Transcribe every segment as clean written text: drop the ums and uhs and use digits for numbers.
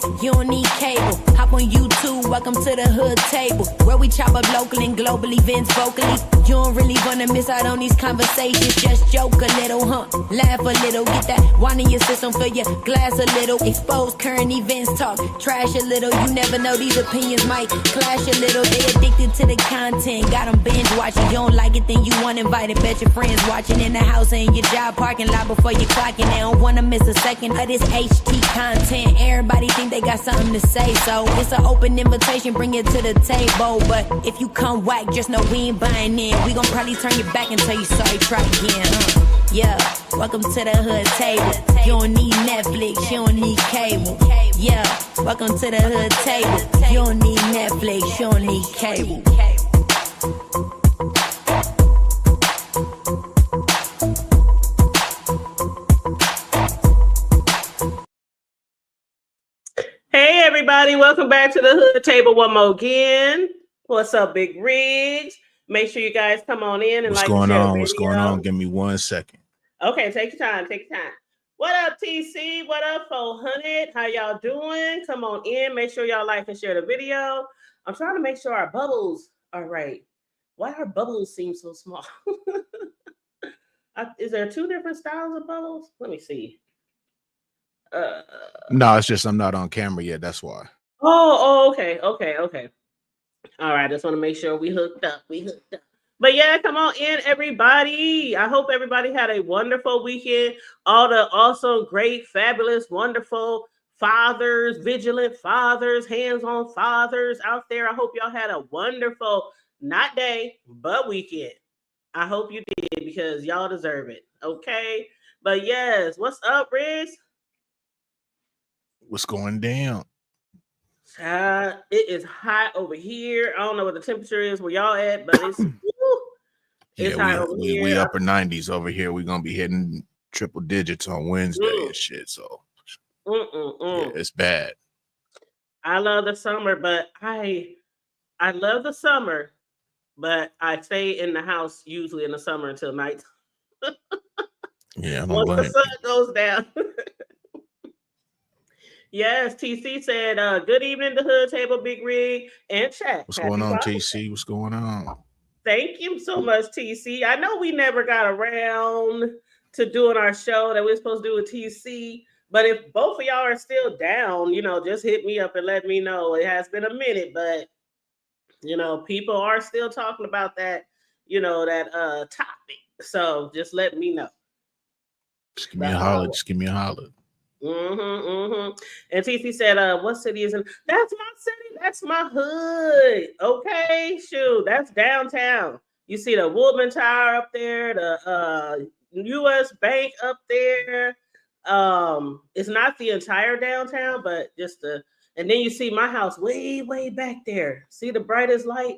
You don't need cable. Hop on YouTube, welcome to the hood table, where we chop up local and global events vocally. You don't really wanna miss out on these conversations. Just joke a little, laugh a little, get that wine in your system, fill your glass a little, expose current events, talk trash a little. You never know, these opinions might clash a little. They addicted to the content, got them binge watching. You don't like it, then you want invited. Bet your friends watching in the house and your job parking lot before you clocking. They don't wanna miss a second of this HT content. Everybody think they got something to say, so it's an open invitation, bring it to the table. But if you come whack, just know we ain't buying in. We gon' probably turn your back and tell you sorry, try again. Yeah, welcome to the hood table. You don't need Netflix, you don't need cable. Yeah, welcome to the hood table. You don't need Netflix, you don't need cable. Hey everybody, welcome back to the hood table one more again. What's up, Big Rigs? Make sure you guys come on in and What's going on? What's going on? Give me 1 second. Okay, take your time. Take your time. What up, TC? What up, 400? How y'all doing? Come on in. Make sure y'all like and share the video. I'm trying to make sure our bubbles are right. Why our bubbles seem so small? Is there two different styles of bubbles? Let me see. No, it's just I'm not on camera yet. That's why. Okay. All right, just want to make sure we hooked up. But yeah, come on in, everybody. I hope everybody had a wonderful weekend. All the awesome, great, fabulous, wonderful fathers, vigilant fathers, hands-on fathers out there. I hope y'all had a wonderful, not day, but weekend. I hope you did, because y'all deserve it. Okay. But yes, what's up, Riz? What's going down? It is hot over here. I don't know what the temperature is where y'all at, but it's hot over here. We upper 90s over here. We're gonna be hitting triple digits on Wednesday and shit. So yeah, it's bad. I love the summer, but I love the summer, but I stay in the house usually in the summer until night. Yeah, once the sun goes down. Yes, TC said, good evening, the hood table, Big Rig, and chat. What's going on, TC? What's going on? Thank you so much, TC. I know we never got around to doing our show that we're supposed to do with TC, but if both of y'all are still down, just hit me up and let me know. It has been a minute, but, people are still talking about that, that topic. So just let me know. Just give me a holler. And TC said, what city is in? That's my city. That's my hood. Okay, shoot, that's downtown. You see the Woodman Tower up there, the U.S. Bank up there. It's not the entire downtown, but just and then you see my house way, way back there. See the brightest light?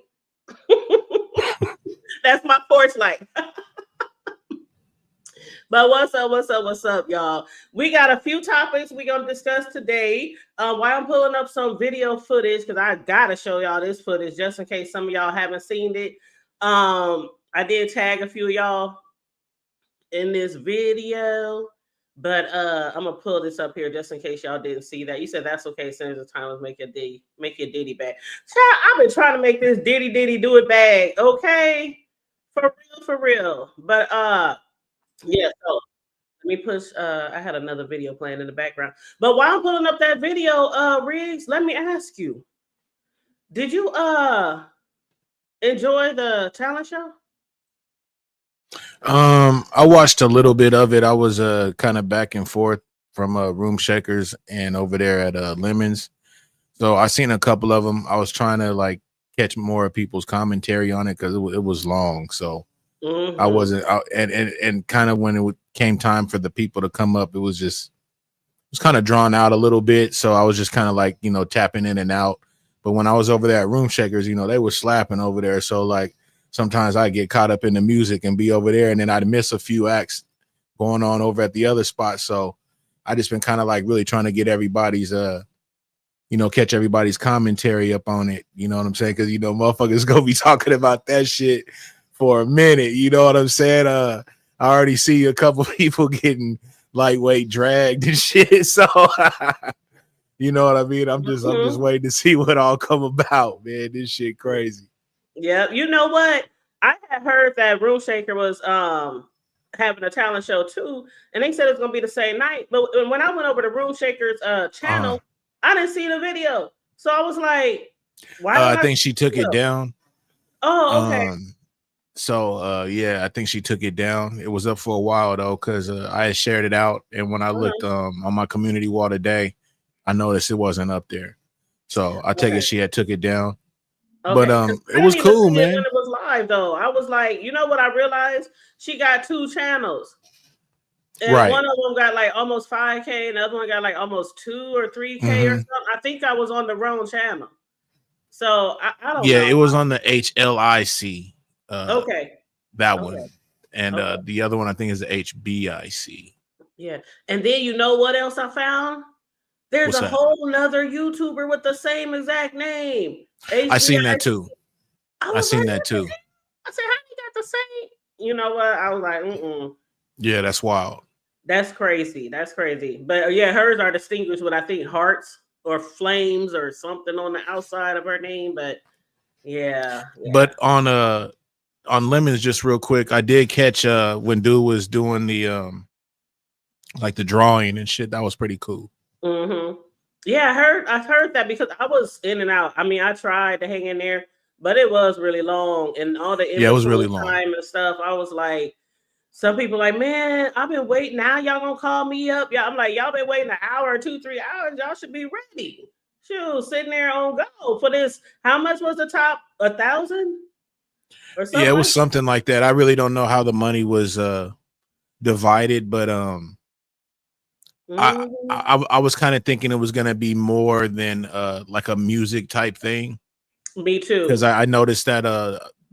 That's my porch light. But what's up, y'all? We got a few topics we're going to discuss today. While I'm pulling up some video footage, because I got to show y'all this footage just in case some of y'all haven't seen it. I did tag a few of y'all in this video, but I'm going to pull this up here just in case y'all didn't see that. You said that's okay, as soon as the time was make your Diddy bag. Child, I've been trying to make this Diddy do it bag, okay? For real. But, yeah, so let me push. I had another video playing in the background. But while I'm pulling up that video, Riggs, let me ask you, did you enjoy the talent show? I watched a little bit of it. I was kind of back and forth from Room Shakers and over there at Lemons. So I seen a couple of them. I was trying to catch more of people's commentary on it because it was long. So I wasn't out, and kind of when it came time for the people to come up, it was kind of drawn out a little bit. So I was just kind of tapping in and out. But when I was over there at Room Shakers, they were slapping over there. So sometimes I get caught up in the music and be over there, and then I'd miss a few acts going on over at the other spot. So I just been kind of really trying to get everybody's catch everybody's commentary up on it. You know what I'm saying? Because motherfuckers gonna be talking about that shit for a minute, you know what I'm saying? I already see a couple people getting lightweight dragged and shit. So, You know what I mean? I'm just Mhm. waiting to see what all come about, man. This shit crazy. Yeah, you know what? I had heard that Room Shaker was having a talent show too, and they said it's gonna be the same night. But when I went over to Room Shaker's Uh, channel, I didn't see the video. So I was like, why I don't I see think she the took it video? down. Oh, okay. So yeah, I think she took it down. It was up for a while though, because I had shared it out, and when I looked Uh-huh. on my community wall today, I noticed it wasn't up there. So I take it Okay. she had took it down. But Okay. 'Cause it I was didn't even cool, see it when man. it was live though. I was like, you know what I realized? She got two channels. And Right. one of them got like almost 5K, and the other one got like almost 2 or 3K or Hmm. something. I think I was on the wrong channel. So I don't Yeah, know. it was on the HLIC, Okay. that Okay. one, and Okay. the other one I think is the HBIC. Yeah. And then you know what else I found? There's What's a that? whole nother YouTuber with the same exact name. I seen HBI. that too. I I was like, seen that what the too. heck? I said, how you got the same? You know what? I was like, Yeah, that's wild. that's crazy. That's crazy. But yeah, hers are distinguished with I think hearts or flames or something on the outside of her name. But yeah, yeah. But on Lemons, just real quick, I did catch when dude was doing the like the drawing and shit. That was pretty cool. Mm-hmm. Yeah, I've heard that because I was in and out. I mean, I tried to hang in there, but it was really long and all the in Yeah, it was between really long. time and stuff. I was like, some people like, man, I've been waiting. Now y'all gonna call me up? Yeah, I'm like, y'all been waiting an hour or 2, 3 hours. Y'all should be ready. Shoot, sitting there on go for this. How much was the top? 1,000 or Yeah, something it like was something like that. I really don't know how the money was divided, but that? I was kind of thinking it was gonna be more than like a music type thing, Me because too. I noticed that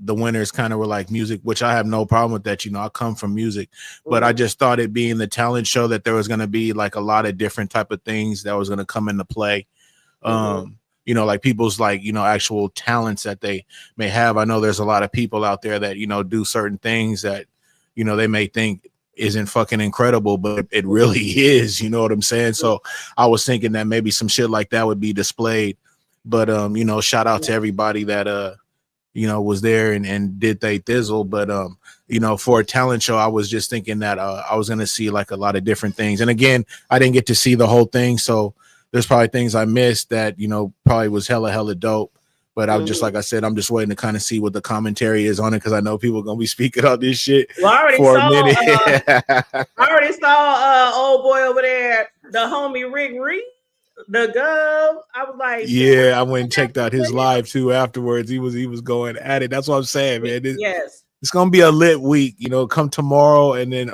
the winners kind of were like music, which I have no problem with that. You know, I come from music, but I Mhm. just thought it being the talent show that there was gonna be like a lot of different type of things that was gonna come into play. Mhm. You know, like people's like, you know, actual talents that they may have. I know there's a lot of people out there that, you know, do certain things that, you know, they may think isn't fucking incredible, but it really is, you know what I'm saying? So I was thinking that maybe some shit like that would be displayed. But you know, shout out to everybody that you know, was there and did they thizzle. But you know, for a talent show, I was just thinking that I was gonna see like a lot of different things. And again, I didn't get to see the whole thing, so there's probably things I missed that, you know, probably was hella dope. But I was just, Mhm. like I said, I'm just waiting to kind of see what the commentary is on it, because I know people are gonna be speaking on this shit Well, for a minute. I already saw old boy over there, the homie Rick Reed, the Gov. I was like, shit, Yeah, I went and I got checked out with his him. live too afterwards. He was going at it. That's what I'm saying, man. Yes, It's gonna be a lit week, you know. Come tomorrow and then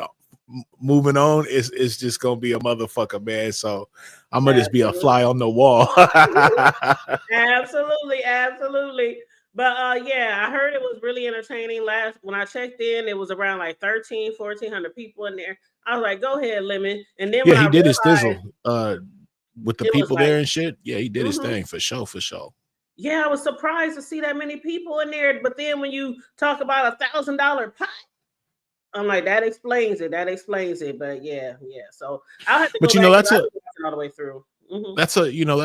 moving on, it's just gonna be a motherfucker, man. So I'm gonna just be a absolutely. fly on the wall. Absolutely, absolutely. But yeah, I heard it was really entertaining. Last when I checked in, it was around like 1,400 people in there. I was like, go ahead, Lemon. And then Yeah, when I he did his realized thizzle with the it was people like, there and shit. Yeah, he did his mhm. thing for sure, for sure. Yeah, I was surprised to see that many people in there. But then when you talk about $1,000 pot, I'm like, that explains it. That explains it. But yeah, yeah. So I'll have to But go you know, back because I didn't watch it all the way through. Hmm. that's a you know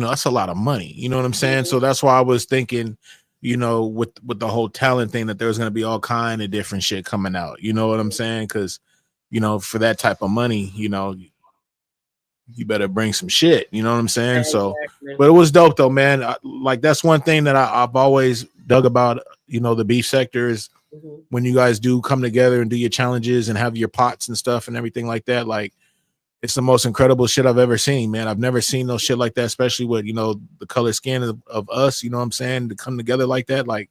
that's a lot of money. You know what I'm saying? Hmm. So that's why I was thinking, you know, with the whole talent thing, that there's gonna be all kind of different shit coming out. You know what I'm saying? Because you know, for that type of money, you know, you better bring some shit. You know what I'm saying? So, Exactly. but it was dope though, man. Like that's one thing that I've always dug about. You know, the beef sector is Hmm. when you guys do come together and do your challenges and have your pots and stuff and everything like that. Like it's the most incredible shit I've ever seen, man. I've never seen no shit like that, especially with, you know, the color skin of us, you know what I'm saying, to come together like that. Like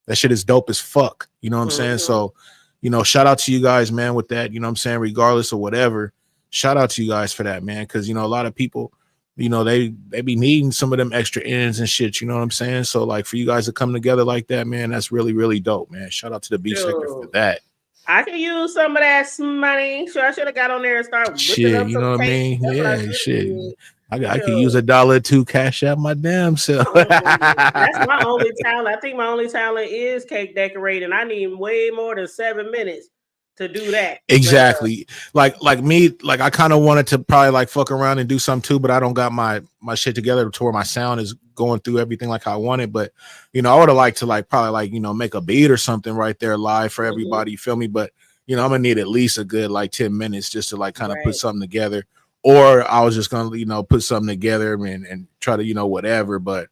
that shit is dope as fuck. You know what I'm saying? Hmm. So, you know, shout out to you guys, man, with that, you know what I'm saying, regardless of whatever. Shout out to you guys for that, man. Cause you know, a lot of people, you know, they be needing some of them extra ends and shit, you know what I'm saying? So like for you guys to come together like that, man, that's really dope, man. Shout out to the beef sector for Sure. that. I can use some of that money. Sure, I should have got on there and started whipping Shit, up you some know what I cake. mean? That's what I Yeah, should shit. do. I could use Sure. $1 or $2 cash out my damn self. That's my only talent. I think my only talent is cake decorating. I need way more than 7 minutes to do that. Exactly. Like me, like I kind of wanted to probably like fuck around and do something too, but I don't got my shit together to where my sound is going through everything like I wanted. But you know, I would have liked to like probably like, you know, make a beat or something right there live for everybody. You feel me? But you know, I'm gonna need at least a good like 10 minutes just to like kind of put something together. Or I was just gonna, you know, put something together and try to, you know, whatever. But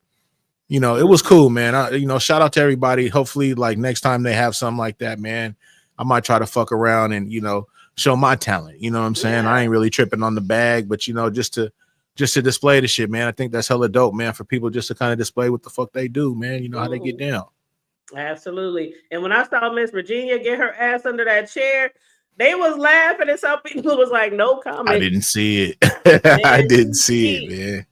you know, it was cool, man. You know, shout out to everybody. Hopefully, like next time they have something like that, man, I might try to fuck around and, you know, show my talent. You know what I'm saying? I ain't really tripping on the bag, but you know, just to display the shit, man. I think that's hella dope, man, for people just to kind of display what the fuck they do, man. You know how they get down. Absolutely. And when I saw Miss Virginia get her ass under that chair, they was laughing, and some people was like, no comment. I didn't see it. I didn't see it, man.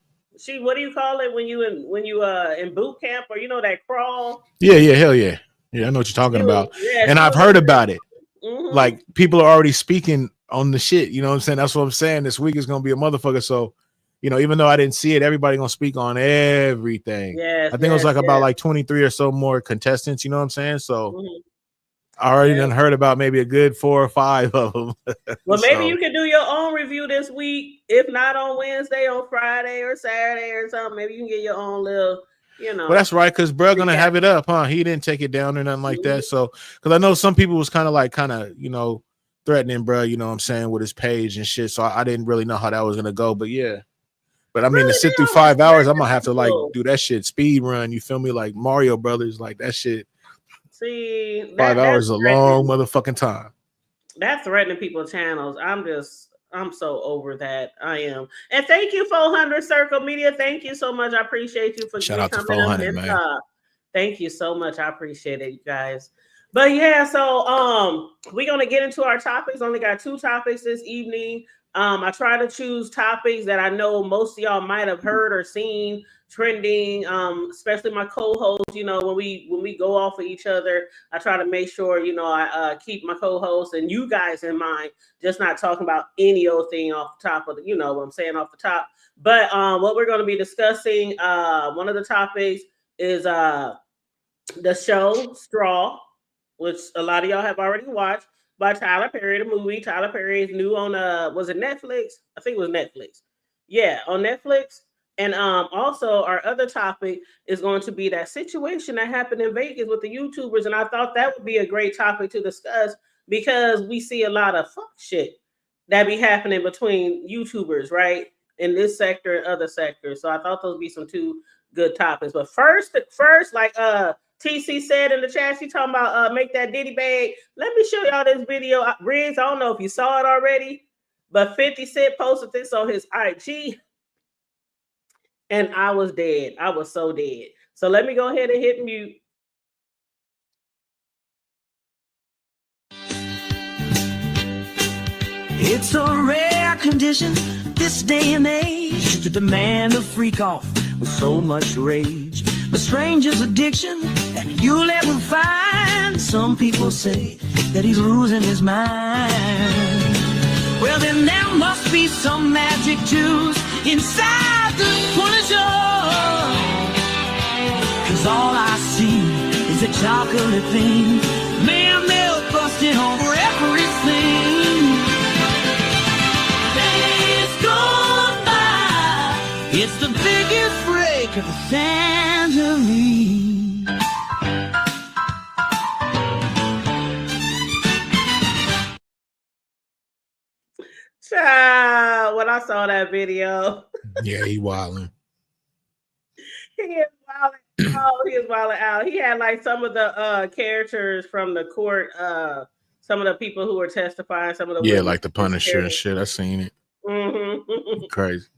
What do you call it when you in boot camp, or you know that crawl? Yeah, hell yeah. Yeah, I know what you're talking about. Yeah, and I've heard about it. Like people are already speaking on the shit. You know what I'm saying? That's what I'm saying. This week is gonna be a motherfucker. So, you know, even though I didn't see it, everybody gonna speak on everything. I think it was like about like 23 or so more contestants. You know what I'm saying? So I already done heard about maybe a good 4 or 5 of them. Well, maybe you can do your own review this week. If not on Wednesday, on Friday or Saturday or something. Maybe you can get your own little, you know. Well, that's right, because bro gonna have it up, huh? He didn't take it down or nothing like that. So, because I know some people was kind of, you know, threatening bro, you know what I'm saying, with his page and shit. So I didn't really know how that was gonna go. But yeah. But I mean, to sit through 5 hours, I'm gonna have to like do that shit speed run. You feel me? Like Mario Brothers, like that shit. See, 5 hours is a long motherfucking time. That's threatening people's channels. I'm so over that. I am. And thank you, 400 Circle Media. Thank you so much. I appreciate you for shout out to 400, man. Thank you so much. I appreciate it, you guys. But yeah, so we're gonna get into our topics. Only got 2 topics this evening. I try to choose topics that I know most of y'all might have heard or seen trending, especially my co-hosts. You know, when we go off of each other, I try to make sure, you know, I keep my co-hosts and you guys in mind, just not talking about any old thing off the top of the, you know what I'm saying, off the top. But what we're going to be discussing, one of the topics is the show Straw, which a lot of y'all have already watched, by Tyler Perry, the movie. Tyler Perry is new on was it Netflix? I think it was Netflix. Yeah, on Netflix. And also our other topic is going to be that situation that happened in Vegas with the YouTubers. And I thought that would be a great topic to discuss, because we see a lot of fuck shit that be happening between YouTubers, right? In this sector and other sectors. So I thought those would be some 2 good topics. But first, like TC said in the chat, she talking about make that Diddy bag. Let me show y'all this video. Riggs, I don't know if you saw it already, but 50 Cent posted this on his IG, and I was dead. I was so dead. So let me go ahead and hit mute. It's a rare condition this day and age to demand a freak off with so much rage. The strangest addiction that you'll ever find. Some people say that he's losing his mind. Well, then there must be some magic juice inside the corner jar. 'Cause all I see is a chocolate thing. Man, milk busting over everything. Days gone by, it's the biggest break of the century. Child, when I saw that video. Yeah, he wilding. He is wilding. Oh, he is wilding out. He had like some of the characters from the court, some of the people who were testifying, some of the like the Punisher and shit. I seen it. Crazy.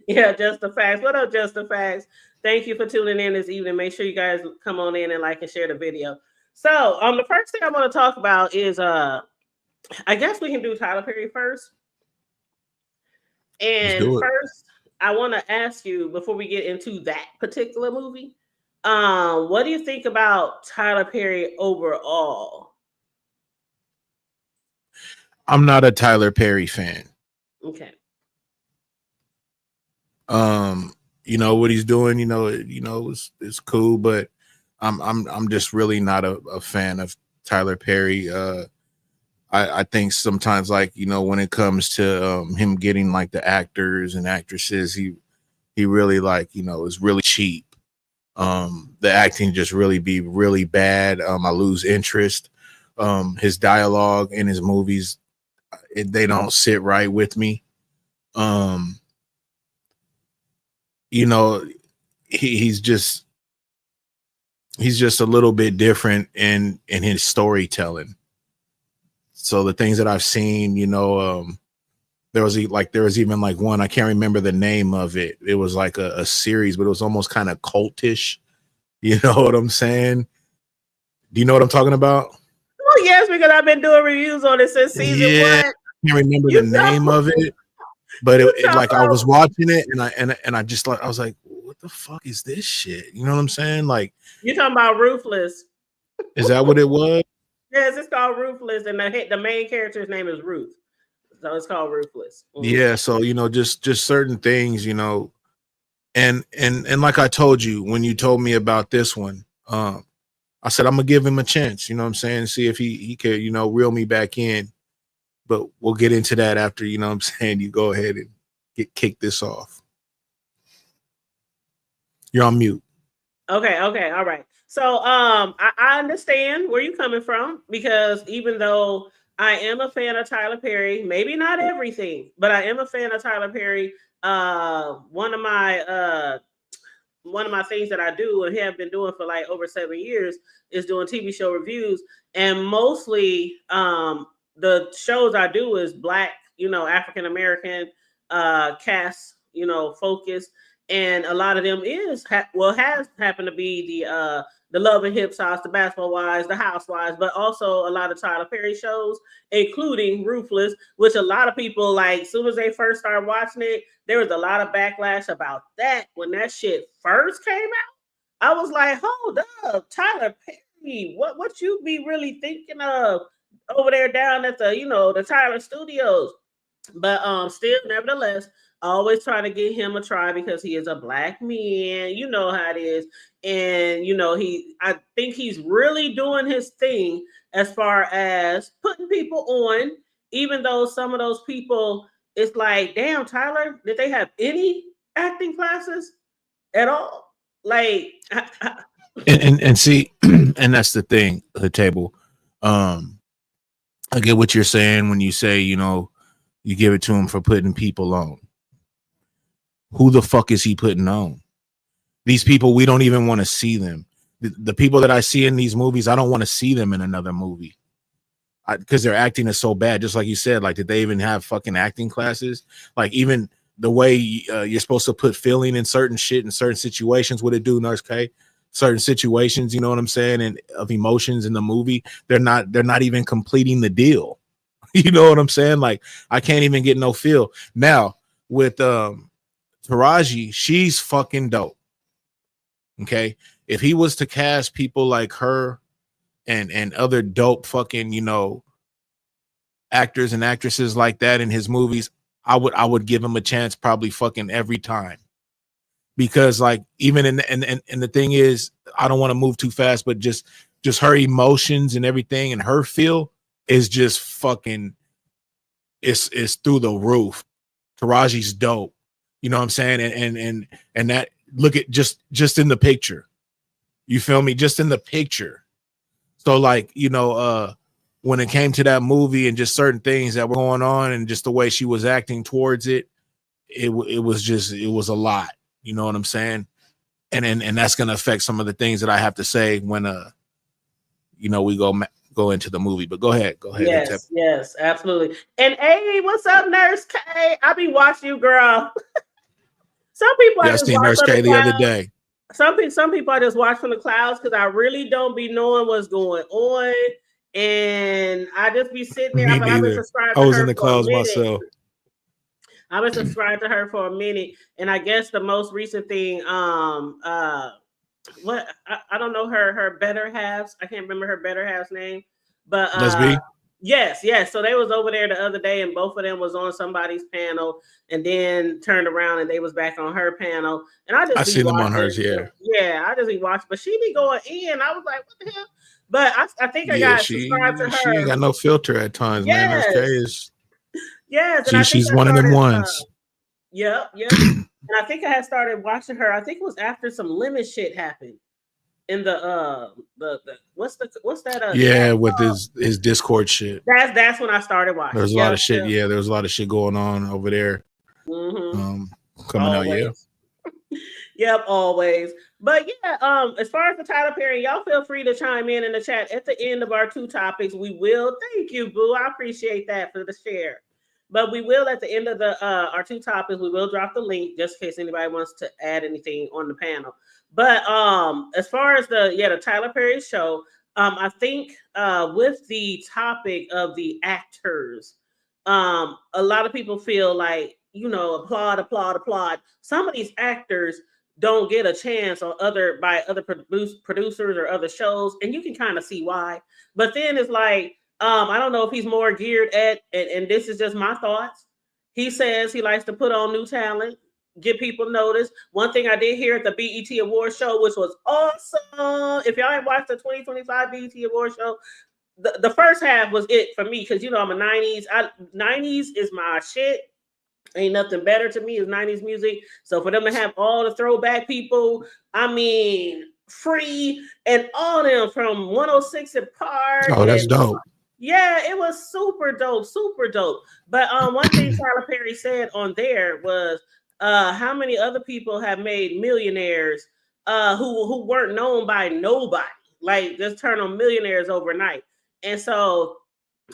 Yeah, Just the Facts. What up, Just the Facts? Thank you for tuning in this evening. Make sure you guys come on in and like and share the video. So, the first thing I want to talk about is, I guess we can do Tyler Perry first. And first, I want to ask you, before we get into that particular movie, what do you think about Tyler Perry overall? I'm not a Tyler Perry fan. Okay. You know what he's doing, it's cool, but I'm just really not a fan of Tyler Perry. I think sometimes, like, you know, when it comes to him getting like the actors and actresses, he really, like, you know, is really cheap. The acting just really be really bad. I lose interest. His dialogue in his movies, they don't sit right with me. You know, he's just a little bit different in his storytelling. So the things that I've seen, you know, there was even like one, I can't remember the name of it. It was like a series, but it was almost kind of cultish. You know what I'm saying? Do you know what I'm talking about? Oh yes, because I've been doing reviews on it since season one. I can't remember the name of it, but it like I was watching it and I just like, I was like, what the fuck is this shit? You know what I'm saying? Like, you're talking about Ruthless. Is that what it was? Yes, it's called Ruthless, and the main character's name is Ruth, so it's called Ruthless. Yeah, so you know, just certain things, you know, and like I told you when you told me about this one, I said I'm gonna give him a chance. You know what I'm saying? See if he could, you know, reel me back in. But we'll get into that after, you know what I'm saying, you go ahead and kick this off. You're on mute. Okay, all right. So I understand where you're coming from, because even though I am a fan of Tyler Perry, maybe not everything, but I am a fan of Tyler Perry. One of my things that I do and have been doing for like over 7 years is doing TV show reviews, and mostly the shows I do is Black, you know, African American cast, you know, focus. And a lot of them has happened to be the Love and Hip Hops, the Basketball Wives, the Housewives, but also a lot of Tyler Perry shows, including Ruthless, which a lot of people, like, as soon as they first started watching it, there was a lot of backlash about that when that shit first came out. I was like, hold up, Tyler Perry, what you be really thinking of over there down at the, you know, the Tyler Studios? But still, nevertheless, always trying to get him a try because he is a Black man. You know how it is. And, you know, I think he's really doing his thing as far as putting people on, even though some of those people, it's like, damn, Tyler, did they have any acting classes at all? Like, and see, and that's the thing, the table. I get what you're saying when you say, you know, you give it to him for putting people on. Who the fuck is he putting on? These people, we don't even want to see them. The people that I see in these movies, I don't want to see them in another movie because their acting is so bad. Just like you said, like, did they even have fucking acting classes? Like, even the way you're supposed to put feeling in certain shit in certain situations, what it do, Nurse K? Certain situations, you know what I'm saying, and of emotions in the movie, they're not even completing the deal. You know what I'm saying? Like, I can't even get no feel. Now with Taraji, she's fucking dope. Okay, if he was to cast people like her and other dope fucking, you know, actors and actresses like that in his movies, I would give him a chance probably fucking every time. Because, like, even and the thing is, I don't want to move too fast, but just her emotions and everything and her feel is just fucking, it's through the roof. Taraji's dope. You know what I'm saying? And that, look at just in the picture. You feel me? Just in the picture. So, like, you know, when it came to that movie and just certain things that were going on and just the way she was acting towards it, it was a lot. You know what I'm saying? And that's gonna affect some of the things that I have to say when you know, we go into the movie. But go ahead. Yes, absolutely. And hey, what's up, Nurse K? I be watching you, girl. Some people, I seen Nurse K the other day. Some people I just watch from the clouds because I really don't be knowing what's going on, and I just be sitting there. I've been subscribed. I was in the clouds myself. I've been subscribed to her for a minute, and I guess the most recent thing, I don't know her better halves. I can't remember her better halves name, but Lesbi? Yes. So they was over there the other day, and both of them was on somebody's panel, and then turned around and they was back on her panel. And I seen them on hers, yeah. Yeah, I just be watching, but she be going in. I was like, what the hell? But I think I Yeah, got subscribed to she ain't her. got no filter at times, man. Her Yes, K is yes, and I think she's I one of them started. ones. Yep, yep. And I think I had started watching her. I think it was after some lemon shit happened in the what's that Yeah, chat? with his Discord shit. That's when I started watching. There's a lot Yep, of shit. yep. Yeah, there's a lot of shit going on over there. Mm-hmm. Coming out. Yeah. Always. Yep, always. But yeah, as far as the Tyler Perry, y'all feel free to chime in the chat at the end of our two topics. We will. Thank you, Boo. I appreciate that for the share. But we will at the end of the our two topics, we will drop the link just in case anybody wants to add anything on the panel. But as far as the Tyler Perry show, I think with the topic of the actors, a lot of people feel like, you know, applaud. Some of these actors don't get a chance on other producers or other shows, and you can kind of see why. But then it's like, I don't know if he's more geared at, and this is just my thoughts. He says he likes to put on new talent, get people noticed. One thing I did hear at the BET Award show, which was awesome. If y'all ain't watched the 2025 BET Award show, the first half was it for me, because you know I'm a 90s. 90s is my shit. Ain't nothing better to me as 90s music. So for them to have all the throwback people, I mean, Free and all them from 106 & Park. Oh, that's dope. Yeah, it was super dope, super dope. But one thing Tyler Perry said on there was how many other people have made millionaires who weren't known by nobody, like just turn on millionaires overnight. And so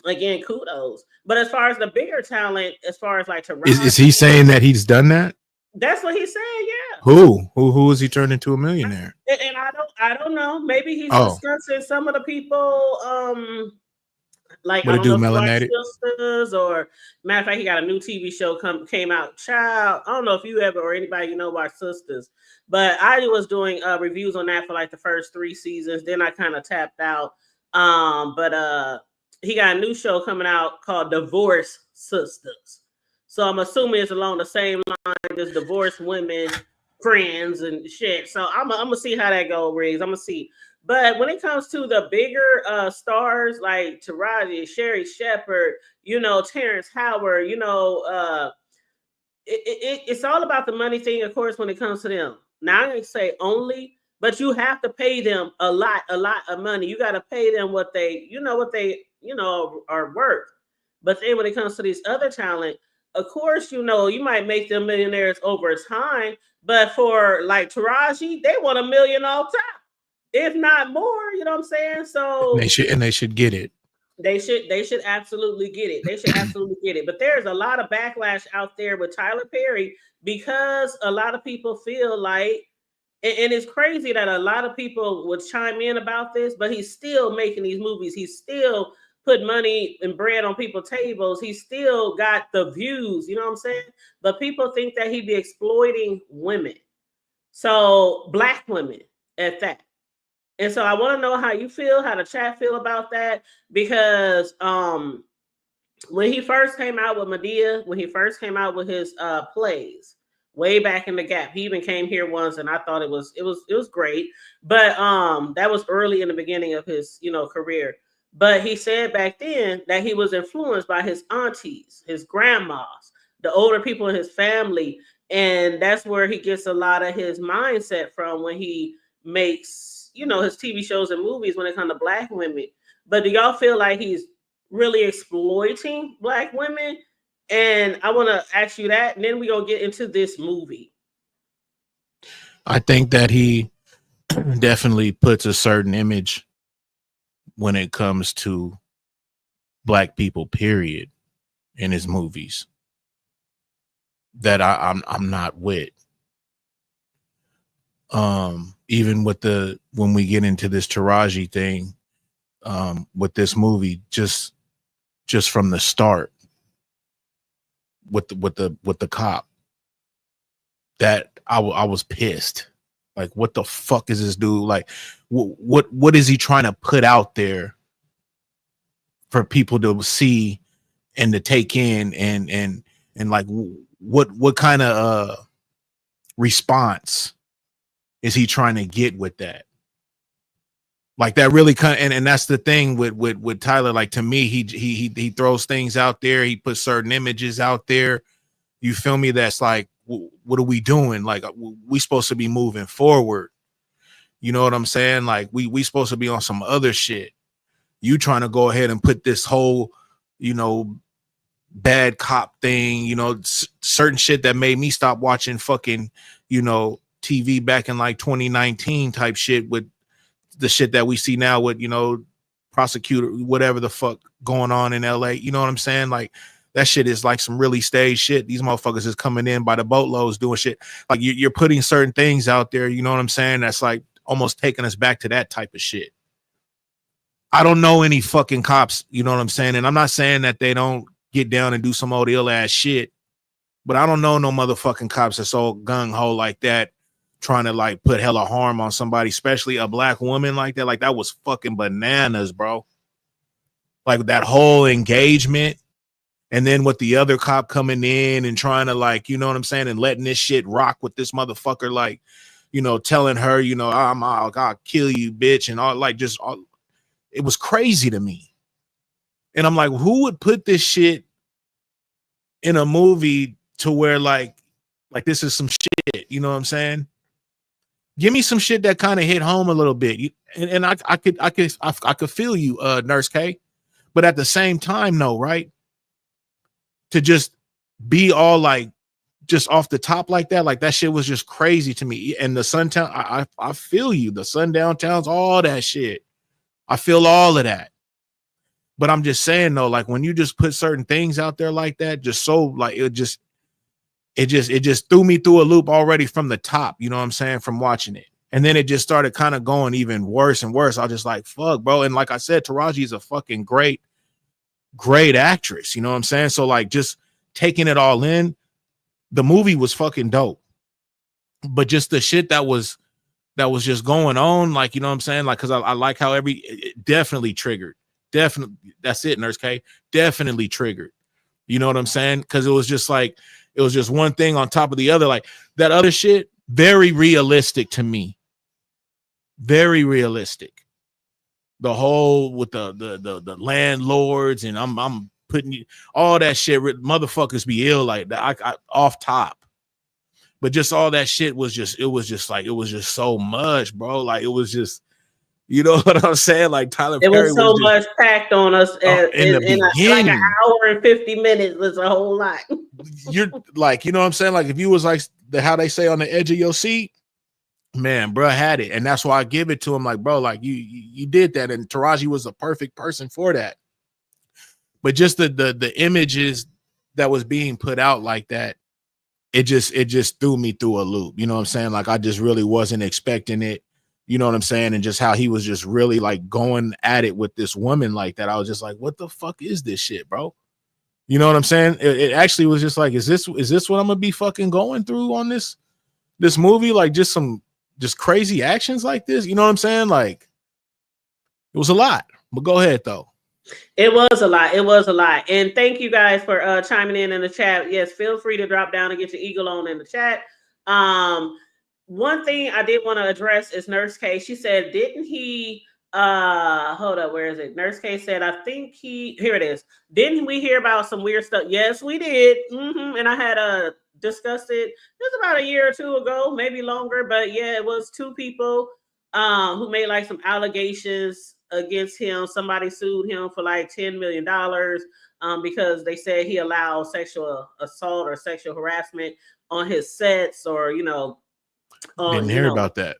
again, kudos. But as far as the bigger talent, as far as like Is he saying that he's done that? That's what he's saying. Yeah. Who is he turned into a millionaire? And I don't know. Maybe he's discussing some of the people. Like what I don't know, melanated sisters, or matter of fact, he got a new TV show came out. Child, I don't know if you ever or anybody you know watch Sisters, but I was doing reviews on that for like the first 3 seasons. Then I kind of tapped out. But he got a new show coming out called Divorce Sisters. So I'm assuming it's along the same line as divorced women, friends, and shit. So I'm gonna see how that goes, Riggs. I'm gonna see. But when it comes to the bigger stars like Taraji, Sherry Shepherd, you know, Terrence Howard, you know, it's all about the money thing, of course, when it comes to them. Now I'm gonna say only, but you have to pay them a lot of money. You got to pay them what they are worth. But then when it comes to these other talent, of course, you know, you might make them millionaires over time, but for like Taraji, they want $1 million all time, if not more. You know what I'm saying? So they should get it. They should absolutely get it. They should absolutely get it. But there's a lot of backlash out there with Tyler Perry because a lot of people feel like, and it's crazy that a lot of people would chime in about this, but he's still making these movies. He's still put money and bread on people's tables. He still got the views, you know what I'm saying? But people think that he'd be exploiting women. So Black women at that. And so I want to know how you feel, how the chat feel about that, because when he first came out with Madea, when he first came out with his plays way back in the Gap, he even came here once, and I thought it was great. But that was early in the beginning of his, you know, career. But he said back then that he was influenced by his aunties, his grandmas, the older people in his family, and that's where he gets a lot of his mindset from when he makes, you know, his TV shows and movies when it comes to Black women. But do y'all feel like he's really exploiting Black women? And I want to ask you that, and then we're going to get into this movie. I think that he definitely puts a certain image when it comes to Black people, period, in his movies that I'm not with. Even with when we get into this Taraji thing, with this movie, just from the start, with the cop, that I was pissed. Like, what the fuck is this dude? Like, what is he trying to put out there for people to see and to take in, and like, what kind of response is he trying to get with that? Like that really kind of, and that's the thing with Tyler. Like to me, he throws things out there. He puts certain images out there. You feel me? That's like, what are we doing? Like we supposed to be moving forward. You know what I'm saying? Like we supposed to be on some other shit. You trying to go ahead and put this whole, you know, bad cop thing, you know, certain shit that made me stop watching fucking, you know, TV back in like 2019 type shit with the shit that we see now with, you know, prosecutor, whatever the fuck going on in LA. You know what I'm saying? Like that shit is like some really staged shit. These motherfuckers is coming in by the boatloads doing shit. Like you're putting certain things out there, you know what I'm saying? That's like almost taking us back to that type of shit. I don't know any fucking cops, you know what I'm saying? And I'm not saying that they don't get down and do some old ill ass shit, but I don't know no motherfucking cops that's all gung ho like that, trying to like put hella harm on somebody, especially a black woman like that. Like that was fucking bananas, bro. Like that whole engagement. And then with the other cop coming in and trying to like, you know what I'm saying? And letting this shit rock with this motherfucker, like, you know, telling her, you know, I'll kill you, bitch. And all like just all, it was crazy to me. And I'm like, who would put this shit in a movie to where like this is some shit, you know what I'm saying? Give me some shit that kind of hit home a little bit. And I could feel you, Nurse K. But at the same time, no, right? To just be all like just off the top like that shit was just crazy to me. And the Suntown, I feel you, the Sundown Towns, all that shit. I feel all of that. But I'm just saying though, like when you just put certain things out there like that, just so like it just threw me through a loop already from the top, you know what I'm saying, from watching it. And then it just started kind of going even worse and worse. I was just like, fuck, bro. And like I said, Taraji is a fucking great actress, you know what I'm saying? So like just taking it all in, the movie was fucking dope. But just the shit that was just going on, like, you know what I'm saying? Like, cause I like how it definitely triggered. Definitely, that's it, Nurse K. Definitely triggered. You know what I'm saying? Cause it was just like, it was just one thing on top of the other. Like that other shit, very realistic to me. Very realistic. The whole with the landlords and I'm putting you, all that shit. Motherfuckers be ill like that. I off top, but just all that shit was just so much, bro. Like it was just, you know what I'm saying? Like Tyler Perry was so much packed on us in like an hour and 50 minutes was a whole lot. You're like, you know what I'm saying? Like if you was like how they say on the edge of your seat, man, bro had it. And that's why I give it to him. Like, bro, like you did that. And Taraji was the perfect person for that. But just the images that was being put out like that, it just threw me through a loop. You know what I'm saying? Like I just really wasn't expecting it. You know what I'm saying? And just how he was just really like going at it with this woman like that. I was just like, what the fuck is this shit, bro? You know what I'm saying? It actually was just like, is this what I'm gonna be fucking going through on this movie? Like just crazy actions like this. You know what I'm saying? Like it was a lot. But go ahead though. It was a lot. It was a lot. And thank you guys for chiming in the chat. Yes, feel free to drop down and get your eagle on in the chat. One thing I did want to address is Nurse K. She said, didn't he hold up, where is it? Nurse K said, I think here it is. Didn't we hear about some weird stuff? Yes, we did. And I had discussed it about a year or two ago, maybe longer, but yeah, it was two people who made like some allegations against him. Somebody sued him for like $10 million because they said he allowed sexual assault or sexual harassment on his sets, or didn't hear about that.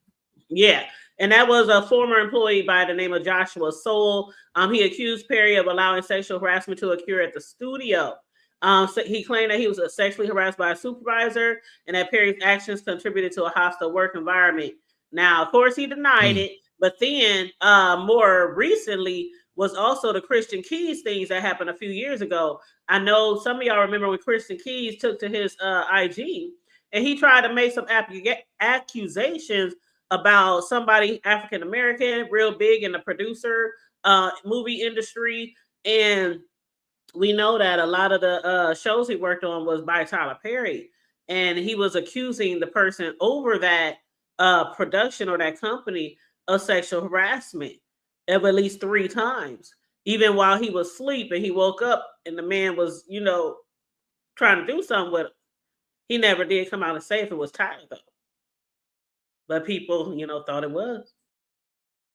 Yeah. And that was a former employee by the name of Joshua Soule. He accused Perry of allowing sexual harassment to occur at the studio. So he claimed that he was sexually harassed by a supervisor and that Perry's actions contributed to a hostile work environment. Now, of course, he denied it. But then more recently was also the Christian Keys things that happened a few years ago. I know some of y'all remember when Christian Keys took to his IG and he tried to make some accusations about somebody African-American, real big in the producer movie industry. And we know that a lot of the shows he worked on was by Tyler Perry. And he was accusing the person over that production or that company of sexual harassment. of at least 3 times. Even while he was asleep and he woke up and the man was, trying to do something with him. He never did come out and say if it was Tyler though. But people, thought it was.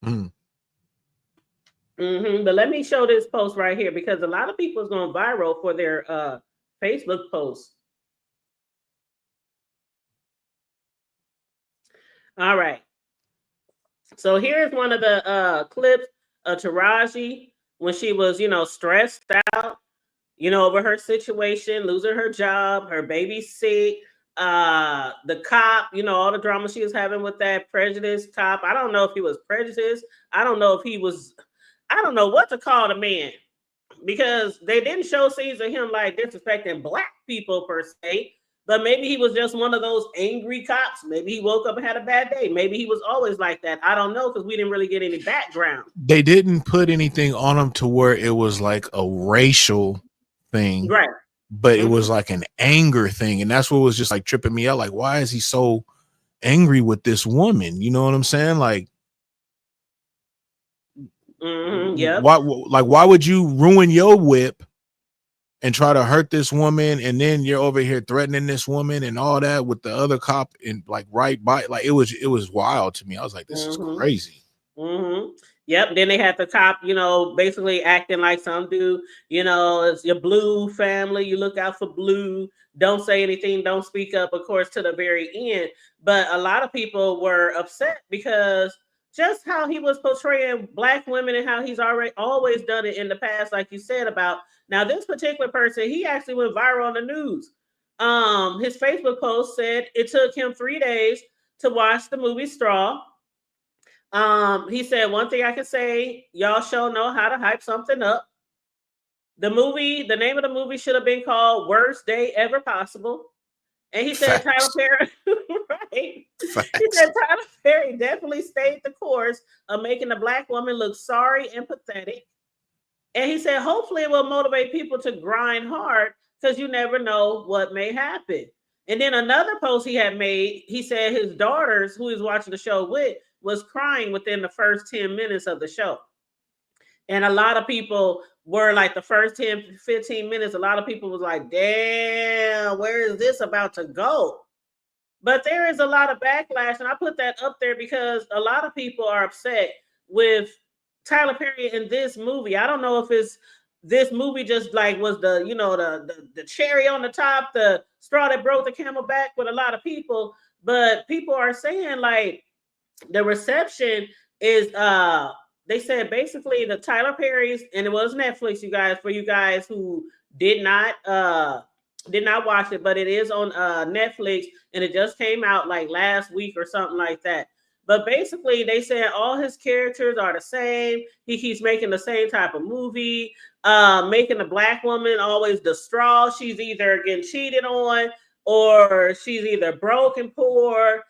Mm. But let me show this post right here because a lot of people is going viral for their Facebook posts. All right. So here's one of the clips of Taraji when she was, stressed out, over her situation, losing her job, her baby sick, the cop, all the drama she was having with that prejudiced cop. I don't know if he was prejudiced. I don't know what to call the man because they didn't show scenes of him like disrespecting black people per se. But maybe he was just one of those angry cops. Maybe he woke up and had a bad day. Maybe he was always like that. I don't know because we didn't really get any background. They didn't put anything on him to where it was like a racial thing. Right. But it was like an anger thing. And that's what was just like tripping me out. Like, why is he so angry with this woman? You know what I'm saying? Like, yeah. Why would you ruin your whip and try to hurt this woman, and then you're over here threatening this woman and all that with the other cop and like right by, like it was wild to me. I was like, this is crazy. Yep. Then they had the cop, basically acting like some dude, it's your blue family. You look out for blue. Don't say anything. Don't speak up, of course, to the very end. But a lot of people were upset because just how he was portraying black women and how he's always done it in the past, like you said about. Now, this particular person, he actually went viral on the news. His Facebook post said it took him 3 days to watch the movie Straw. He said, one thing I can say, y'all sure know how to hype something up. The name of the movie should have been called Worst Day Ever Possible. And he said Tyler Perry, right? Facts. He said Tyler Perry definitely stayed the course of making the black woman look sorry and pathetic. And he said, hopefully it will motivate people to grind hard because you never know what may happen. And then another post he had made, he said his daughters, who he's watching the show with, was crying within the first 10 minutes of the show. And a lot of people were like the first 10, 15 minutes, a lot of people was like, damn, where is this about to go? But there is a lot of backlash. And I put that up there because a lot of people are upset with Tyler Perry in this movie. I don't know if it's this movie just like was the, the cherry on the top, the straw that broke the camel back with a lot of people. But people are saying like the reception is, they said basically the Tyler Perry's, and it was Netflix, you guys, for you guys who did not watch it, but it is on Netflix and it just came out like last week or something like that. But basically, they said all his characters are the same. He keeps making the same type of movie, making the black woman always the straw. She's either getting cheated on, or she's either broke and poor,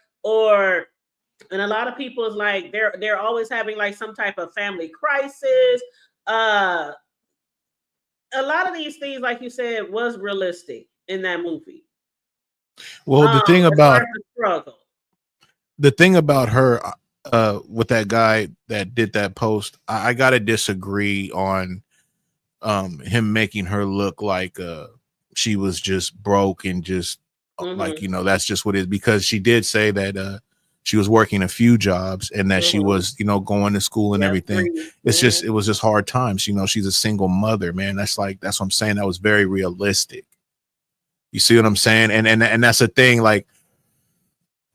and a lot of people is like they're always having like some type of family crisis. A lot of these things, like you said, was realistic in that movie. Well, the thing about her with that guy that did that post, I gotta disagree on him making her look like she was just broke and just like that's just what it is, because she did say that she was working a few jobs and that she was going to school and everything. It's just it was just hard times. She's a single mother, man. That's what I'm saying. That was very realistic. You see what I'm saying? And that's the thing, like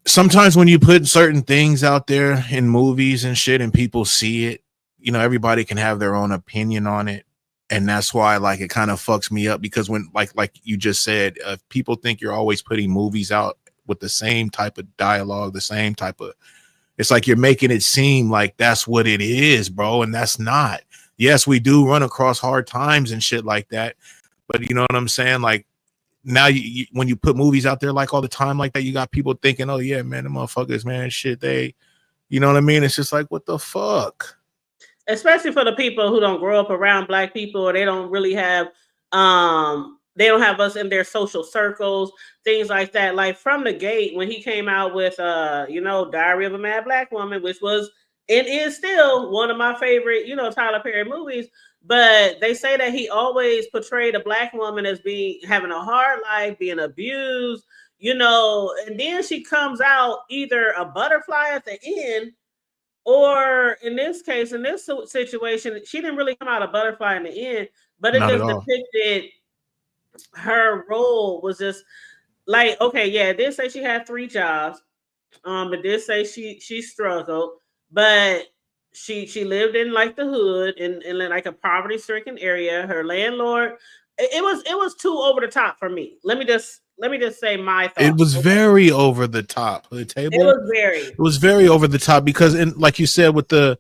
sometimes when you put certain things out there in movies and shit and people see it, everybody can have their own opinion on it. And that's why like it kind of fucks me up, because when like you just said, people think you're always putting movies out with the same type of dialogue, the same type of, it's like you're making it seem like that's what it is, bro. And that's not. Yes, we do run across hard times and shit like that. But you know what I'm saying? Like, now when you put movies out there like all the time like that, you got people thinking, oh yeah, man, the motherfuckers, man, shit, they, you know what I mean? It's just like, what the fuck? Especially for the people who don't grow up around black people, or they don't really have, they don't have us in their social circles, things like that. Like from the gate, when he came out with, Diary of a Mad Black Woman, which was It is still one of my favorite, you know, Tyler Perry movies. But they say that he always portrayed a black woman as being having a hard life, being abused, you know, and then she comes out either a butterfly at the end, or in this case, in this situation, she didn't really come out a butterfly in the end, but it Not at just all. depicted her role was just like, okay, yeah, it did say she had 3 jobs. It did say she struggled, but she lived in like the hood in like a poverty stricken area. Her landlord, it was too over the top for me. Let me just say my It thoughts. was very over the top. The It table. was very. It was very over the top because, and like you said, with the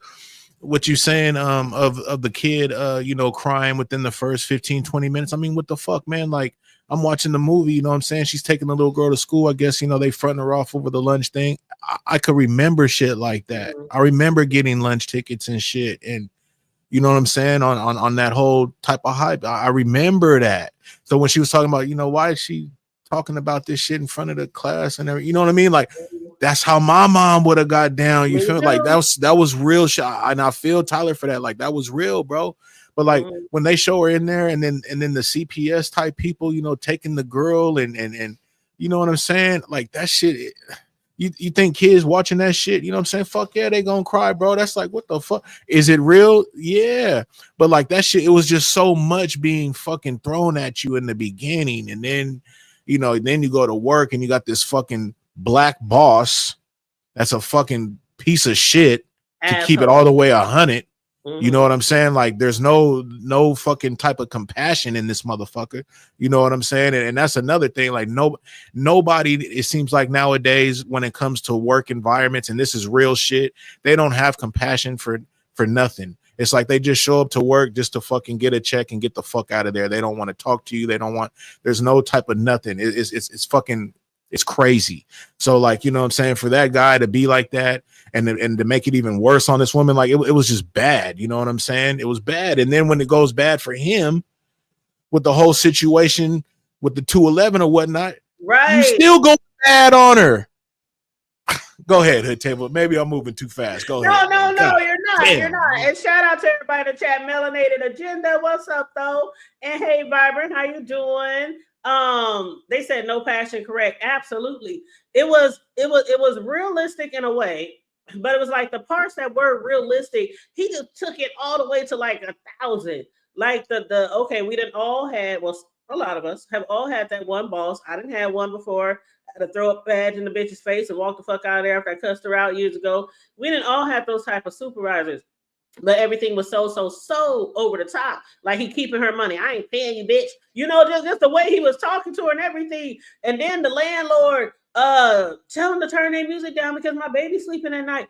what you saying of the kid you know, crying within the first 15-20 minutes. I mean, what the fuck, man? Like, I'm watching the movie, you know what I'm saying? She's taking the little girl to school. I guess, you know, they fronting her off over the lunch thing. I could remember shit like that. Mhm. I remember getting lunch tickets and shit, and you know what I'm saying, on that whole type of hype. I remember that. So when she was talking about, you know, why is she talking about this shit in front of the class and everything, you know what I mean? Like, that's how my mom would have got down. You Me feel me? Like, too. that was real shit. And I feel Tyler for that. Like, that was real, bro. But like Mhm. when they show her in there, and then the CPS type people, you know, taking the girl and you know what I'm saying? Like, that shit. You think kids watching that shit, you know what I'm saying? Fuck yeah, they gonna cry, bro. That's like, what the fuck? Is it real? Yeah. But like that shit, it was just so much being fucking thrown at you in the beginning. And then, you know, then you go to work and you got this fucking black boss that's a fucking piece of shit, to keep it all Asshole. the way 100. You know Mhm. what I'm saying? Like, there's no fucking type of compassion in this motherfucker. You know what I'm saying? And that's another thing. Like, nobody, it seems like nowadays, when it comes to work environments, and this is real shit, they don't have compassion for nothing. It's like they just show up to work just to fucking get a check and get the fuck out of there. They don't want to talk to you. They don't want. There's no type of nothing. It's fucking. It's crazy. So like, you know what I'm saying, for that guy to be like that, and to make it even worse on this woman, like it was just bad. You know what I'm saying? It was bad. And then when it goes bad for him with the whole situation with the 211 or whatnot, you Right. still go bad on her. Go ahead, Hood Table. Maybe I'm moving too fast. Go No, ahead, no, man. no, God you're not. damn, You're not. man. And shout out to everybody in the chat, Melanated Agenda. What's up, though? And hey, Vibrant, how you doing? They said no passion, correct. Absolutely. It was realistic in a way, but it was like the parts that were realistic, he just took it all the way to like 1,000. Like the okay, we didn't all had, well, a lot of us have all had that one boss. I didn't have one before. I had to throw a badge in the bitch's face and walk the fuck out of there after I cussed her out years ago. We didn't all have those type of supervisors, but everything was so over the top. Like, he keeping her money. I ain't paying you, bitch. You know, just the way he was talking to her and everything. And then the landlord tell him to turn their music down because my baby's sleeping at night.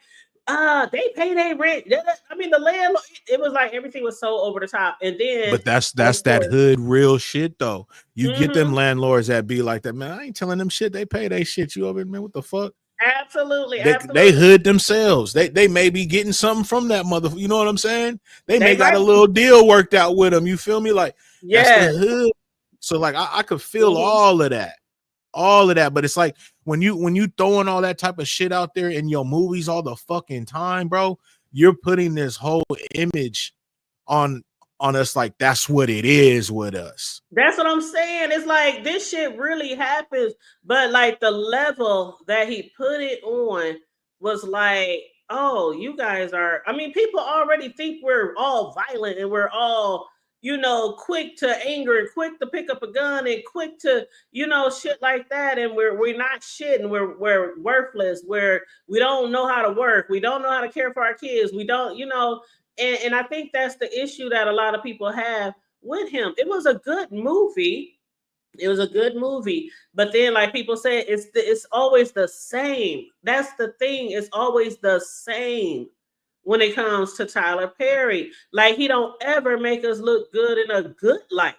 They pay their rent. I mean, the landlord, it was like everything was so over the top. And then But that's of that course, hood real shit though. You get them mhm, landlords that be like that, man. I ain't telling them shit. They pay they shit. You over, man. What the fuck? absolutely, They absolutely. hood themselves. They may be getting something from that mother. You know what I'm saying? They They may got right. a little deal worked out with them. You feel me? Like, that's the Yes. hood. So like I could feel Mhm. all of that. All of that. But it's like when you throwing all that type of shit out there in your movies all the fucking time, bro, you're putting this whole image on us, like that's what it is with us. That's what I'm saying. It's like this shit really happens, but like the level that he put it on was like, oh, you guys are. I mean, people already think we're all violent and we're all, you know, quick to anger and quick to pick up a gun and quick to, you know, shit like that. And we're not shit and we're worthless. We don't know how to work. We don't know how to care for our kids. We don't, you know, and I think that's the issue that a lot of people have with him. It was a good movie. It was a good movie, but then, like people say, it's always the same. That's the thing. It's always the same when it comes to Tyler Perry. Like, he don't ever make us look good in a good light.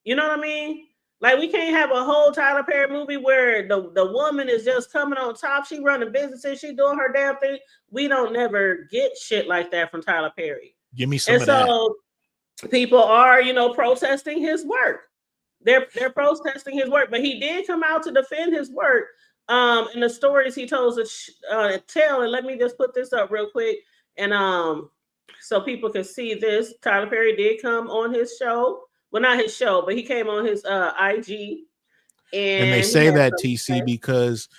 You know what I mean? Like, we can't have a whole Tyler Perry movie where the woman is just coming on top. She running businesses. She doing her damn thing. We don't never get shit like that from Tyler Perry. Give me some And of that. so people are, you know, protesting his work. They're protesting his work, but he did come out to defend his work. And the stories he told to tell. And let me just put this up real quick. And so people can see this. Tyler Perry did come on his show. Well, not his show, but he came on his IG. And they he say had that some- TC because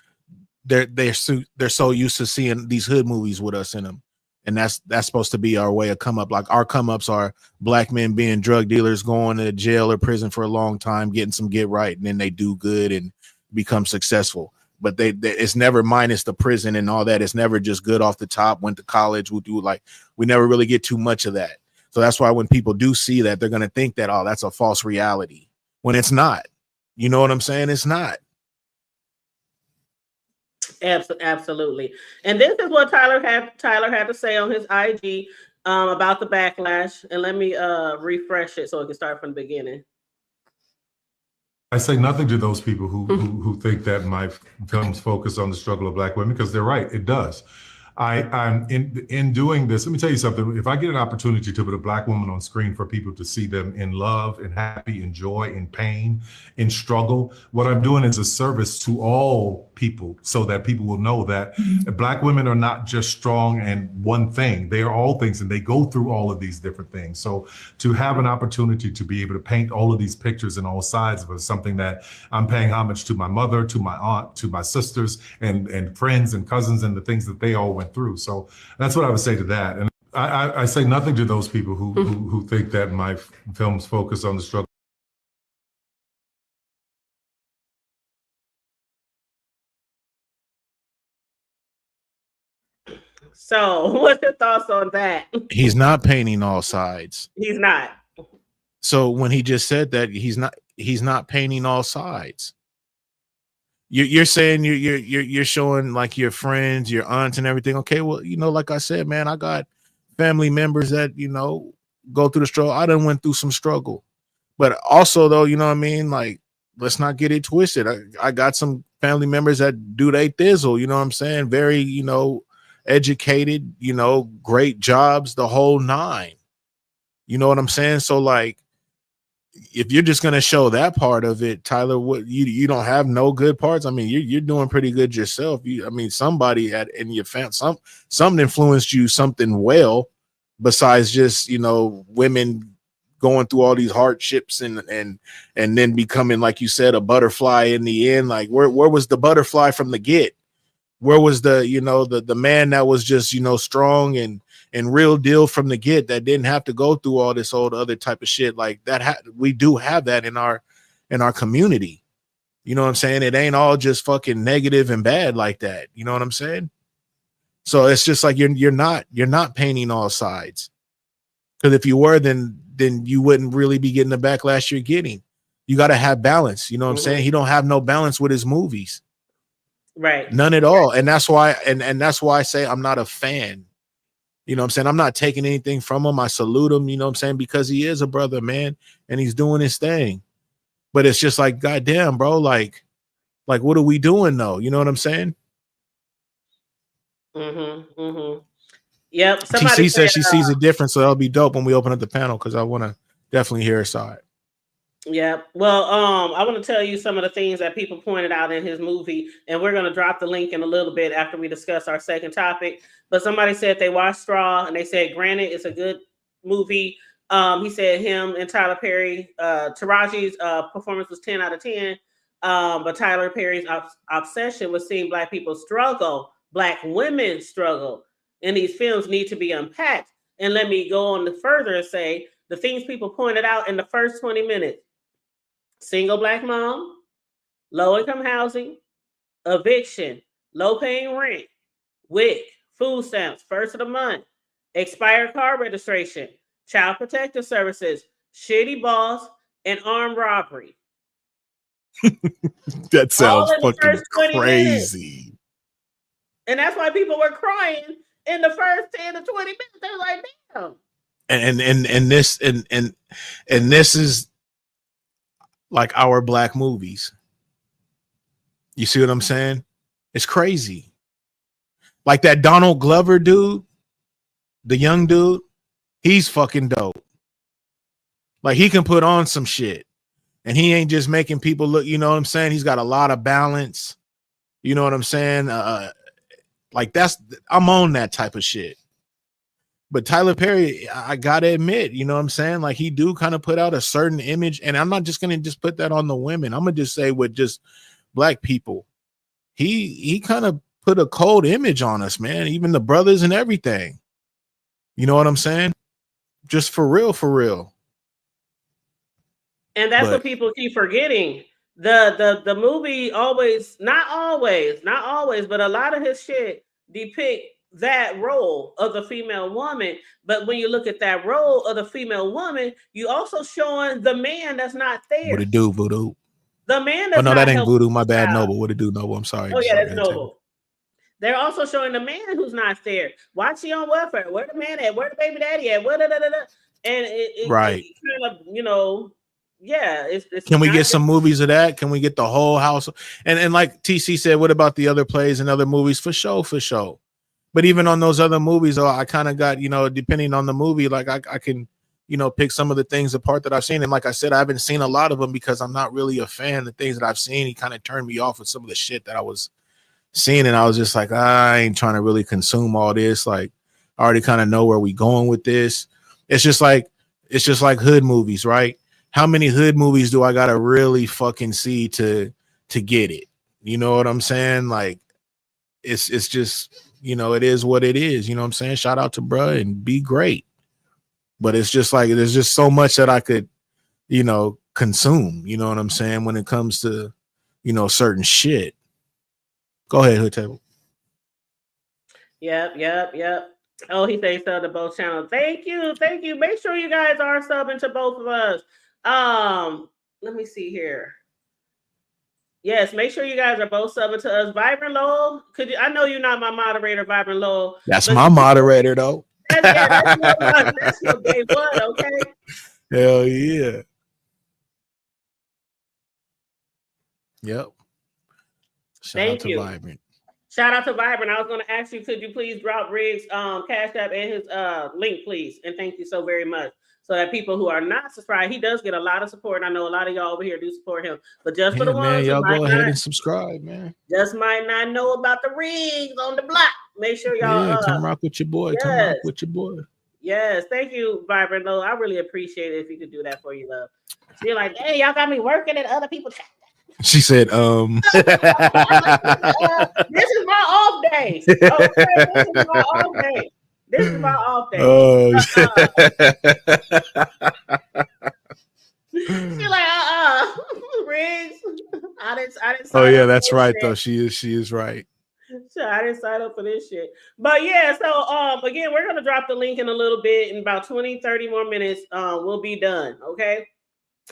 they're so used to seeing these hood movies with us in them. And that's supposed to be our way of come up. Like our come ups are black men being drug dealers, going to jail or prison for a long time, getting some get right, and then they do good and become successful. But they it's never minus the prison and all that. It's never just good off the top, went to college, we never really get too much of that. So that's why when people do see that, they're gonna think that, oh, that's a false reality, when it's not. You know what I'm saying? It's not. Absolutely. And this is what Tyler had to say on his IG about the backlash. And let me refresh it so it can start from the beginning. I say nothing to those people who think that my films focus on the struggle of Black women, because they're right, it does. I'm in doing this. Let me tell you something. If I get an opportunity to put a Black woman on screen for people to see them in love, in happy, in joy, in pain, in struggle, what I'm doing is a service to all people, so that people will know that Black women are not just strong and one thing. They are all things, and they go through all of these different things. So to have an opportunity to be able to paint all of these pictures in all sides of it is something that I'm paying homage to my mother, to my aunt, to my sisters, and friends and cousins, and the things that they all went through. So that's what I would say to that. And I say nothing to those people who think that my films focus on the struggle. So what's your thoughts on that? He's not painting all sides. He's not. So when he just said that, he's not painting all sides. You're saying you're showing like your friends, your aunts and everything. Okay, well, like I said, man, I got family members that, go through the struggle. I done went through some struggle. But also though, you know what I mean? Like, let's not get it twisted. I got some family members that do they thizzle, you know what I'm saying? Very, educated, great jobs, the whole nine. You know what I'm saying? So like, if you're just gonna show that part of it, Tyler, what you don't have no good parts. I mean, you're doing pretty good yourself. Somebody in your family, something influenced you something well, besides just women going through all these hardships and then becoming, like you said, a butterfly in the end. Like where was the butterfly from the get? Where was the the man that was just strong and real deal from the get, that didn't have to go through all this old other type of shit like that? We do have that in our community. You know what I'm saying? It ain't all just fucking negative and bad like that. You know what I'm saying? So it's just like you're not painting all sides. Because if you were, then you wouldn't really be getting the backlash you're getting. You got to have balance. You know what I'm saying? He don't have no balance with his movies. Right. None at all. And that's why, and that's why I say I'm not a fan. You know what I'm saying? I'm not taking anything from him. I salute him, you know what I'm saying? Because he is a brother, man, and he's doing his thing. But it's just like, goddamn, bro, like what are we doing though? You know what I'm saying? Yep. TC says she sees a difference, so that'll be dope when we open up the panel, because I want to definitely hear her side. Yeah. Well, I want to tell you some of the things that people pointed out in his movie, and we're going to drop the link in a little bit after we discuss our second topic. But somebody said they watched Straw, and they said, granted, it's a good movie. He said him and Tyler Perry, Taraji's performance was 10 out of 10. But Tyler Perry's obsession with seeing Black people struggle, Black women struggle in these films need to be unpacked. And let me go on to further and say the things people pointed out in the first 20 minutes. Single Black mom, low-income housing, eviction, low-paying rent, WIC, food stamps, first of the month, expired car registration, child protective services, shitty boss, and armed robbery. That sounds fucking crazy. Minutes. And that's why people were crying in the first 10 to 20 minutes. They're like, damn. And this is like our Black movies. You see what I'm saying? It's crazy. Like that Donald Glover dude, the young dude, he's fucking dope. Like he can put on some shit, and he ain't just making people look, you know what I'm saying? He's got a lot of balance. You know what I'm saying? Like I'm on that type of shit. But Tyler Perry, I gotta admit, you know what I'm saying? Like he do kind of put out a certain image, and I'm not just gonna just put that on the women. I'm gonna just say with just black people, he kind of put a cold image on us, man. Even the brothers and everything. You know what I'm saying? Just for real, for real. And that's what people keep forgetting. The movie always, not always, but a lot of his shit depict that role of the female woman. But when you look at that role of the female woman, you also showing the man that's not there. What it do, Voodoo? The man that's no, not that ain't Voodoo. My bad, child. Noble. What it do, Noble? I'm sorry. Oh yeah, sorry, that's Noble. They're also showing the man who's not there. Why she on welfare? Where the man at? Where the baby daddy at? What? And it right. kind of, you know, yeah. It's Can we get some movies of that? Can we get the whole house? And like TC said, what about the other plays and other movies? For sure. But even on those other movies, though, I kind of got, you know, depending on the movie, like I can, you know, pick some of the things apart that I've seen. And like I said, I haven't seen a lot of them because I'm not really a fan. The things that I've seen, he kind of turned me off with some of the shit that I was seeing. And I was just like, I ain't trying to really consume all this. Like, I already kind of know where we going with this. It's just like hood movies, right? How many hood movies do I got to really fucking see to get it? You know what I'm saying? Like, it's just, you know, it is what it is. You know what I'm saying? Shout out to bruh and be great. But it's just like, there's just so much that I could, you know, consume, you know what I'm saying? When it comes to, you know, certain shit. Go ahead, Hood Table. Yep. Oh, he says sub to both channels. Thank you. Make sure you guys are subbing to both of us. Let me see here. Yes, make sure you guys are both subbing to us. Vibrant Lowell, could you? I know you're not my moderator, Vibrant Lowell. That's my moderator, though. That's your day one, okay? Hell yeah. Yep. Thank you. Vibrant. Shout out to Vibrant. I was going to ask you, could you please drop Riggs Cash App and his link, please? And thank you so very much. So that people who are not subscribed, he does get a lot of support. I know a lot of y'all over here do support him. But just for the ones, man, y'all go ahead and subscribe, man. Just might not know about the Riggs on the block. Make sure y'all come rock with your boy. Yes. Come rock with your boy. Yes, thank you, Vibrant. No, I really appreciate it if you could do that for you, love. So you're like, hey, y'all got me working at other people's. She said, this is my off day. Okay, this is my off day. This is my off day. Oh, she's like, Riggs. I didn't. Oh yeah, that's right though. She is right. So I didn't sign up for this shit. But yeah, so again, we're gonna drop the link in a little bit. In about 20-30 more minutes, we'll be done. Okay.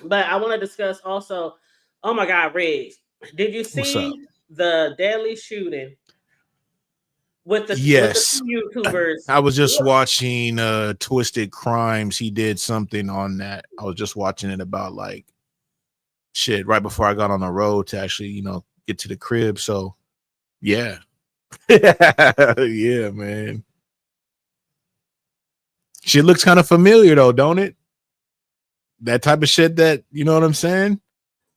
But I want to discuss also. Oh my God, Riggs. Did you see the deadly shooting with the YouTubers? I was just watching Twisted Crimes. He did something on that. I was just watching it about like shit right before I got on the road to actually, you know, get to the crib. So yeah. Yeah, man. Shit looks kind of familiar though, don't it? That type of shit that, you know what I'm saying?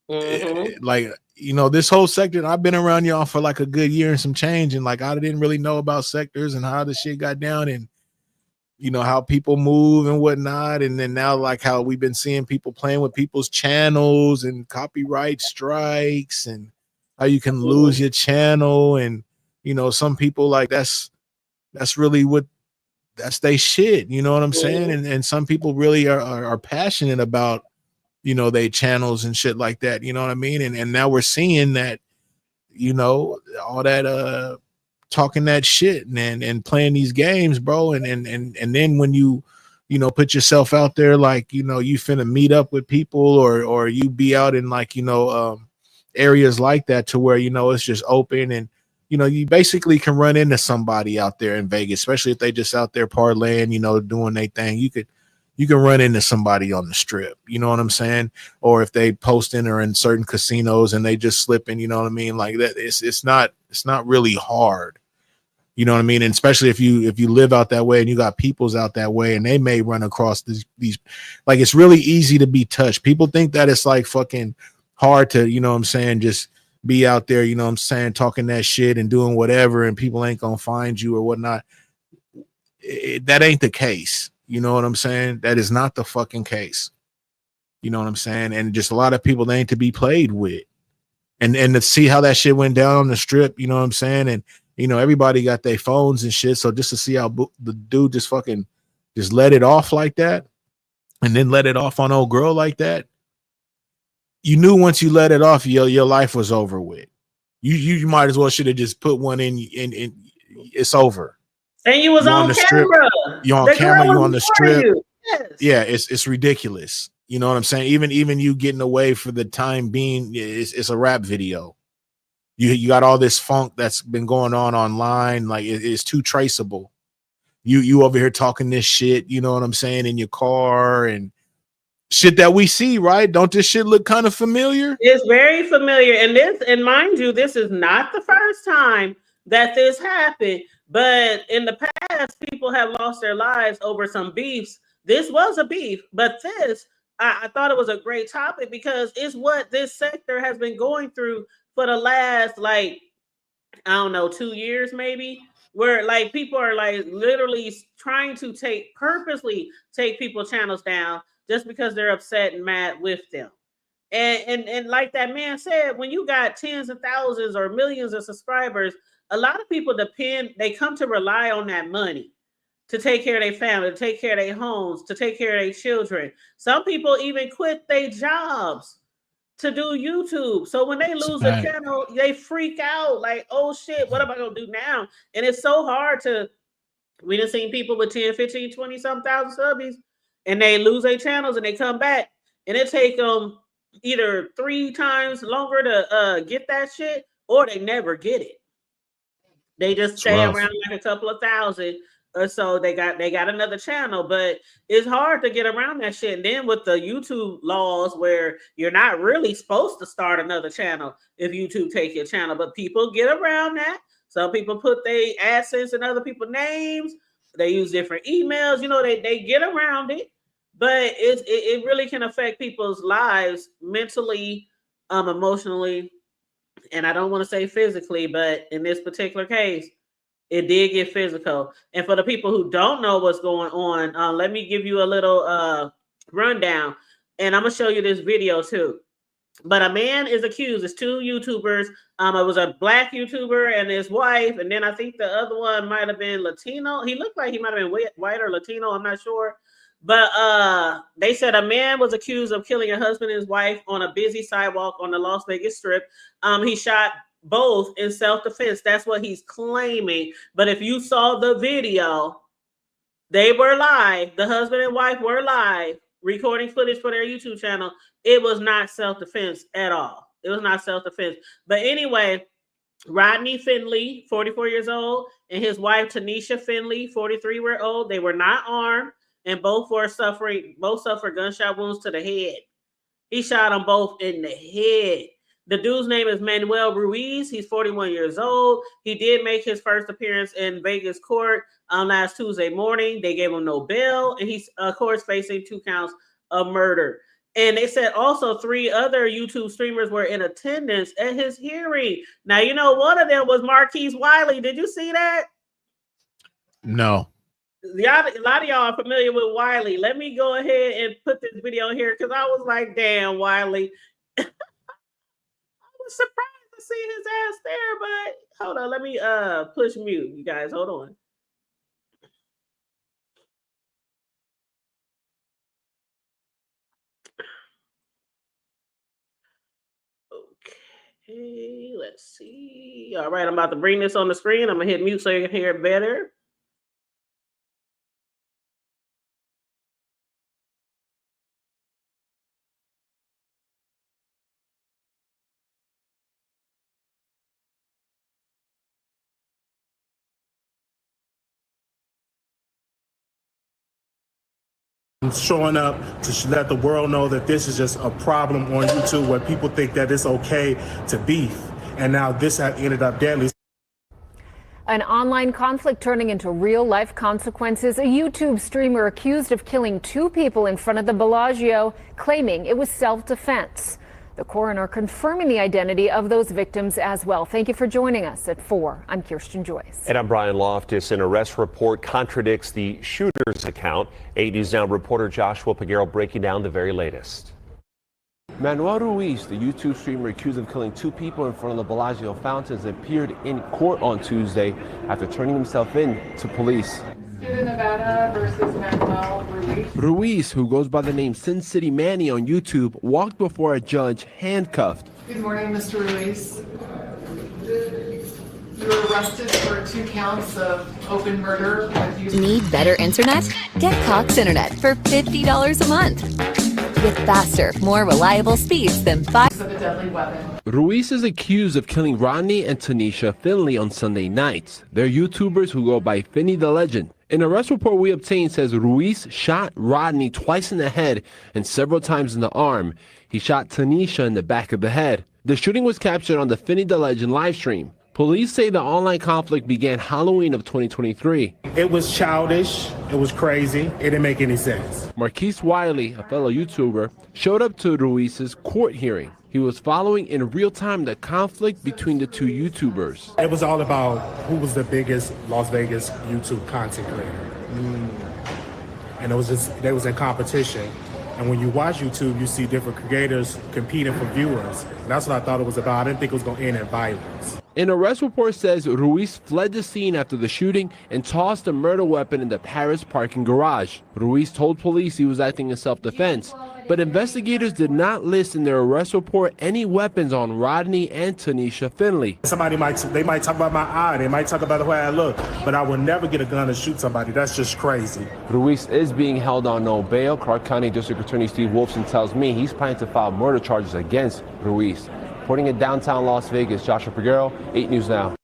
Mm-hmm. Like, you know, this whole sector, I've been around y'all for like a good year and some change, and like I didn't really know about sectors and how the shit got down and, you know, how people move and whatnot. And then now, like how we've been seeing people playing with people's channels and copyright strikes and how you can lose your channel. And, you know, some people like that's really that's they shit, you know what I'm saying? And some people really are passionate about, you know, they channels and shit like that, you know what I mean? And now we're seeing that, you know, all that talking that shit and playing these games, bro. And then when you know, put yourself out there, like, you know, you finna meet up with people or you be out in like, you know, areas like that to where, you know, it's just open and, you know, you basically can run into somebody out there in Vegas, especially if they just out there parlaying, you know, doing their thing. You can run into somebody on the strip, you know what I'm saying? Or if they posting or in certain casinos and they just slipping, you know what I mean? Like that, it's not really hard, you know what I mean? And especially if you live out that way and you got peoples out that way and they may run across these, like it's really easy to be touched. People think that it's like fucking hard to, you know what I'm saying, just be out there, you know what I'm saying, talking that shit and doing whatever and people ain't gonna find you or whatnot. that ain't the case. You know what I'm saying? That is not the fucking case. You know what I'm saying? And just a lot of people they ain't to be played with. And to see how that shit went down on the strip, you know what I'm saying? And you know, everybody got their phones and shit. So just to see how the dude just fucking just let it off like that, and then let it off on old girl like that, you knew once you let it off, your life was over with. You might as well should have just put one in it's over. And you was on the camera. Strip. You're on camera. You on the strip. Yes. Yeah, it's ridiculous. You know what I'm saying? Even you getting away for the time being, it's a rap video. You got all this funk that's been going on online. Like it's too traceable. You over here talking this shit. You know what I'm saying, in your car and shit that we see, right? Don't this shit look kind of familiar? It's very familiar. And mind you, this is not the first time that this happened. But in the past, people have lost their lives over some beefs. This was a beef, but I thought it was a great topic because it's what this sector has been going through for the last, like, I don't know, 2 years maybe, where like people are like literally trying to purposely take people's channels down just because they're upset and mad with them. And like that man said, when you got tens of thousands or millions of subscribers, a lot of people they come to rely on that money to take care of their family, to take care of their homes, to take care of their children. Some people even quit their jobs to do YouTube. So when they lose a channel, they freak out like, oh shit, what am I gonna do now? And it's so hard we done seen people with 10, 15, 20 some thousand subbies and they lose their channels and they come back and it take them either 3 times longer to get that shit or they never get it. They just stay around like a couple of thousand or so. They got another channel, but it's hard to get around that shit. And then with the YouTube laws where you're not really supposed to start another channel if YouTube take your channel, but people get around that. Some people put their AdSense in other people's names. They use different emails. You know, they get around it, but it really can affect people's lives mentally, emotionally, and I don't want to say physically, but in this particular case, it did get physical. And for the people who don't know what's going on, let me give you a little rundown. And I'm going to show you this video too. But a man is accused. It's 2 YouTubers. It was a black YouTuber and his wife. And then I think the other one might have been Latino. He looked like he might have been white or Latino. I'm not sure. But they said a man was accused of killing a husband and his wife on a busy sidewalk on the Las Vegas Strip. He shot both in self-defense. That's what he's claiming. But if you saw the video, they were live. The husband and wife were live, recording footage for their YouTube channel. It was not self-defense at all. It was not self-defense. But anyway, Rodney Finley, 44 years old, and his wife, Tanisha Finley, 43-year-old, they were not armed. And both suffered gunshot wounds to the head. He shot them both in the head. The dude's name is Manuel Ruiz. He's 41 years old. He did make his first appearance in Vegas court last Tuesday morning. They gave him no bail, and he's, of course, facing 2 counts of murder. And they said also 3 other YouTube streamers were in attendance at his hearing. Now, you know, one of them was Marquise Wiley. Did you see that? No. A lot of y'all are familiar with Wiley. Let me go ahead and put this video here because I was like, damn, Wiley. I was surprised to see his ass there, but hold on. Let me push mute, you guys. Hold on. Okay, let's see. All right, I'm about to bring this on the screen. I'm going to hit mute so you can hear it better. Showing up to let the world know that this is just a problem on YouTube where people think that it's okay to beef. And now this has ended up deadly. An online conflict turning into real-life consequences. A YouTube streamer accused of killing 2 people in front of the Bellagio, claiming it was self-defense. The coroner confirming the identity of those victims as well. Thank you for joining us at 4. I'm Kirsten Joyce. And I'm Brian Loftus. An arrest report contradicts the shooter's account. 8 News Now reporter Joshua Piguero breaking down the very latest. Manuel Ruiz, the YouTube streamer accused of killing 2 people in front of the Bellagio fountains, appeared in court on Tuesday after turning himself in to police. Nevada versus Manuel Ruiz. Ruiz, who goes by the name Sin City Manny on YouTube, walked before a judge handcuffed. Good morning, Mr. Ruiz. You were arrested for 2 counts of open murder. Need better internet? Get Cox Internet for $50 a month. With faster, more reliable speeds than 5 of a deadly weapon. Ruiz is accused of killing Rodney and Tanisha Finley on Sunday nights. They're YouTubers who go by Finny the Legend. An arrest report we obtained says Ruiz shot Rodney twice in the head and several times in the arm. He shot Tanisha in the back of the head. The shooting was captured on the Finny the Legend live stream. Police say the online conflict began Halloween of 2023. It was childish. It was crazy. It didn't make any sense. Marquise Wiley, a fellow YouTuber, showed up to Ruiz's court hearing. He was following in real time the conflict between the 2 YouTubers. It was all about who was the biggest Las Vegas YouTube content creator. And it was just, they was in competition. And when you watch YouTube, you see different creators competing for viewers. And that's what I thought it was about. I didn't think it was going to end in violence. An arrest report says Ruiz fled the scene after the shooting and tossed a murder weapon in the Paris parking garage. Ruiz told police he was acting in self-defense, but investigators did not list in their arrest report any weapons on Rodney and Tanisha Finley. Somebody might talk about my eye, they might talk about the way I look, but I would never get a gun and shoot somebody. That's just crazy. Ruiz is being held on no bail. Clark County District Attorney Steve Wolfson tells me he's planning to file murder charges against Ruiz. Reporting in downtown Las Vegas, Joshua Piguero, 8 News Now.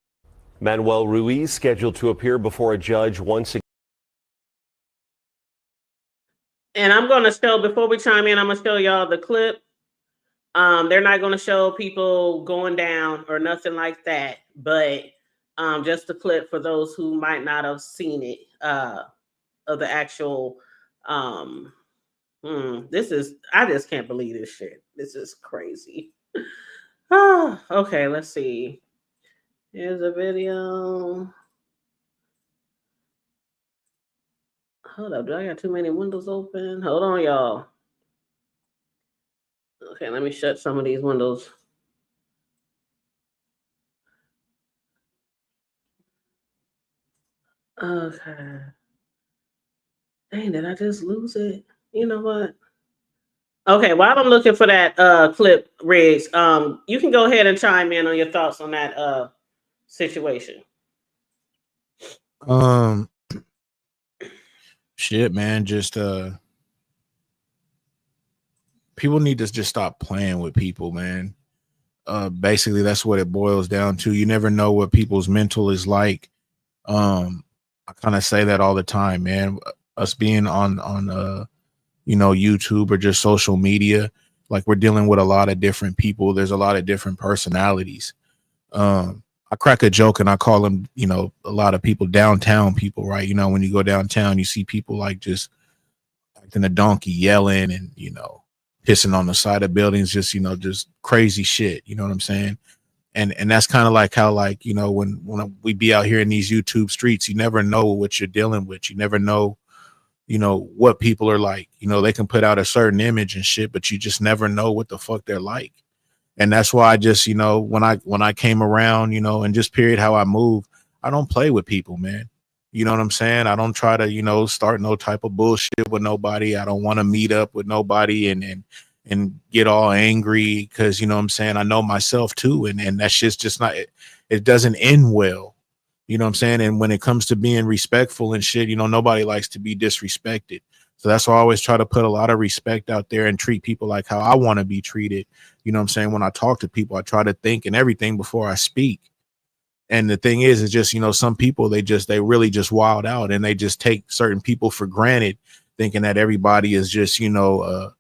Manuel Ruiz scheduled to appear before a judge once again. And I'm going to show, before we chime in, I'm going to show y'all the clip. They're not going to show people going down or nothing like that, but just a clip for those who might not have seen it of the actual. This is, I just can't believe this shit. This is crazy. Okay, let's see. Here's a video. Hold up, do I got too many windows open? Hold on, y'all. Okay, let me shut some of these windows. Okay. Dang, did I just lose it? You know what? Okay, while I'm looking for that clip, Riggs, you can go ahead and chime in on your thoughts on that situation. Shit, man, just people need to just stop playing with people, man. Basically that's what it boils down to. You never know what people's mental is like. I kind of say that all the time, man. Us being on you know, YouTube or just social media, like we're dealing with a lot of different people. There's a lot of different personalities. I crack a joke and I call them, you know, a lot of people downtown people, right? You know, when you go downtown, you see people like just acting a donkey, yelling and, you know, pissing on the side of buildings, just, you know, just crazy shit. You know what I'm saying? And that's kind of like how, like, you know, when we be out here in these YouTube streets, you never know what you're dealing with. You never know, you know, what people are like. You know, they can put out a certain image and shit, but you just never know what the fuck they're like. And that's why I just, you know, when I came around, you know, and just period how I move, I don't play with people, man. You know what I'm saying? I don't try to, you know, start no type of bullshit with nobody. I don't want to meet up with nobody and get all angry because, you know what I'm saying, I know myself too. And that shit's just not, it doesn't end well. You know what I'm saying? And when it comes to being respectful and shit, you know, nobody likes to be disrespected. So that's why I always try to put a lot of respect out there and treat people like how I want to be treated. You know what I'm saying? When I talk to people, I try to think and everything before I speak. And the thing is just, you know, some people, they really just wild out and they just take certain people for granted, thinking that everybody is just, you know,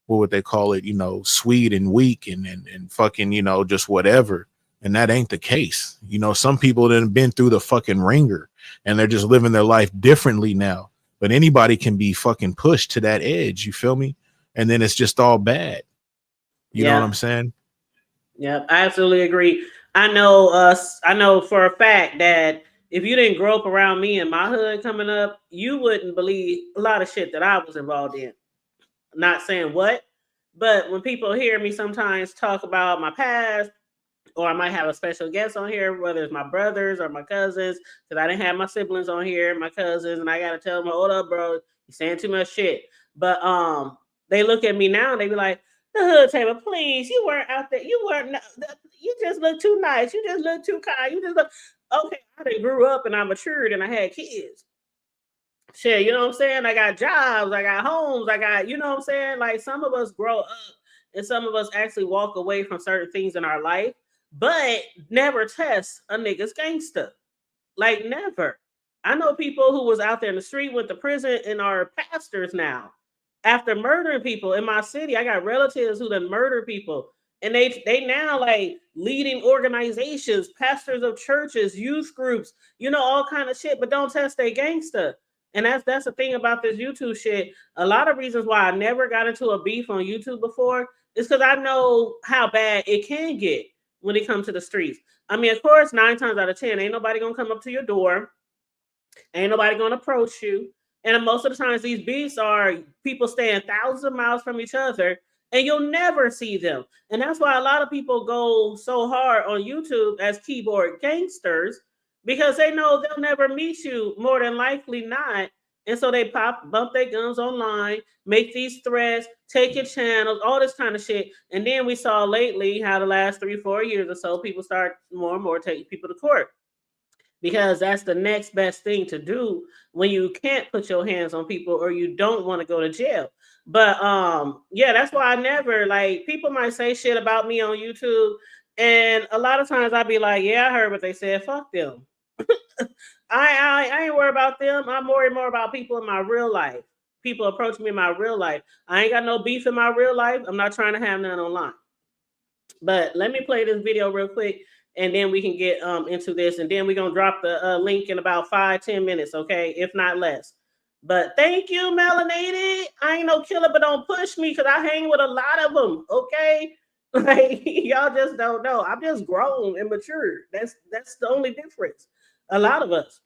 what would they call it? You know, sweet and weak and fucking, you know, just whatever. And that ain't the case. You know, some people that have been through the fucking ringer and they're just living their life differently now. But anybody can be fucking pushed to that edge. You feel me? And then it's just all bad. You know what I'm saying? Yeah, I absolutely agree. I know for a fact that if you didn't grow up around me in my hood coming up, you wouldn't believe a lot of shit that I was involved in. Not saying what, but when people hear me sometimes talk about my past, or I might have a special guest on here, whether it's my brothers or my cousins, because I didn't have my siblings on here, my cousins, and I gotta tell them, hold up, bro, you're saying too much shit. But they look at me now and they be like, the hood table, please, you weren't out there, you just look too nice, you just look too kind, you just look okay. I done grew up and I matured and I had kids. Shit, you know what I'm saying? I got jobs, I got homes, I got, you know what I'm saying? Like some of us grow up and some of us actually walk away from certain things in our life, but never test a nigga's gangster. Like never. I know people who was out there in the street, went to prison, and are pastors now after murdering people in my city. I got relatives who done murder people, and they now like leading organizations, pastors of churches, youth groups, you know, all kind of shit, but don't test their gangster. And that's the thing about this YouTube shit. A lot of reasons why I never got into a beef on YouTube before is because I know how bad it can get when it comes to the streets. I mean, of course, 9 times out of 10, ain't nobody gonna come up to your door. Ain't nobody gonna approach you. And most of the times these beefs are people staying thousands of miles from each other and you'll never see them. And that's why a lot of people go so hard on YouTube as keyboard gangsters, because they know they'll never meet you, more than likely not. And so they bump their guns online, make these threats, take your channels, all this kind of shit. And then we saw lately how the last 3-4 years or so, people start more and more taking people to court, because that's the next best thing to do when you can't put your hands on people or you don't want to go to jail. But yeah, that's why I never, like, people might say shit about me on YouTube, and a lot of times I'd be like, yeah, I heard what they said, fuck them. I ain't worried about them. I'm worried more about people in my real life. People approach me in my real life. I ain't got no beef in my real life. I'm not trying to have none online. But let me play this video real quick, and then we can get into this, and then we're gonna drop the link in about 5-10 minutes, okay, if not less. But thank you, Melanated. I ain't no killer, but don't push me, because I hang with a lot of them, okay? Like, y'all just don't know. I'm just grown and matured. That's the only difference. A lot of us.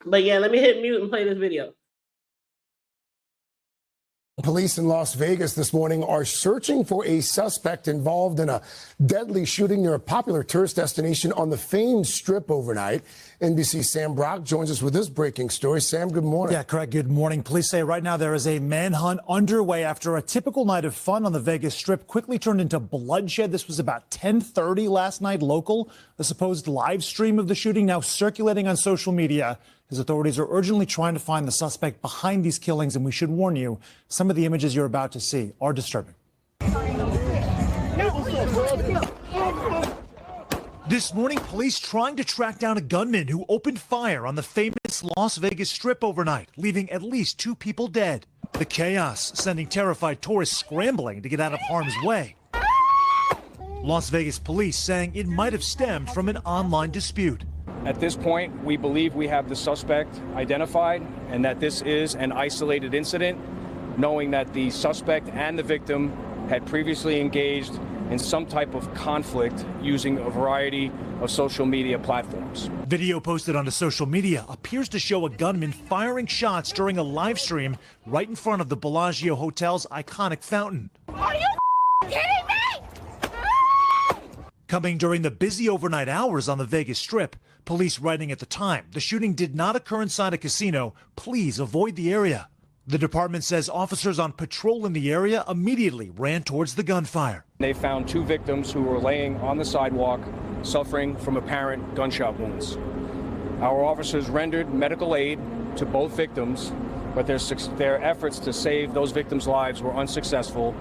But yeah, let me hit mute and play this video. Police in Las Vegas this morning are searching for a suspect involved in a deadly shooting near a popular tourist destination on the famed Strip overnight. NBC's Sam Brock joins us with this breaking story. Sam, good morning. Yeah, correct. Good morning. Police say right now there is a manhunt underway after a typical night of fun on the Vegas Strip quickly turned into bloodshed. This was about 10:30 last night local. The supposed live stream of the shooting now circulating on social media. As authorities are urgently trying to find the suspect behind these killings, and we should warn you, some of the images you're about to see are disturbing. This morning, police trying to track down a gunman who opened fire on the famous Las Vegas Strip overnight, leaving at least 2 people dead. The chaos sending terrified tourists scrambling to get out of harm's way. Las Vegas police saying it might have stemmed from an online dispute. At this point, we believe we have the suspect identified and that this is an isolated incident, knowing that the suspect and the victim had previously engaged in some type of conflict using a variety of social media platforms. Video posted onto social media appears to show a gunman firing shots during a live stream right in front of the Bellagio Hotel's iconic fountain. Are you kidding me? Coming during the busy overnight hours on the Vegas Strip, police writing at the time, the shooting did not occur inside a casino. Please avoid the area. The department says officers on patrol in the area immediately ran towards the gunfire. They found 2 victims who were laying on the sidewalk, suffering from apparent gunshot wounds. Our officers rendered medical aid to both victims, but their efforts to save those victims' lives were unsuccessful.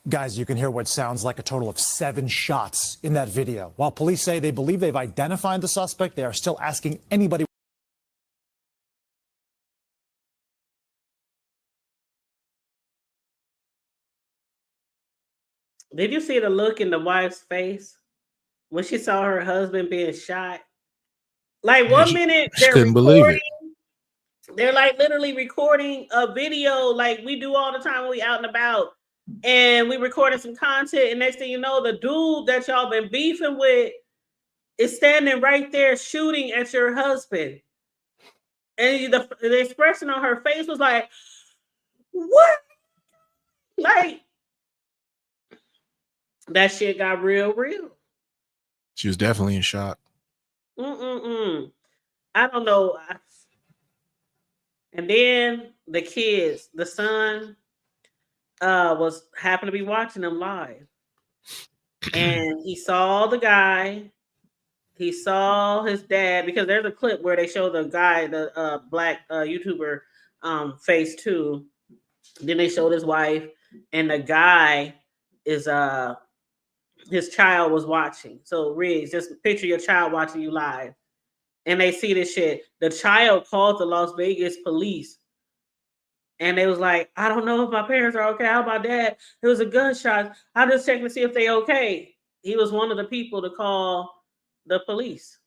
Guys, you can hear what sounds like a total of 7 shots in that video. While police say they believe they've identified the suspect, they are still asking anybody. Did you see the look in the wife's face when she saw her husband being shot? Like, one minute they're recording, they're like literally recording a video like we do all the time when we out and about. and we recorded some content, and next thing you know, the dude that y'all been beefing with is standing right there shooting at your husband. And the expression on her face was like, what? Like, that shit got real. She was definitely in shock. I don't know. And then the kids, the son, was happened to be watching them live. And he saw the guy. He saw his dad, because there's a clip where they show the guy, the black YouTuber face too. Then they showed his wife, and the guy is his child was watching. So Riggs, just picture your child watching you live, and they see this shit. The child called the Las Vegas police, and they was like, I don't know if my parents are okay. How about dad? It was a gunshot. I'm just checking to see if they okay. He was one of the people to call the police.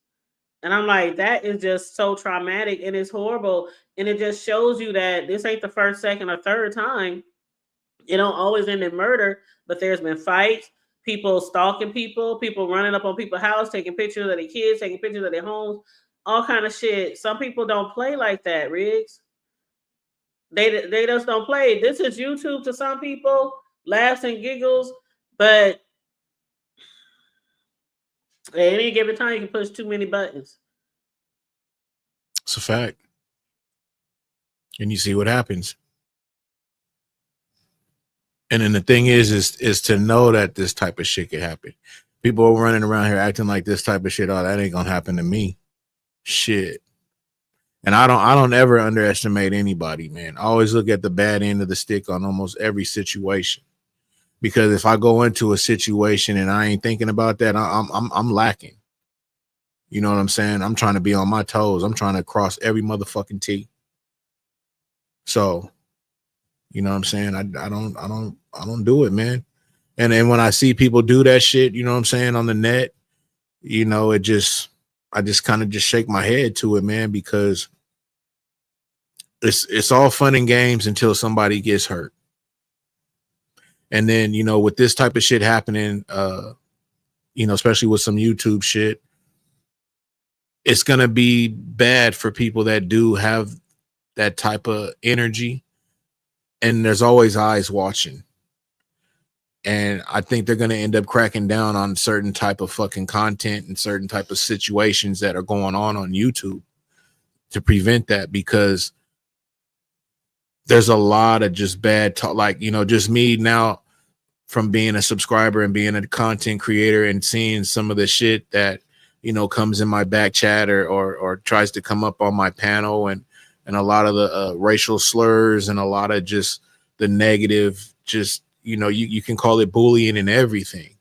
And I'm like, that is just so traumatic, and it's horrible. And it just shows you that this ain't the first, second, or third time. It don't always end in murder, but there's been fights, people stalking people running up on people's house, taking pictures of their kids, taking pictures of their homes, all kind of shit. Some people don't play like that, Riggs. They just don't play. This is YouTube to some people, laughs and giggles, but at any given time, you can push too many buttons. It's a fact. And you see what happens. And then the thing is to know that this type of shit could happen. People are running around here acting like this type of shit, oh, that ain't gonna happen to me. Shit. And I don't ever underestimate anybody, man. I always look at the bad end of the stick on almost every situation. Because if I go into a situation and I ain't thinking about that, I'm lacking. You know what I'm saying? I'm trying to be on my toes. I'm trying to cross every motherfucking T. So, you know what I'm saying? I don't do it, man. And then when I see people do that shit, you know what I'm saying, on the net, you know, I just kind of just shake my head to it, man, because it's all fun and games until somebody gets hurt. And then, you know, with this type of shit happening, you know, especially with some YouTube shit, it's going to be bad for people that do have that type of energy. And there's always eyes watching. And I think they're going to end up cracking down on certain type of fucking content and certain type of situations that are going on YouTube to prevent that, because there's a lot of just bad talk. Like, you know, just me now from being a subscriber and being a content creator and seeing some of the shit that, you know, comes in my back chat or tries to come up on my panel, and a lot of the racial slurs and a lot of just the negative, just, you know, you can call it bullying and everything.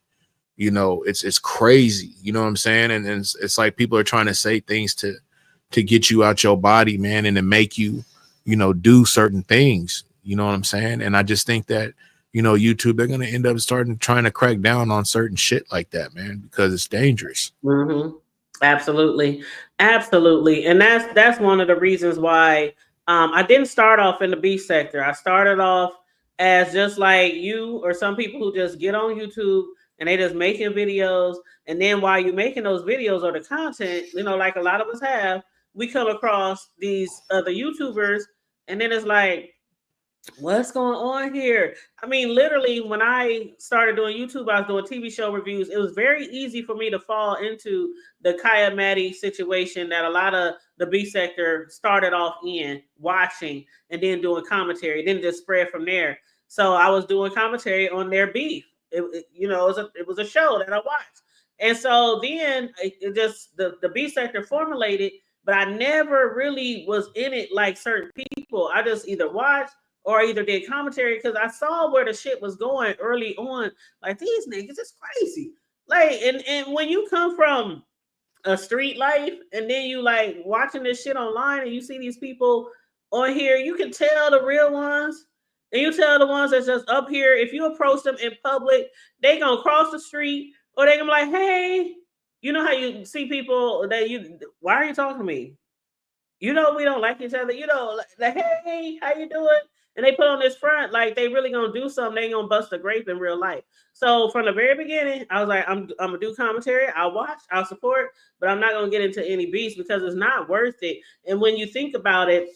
You know, it's crazy. You know what I'm saying? And it's like people are trying to say things to get you out your body, man, and to make you, you know, do certain things. You know what I'm saying? And I just think that, you know, YouTube, they're going to end up trying to crack down on certain shit like that, man, because it's dangerous. Absolutely. And that's one of the reasons why I didn't start off in the beef sector. I started off as just like you or some people who just get on YouTube and they just making videos. And then while you're making those videos or the content, you know, like a lot of us have, we come across these other YouTubers, and then it's like, what's going on here? I mean, literally, when I started doing YouTube, I was doing TV show reviews. It was very easy for me to fall into the Kaya Maddie situation that a lot of the B sector started off in, watching and then doing commentary, then just spread from there. So I was doing commentary on their beef. You know, it was a show that I watched. And so then it just, the B sector formulated, but I never really was in it like certain people. I just either watched or either did commentary because I saw where the shit was going early on. Like, these niggas is crazy. Like, and when you come from a street life and then you like watching this shit online and you see these people on here, you can tell the real ones and you tell the ones that's just up here. If you approach them in public, they gonna cross the street or they gonna be like, hey, you know how you see people that why are you talking to me? You know, we don't like each other. You know, like, hey, how you doing? And they put on this front like they really gonna do something. They ain't gonna bust a grape in real life. So from the very beginning, I was like, I'm gonna do commentary. I'll watch, I'll support, but I'm not gonna get into any beats because it's not worth it. And when you think about it,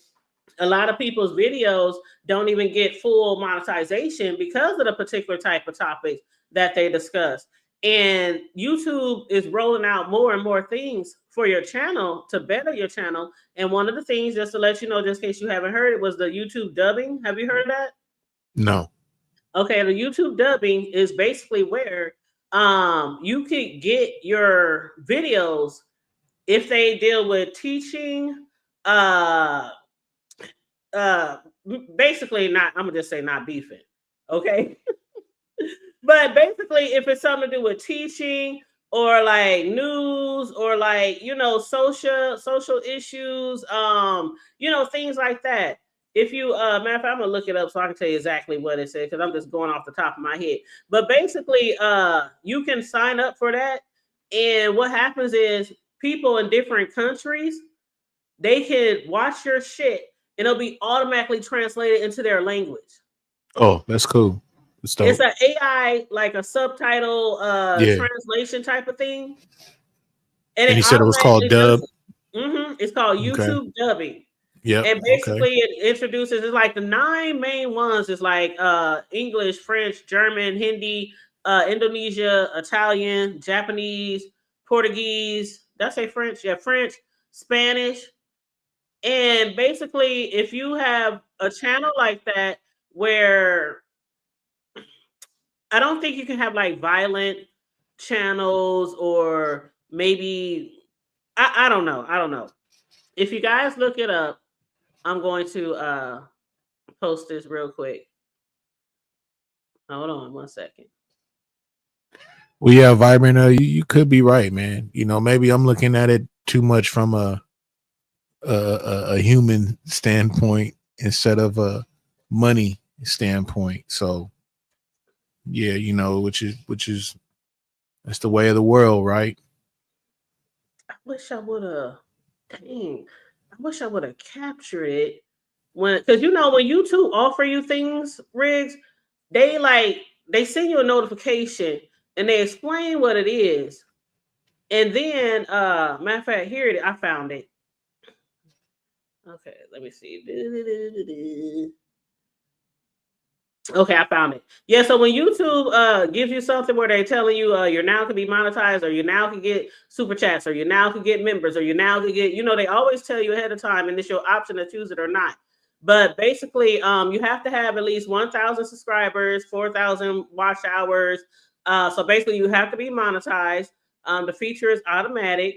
a lot of people's videos don't even get full monetization because of the particular type of topics that they discuss. And YouTube is rolling out more and more things for your channel to better your channel. And one of the things, just to let you know, just in case you haven't heard it, was the YouTube dubbing. Have you heard of that? No. Okay, the YouTube dubbing is basically where you could get your videos if they deal with teaching, basically not, I'm gonna just say not beefing, okay? But basically, if it's something to do with teaching or like news or like, you know, social issues, you know, things like that. If you matter of fact, I'm gonna look it up so I can tell you exactly what it said because I'm just going off the top of my head. But basically, you can sign up for that, and what happens is people in different countries, they can watch your shit and it'll be automatically translated into their language. Oh, that's cool. It's an AI, like a subtitle translation type of thing. And you said it was called dub? It's called YouTube dubbing. Yeah. And basically it introduces, it's like the 9 main ones is like English, French, German, Hindi, Indonesia, Italian, Japanese, Portuguese. Did I say French? Yeah, French, Spanish. And basically, if you have a channel like that where I don't think you can have like violent channels or maybe I don't know. If you guys look it up, I'm going to post this real quick. Hold on one second. Well, yeah, Vibrant, you could be right, man. You know, maybe I'm looking at it too much from a human standpoint instead of a money standpoint. So yeah, you know, which is that's the way of the world, right? I wish I would have captured it because you know when YouTube offer you things, Riggs, they send you a notification and they explain what it is. And then matter of fact, here it is. I found it. Okay, let me see. Okay, I found it. Yeah, so when YouTube gives you something where they're telling you you're now can be monetized, or you now can get super chats, or you now can get members, or you now can get, you know, they always tell you ahead of time, and it's your option to choose it or not. But basically, you have to have at least 1,000 subscribers, 4,000 watch hours. So basically, you have to be monetized. The feature is automatic.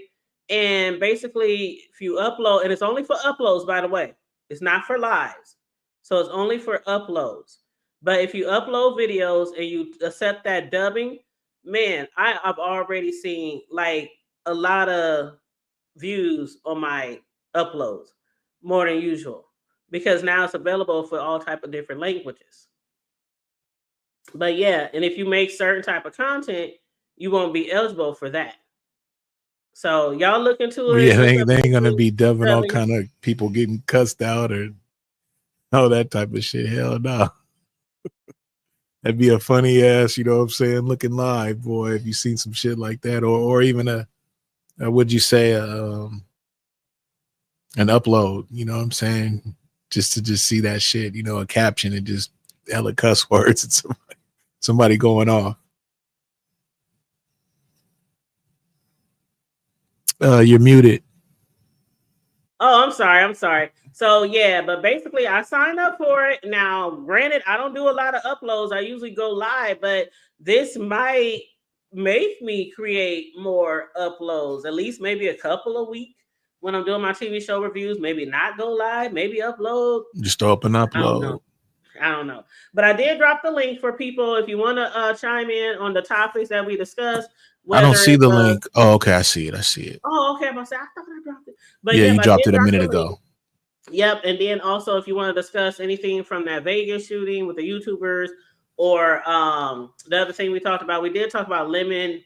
And basically, if you upload, and it's only for uploads, by the way, it's not for lives. So it's only for uploads. But if you upload videos and you accept that dubbing, man, I've already seen like a lot of views on my uploads, more than usual, because now it's available for all type of different languages. But yeah, and if you make certain type of content, you won't be eligible for that. So y'all look into it. Yeah, they ain't gonna be dubbing all kind of people getting cussed out or all that type of shit. Hell no. That'd be a funny ass, you know what I'm saying, looking live, boy, if you seen some shit like that, or even a would you say an upload, you know what I'm saying, just to see that shit, you know, a caption and just hella cuss words and somebody going off. You're muted. Oh, I'm sorry. So yeah, but basically I signed up for it. Now, granted, I don't do a lot of uploads. I usually go live, but this might make me create more uploads, at least maybe a couple a week when I'm doing my TV show reviews. Maybe not go live, maybe upload. Just open upload. I don't know. But I did drop the link for people if you want to chime in on the topics that we discussed. I don't see the link. Oh, okay, I see it. Oh, okay. I thought I dropped it. But yeah, you dropped it a minute ago. ago. Yep. And then also, if you want to discuss anything from that Vegas shooting with the YouTubers, or the other thing we talked about, we did talk about Lemon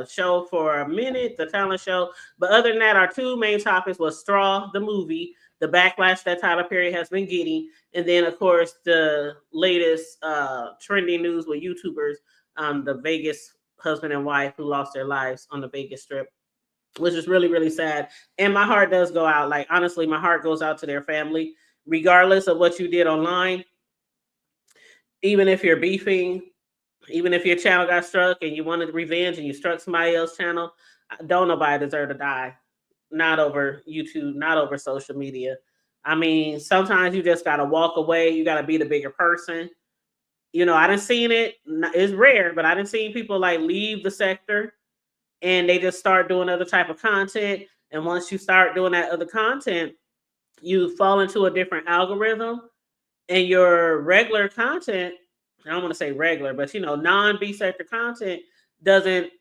show for a minute, the talent show. But other than that, our two main topics was Straw, the movie, the backlash that Tyler Perry has been getting, and then of course the latest trending news with YouTubers, the Vegas husband and wife who lost their lives on the Vegas Strip, which is really, really sad. And my heart does go out. Like, honestly, my heart goes out to their family, regardless of what you did online. Even if you're beefing, even if your channel got struck and you wanted revenge and you struck somebody else's channel, don't nobody deserve to die. Not over YouTube, not over social media. I mean, sometimes you just got to walk away. You got to be the bigger person. You know, I done seen it. It's rare, but I done seen people like leave the sector and they just start doing other type of content. And once you start doing that other content, you fall into a different algorithm, and your regular content, I don't want to say regular, but you know, non-B sector content doesn't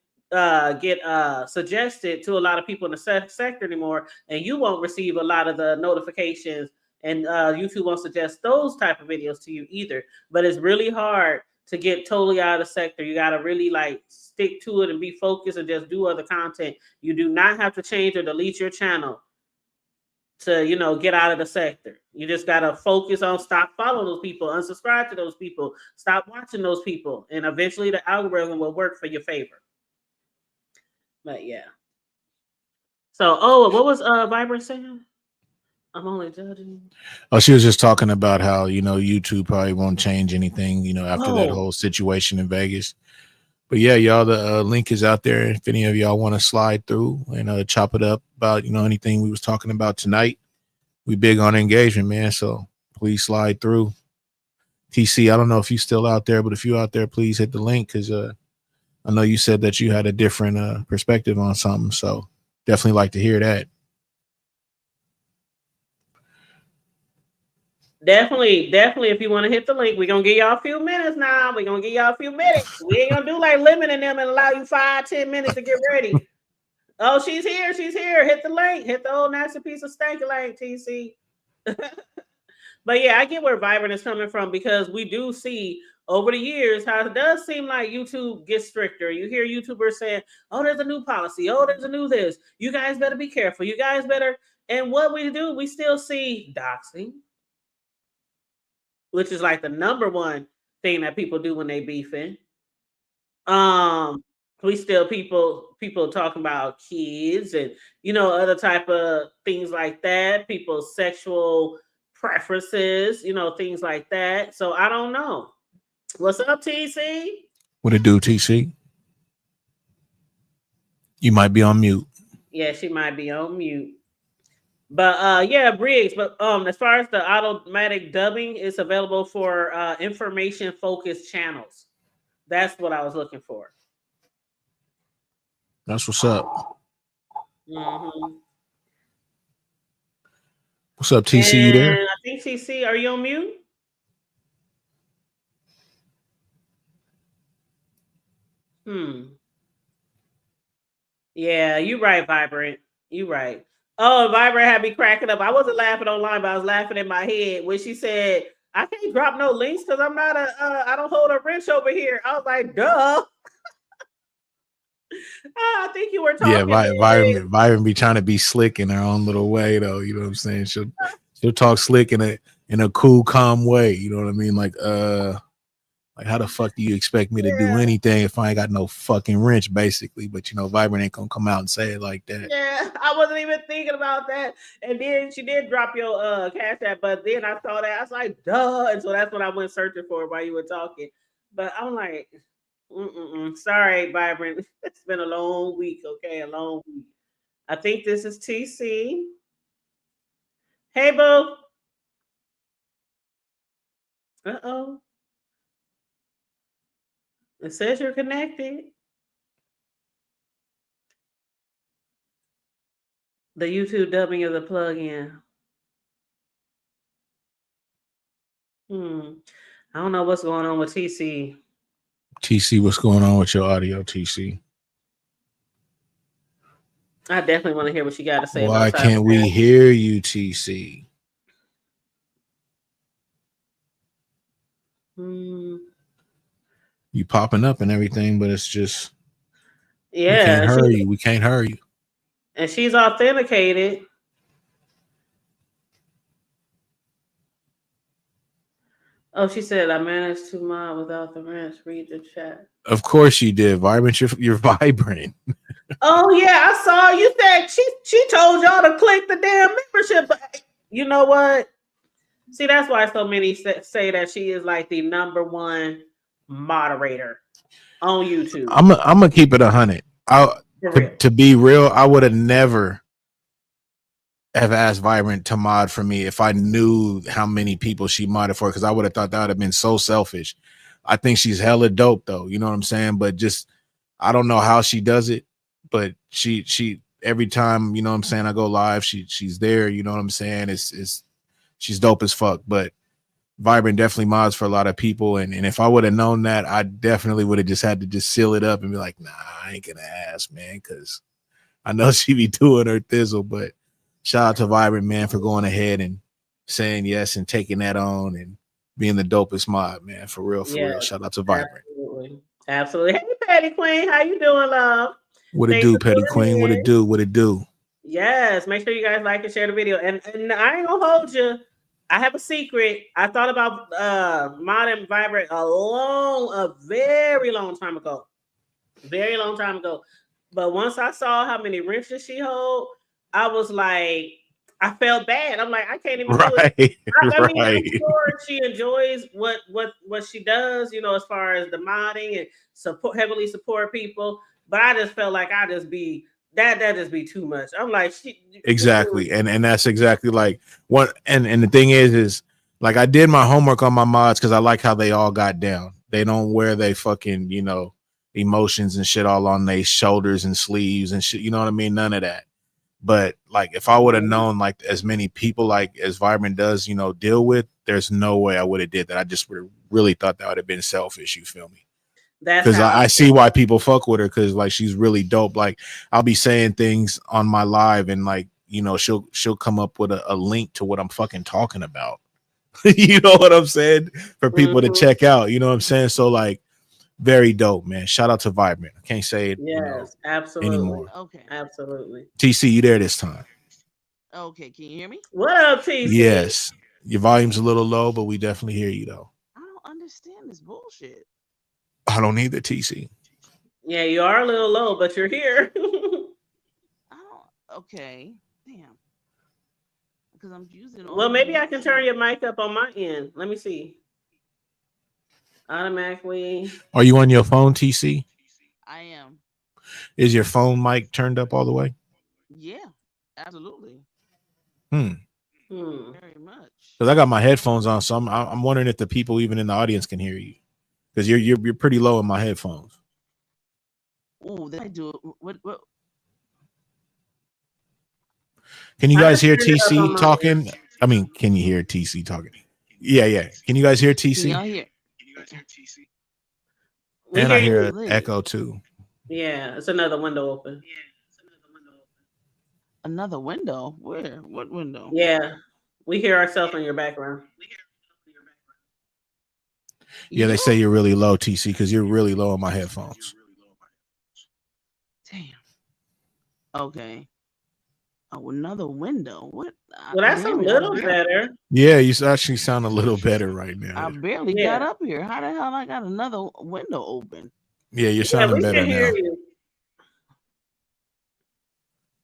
get suggested to a lot of people in the sector anymore, and you won't receive a lot of the notifications, and YouTube won't suggest those type of videos to you either. But it's really hard to get totally out of the sector. You got to really like stick to it and be focused and just do other content. You do not have to change or delete your channel to, you know, get out of the sector. You just got to focus on stop following those people, unsubscribe to those people, stop watching those people, and eventually the algorithm will work for your favor. But yeah. So, what was Vibrant saying? I'm only judging. Oh, she was just talking about how, you know, YouTube probably won't change anything, you know, after that whole situation in Vegas. But yeah, y'all, the link is out there. If any of y'all want to slide through and chop it up about, you know, anything we was talking about tonight, we big on engagement, man. So please slide through. TC, I don't know if you still out there, but if you out there, please hit the link, because I know you said that you had a different perspective on something. So definitely like to hear that. Definitely. If you want to hit the link, we're gonna give y'all a few minutes now. We're gonna give y'all a few minutes. We ain't gonna do like limiting them and allow you 5-10 minutes to get ready. Oh, she's here. Hit the link. Hit the old nasty piece of stanky link, TC. But yeah, I get where Vibrant is coming from, because we do see over the years how it does seem like YouTube gets stricter. You hear YouTubers saying, oh, there's a new policy. Oh, there's a new this. You guys better be careful. You guys better. And what we do, we still see doxing, which is like the number one thing that people do when they beefing. We still people talking about kids and, you know, other type of things like that, people's sexual preferences, you know, things like that. So I don't know. What's up, TC? What it do, TC? You might be on mute. Yeah, she might be on mute. But yeah, Briggs. But as far as the automatic dubbing, it's available for information focused channels. That's what I was looking for. That's what's up. Mm-hmm. What's up, TC? You there? I think TC, are you on mute? Yeah, you're right, Vibrant. You're right. Oh, Vibrant had me cracking up. I wasn't laughing online, but I was laughing in my head when she said, I can't drop no links because I'm not I don't hold a wrench over here. I was like, duh. I think you were talking. Yeah, Vibrant be trying to be slick in her own little way, though. You know what I'm saying? She'll talk slick in a cool, calm way. You know what I mean? Like how the fuck do you expect me to do anything if I ain't got no fucking wrench, basically? But you know, Vibrant ain't gonna come out and say it like that. Yeah, I wasn't even thinking about that. And then she did drop your Cash App, but then I saw that, I was like, duh. And so that's what I went searching for while you were talking. But I'm like, sorry, Vibrant. It's been a long week, okay? A long week. I think this is TC. Hey, boo. Uh-oh. It says you're connected. The YouTube dubbing of the plugin. I don't know what's going on with TC. TC, what's going on with your audio, TC? I definitely want to hear what you got to say. Why can't we hear you, TC? You popping up and everything, but it's just we can't hear you. And she's authenticated. Oh, she said I managed to mod without the ranch. Read the chat. Of course you did. Vibrant, you're vibrant. Oh yeah, I saw you said she told y'all to click the damn membership. But you know what? See, that's why so many say that she is like the number one moderator on YouTube. I'm gonna keep it 100. To be real, I would have never have asked Vibrant to mod for me if I knew how many people she modded for, because I would have thought that would have been so selfish. I think she's hella dope though, you know what I'm saying? But just I don't know how she does it, but she every time, you know what I'm saying, I go live, she's there, you know what I'm saying? It's she's dope as fuck. But Vibrant definitely mods for a lot of people, and if I would have known that, I definitely would have just had to just seal it up and be like, nah, I ain't gonna ask, man, because I know she be doing her thizzle. But shout out to Vibrant, man, for going ahead and saying yes and taking that on and being the dopest mod, man. For real, for real. Shout out to Vibrant. Absolutely. Hey, Patty Queen, how you doing, love? What it do, Petty Queen? What it do? What it do? Yes, make sure you guys like and share the video. And I ain't gonna hold you. I have a secret. I thought about modding Vibrant a very long time ago. Very long time ago. But once I saw how many wrenches she hold, I was like, I felt bad. I'm like, I can't even do it. I mean, I'm sure she enjoys what she does, you know, as far as the modding and heavily support people. But I just felt like that just be too much. I'm like, exactly, and that's exactly like what. And the thing is like I did my homework on my mods because I like how they all got down. They don't wear they fucking, you know, emotions and shit all on their shoulders and sleeves and shit. You know what I mean? None of that. But like, if I would have known like as many people like as Vibrant does, you know, deal with, there's no way I would have did that. I just would have really thought that would have been selfish. You feel me? Because I see why people fuck with her, because like she's really dope. Like I'll be saying things on my live and like, you know, she'll come up with a link to what I'm fucking talking about. You know what I'm saying? For people to check out, you know what I'm saying? So like, very dope, man. Shout out to Vibrant. I can't say it absolutely anymore. Okay. Absolutely. TC, you there this time? Okay, can you hear me? What up, TC? Yes. Your volume's a little low, but we definitely hear you though. I don't understand this bullshit. I don't either, TC. Yeah, you are a little low, but you're here. Okay. Damn. Because I'm using well, maybe I can turn your mic up on my end. Let me see. Automatically. Are you on your phone, TC? I am. Is your phone mic turned up all the way? Yeah, absolutely. Very much. Because I got my headphones on, so I'm wondering if the people even in the audience can hear you. Because you're pretty low in my headphones. Oh, then I do. What? Can you guys hear TC talking? I mean, can you hear TC talking? Yeah. Can you guys hear TC? Can y'all hear? And I hear an echo too. Yeah, it's another window open. Another window? Where? What window? Yeah, we hear ourselves in your background. Yeah, they say you're really low, TC, because you're really low on my headphones. Damn. Okay. Oh, another window. What? Well, that's a little better. Yeah, you actually sound a little better right now. I barely got up here. How the hell I got another window open? Yeah, you're sounding better now.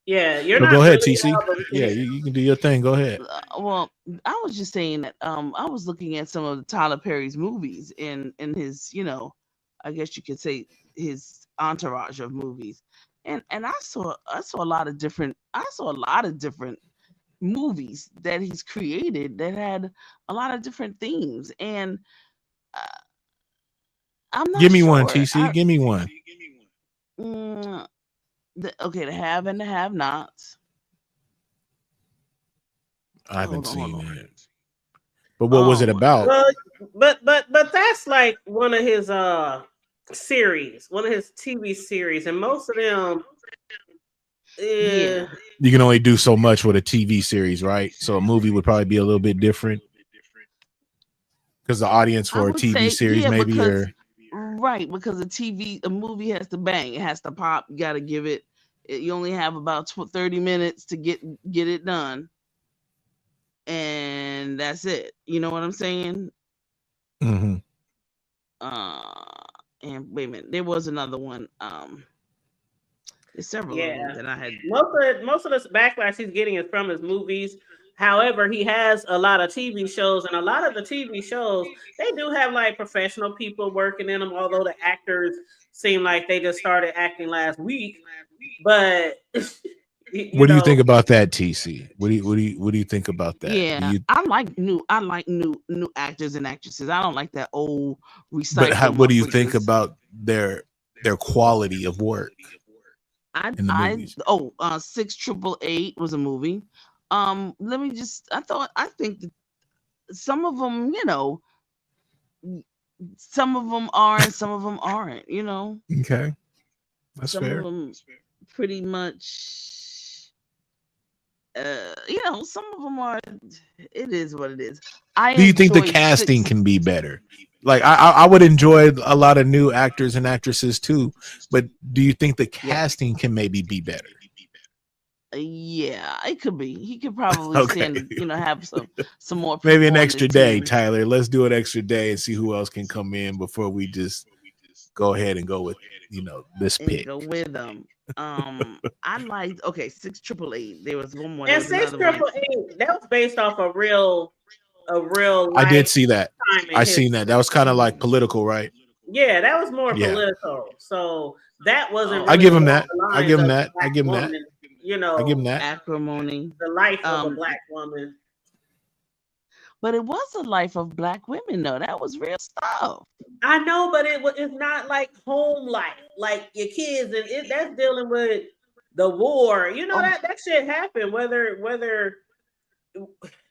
Yeah, you're not. not. Go ahead, really TC. loud, Yeah, you can do your thing. Go ahead. Well, I was just saying that I was looking at some of Tyler Perry's movies in his, you know, I guess you could say his entourage of movies. And I saw a lot of different movies that he's created that had a lot of different themes. And I'm not Give me sure. one, TC. Give me one. The have and the have nots. I haven't seen that. But what was it about? Well, but that's like one of his series, one of his TV series, and most of them. You can only do so much with a TV series, right? So a movie would probably be a little bit different because the audience for a TV series maybe are right, because a movie has to bang, it has to pop. You got to give it. You only have about 30 minutes to get it done, and that's it. You know what I'm saying? Mm-hmm. And wait a minute, there was another one. There's several of them that I had. Most of the backlash he's getting is from his movies. However, he has a lot of TV shows, and a lot of the TV shows, they do have like professional people working in them, although the actors seem like they just started acting last week. But what do you think about that, TC? What do you think about that? Yeah, I like new actors and actresses. I don't like that old recycled. But what do you think about their quality of work? 688 was a movie. I think that some of them, some of them are and some of them aren't, Okay. That's some fair. of them pretty much, some of them are, it is what it is. Do you think the casting can be better? Like I would enjoy a lot of new actors and actresses too, but do you think the casting can maybe be better? Yeah, it could be. He could probably have some more. Maybe an people on extra the day, team. Tyler. Let's do an extra day and see who else can come in before we just go ahead and go with this And pick. go with them. I liked 6888. There was one more. And there was another one. 6888, that was based off a real. I did see that. time in I seen that. That was kind of like political, right? Yeah, that was more Yeah. political. So that wasn't. I give him really that. along the I give him lines that. of I Black give him that. woman, I give him that. Acrimony. The life of a Black woman. But it was a life of Black women, though. That was real stuff. I know, but it's not like home life, like your kids, and that's dealing with the war. That shit happened. Whether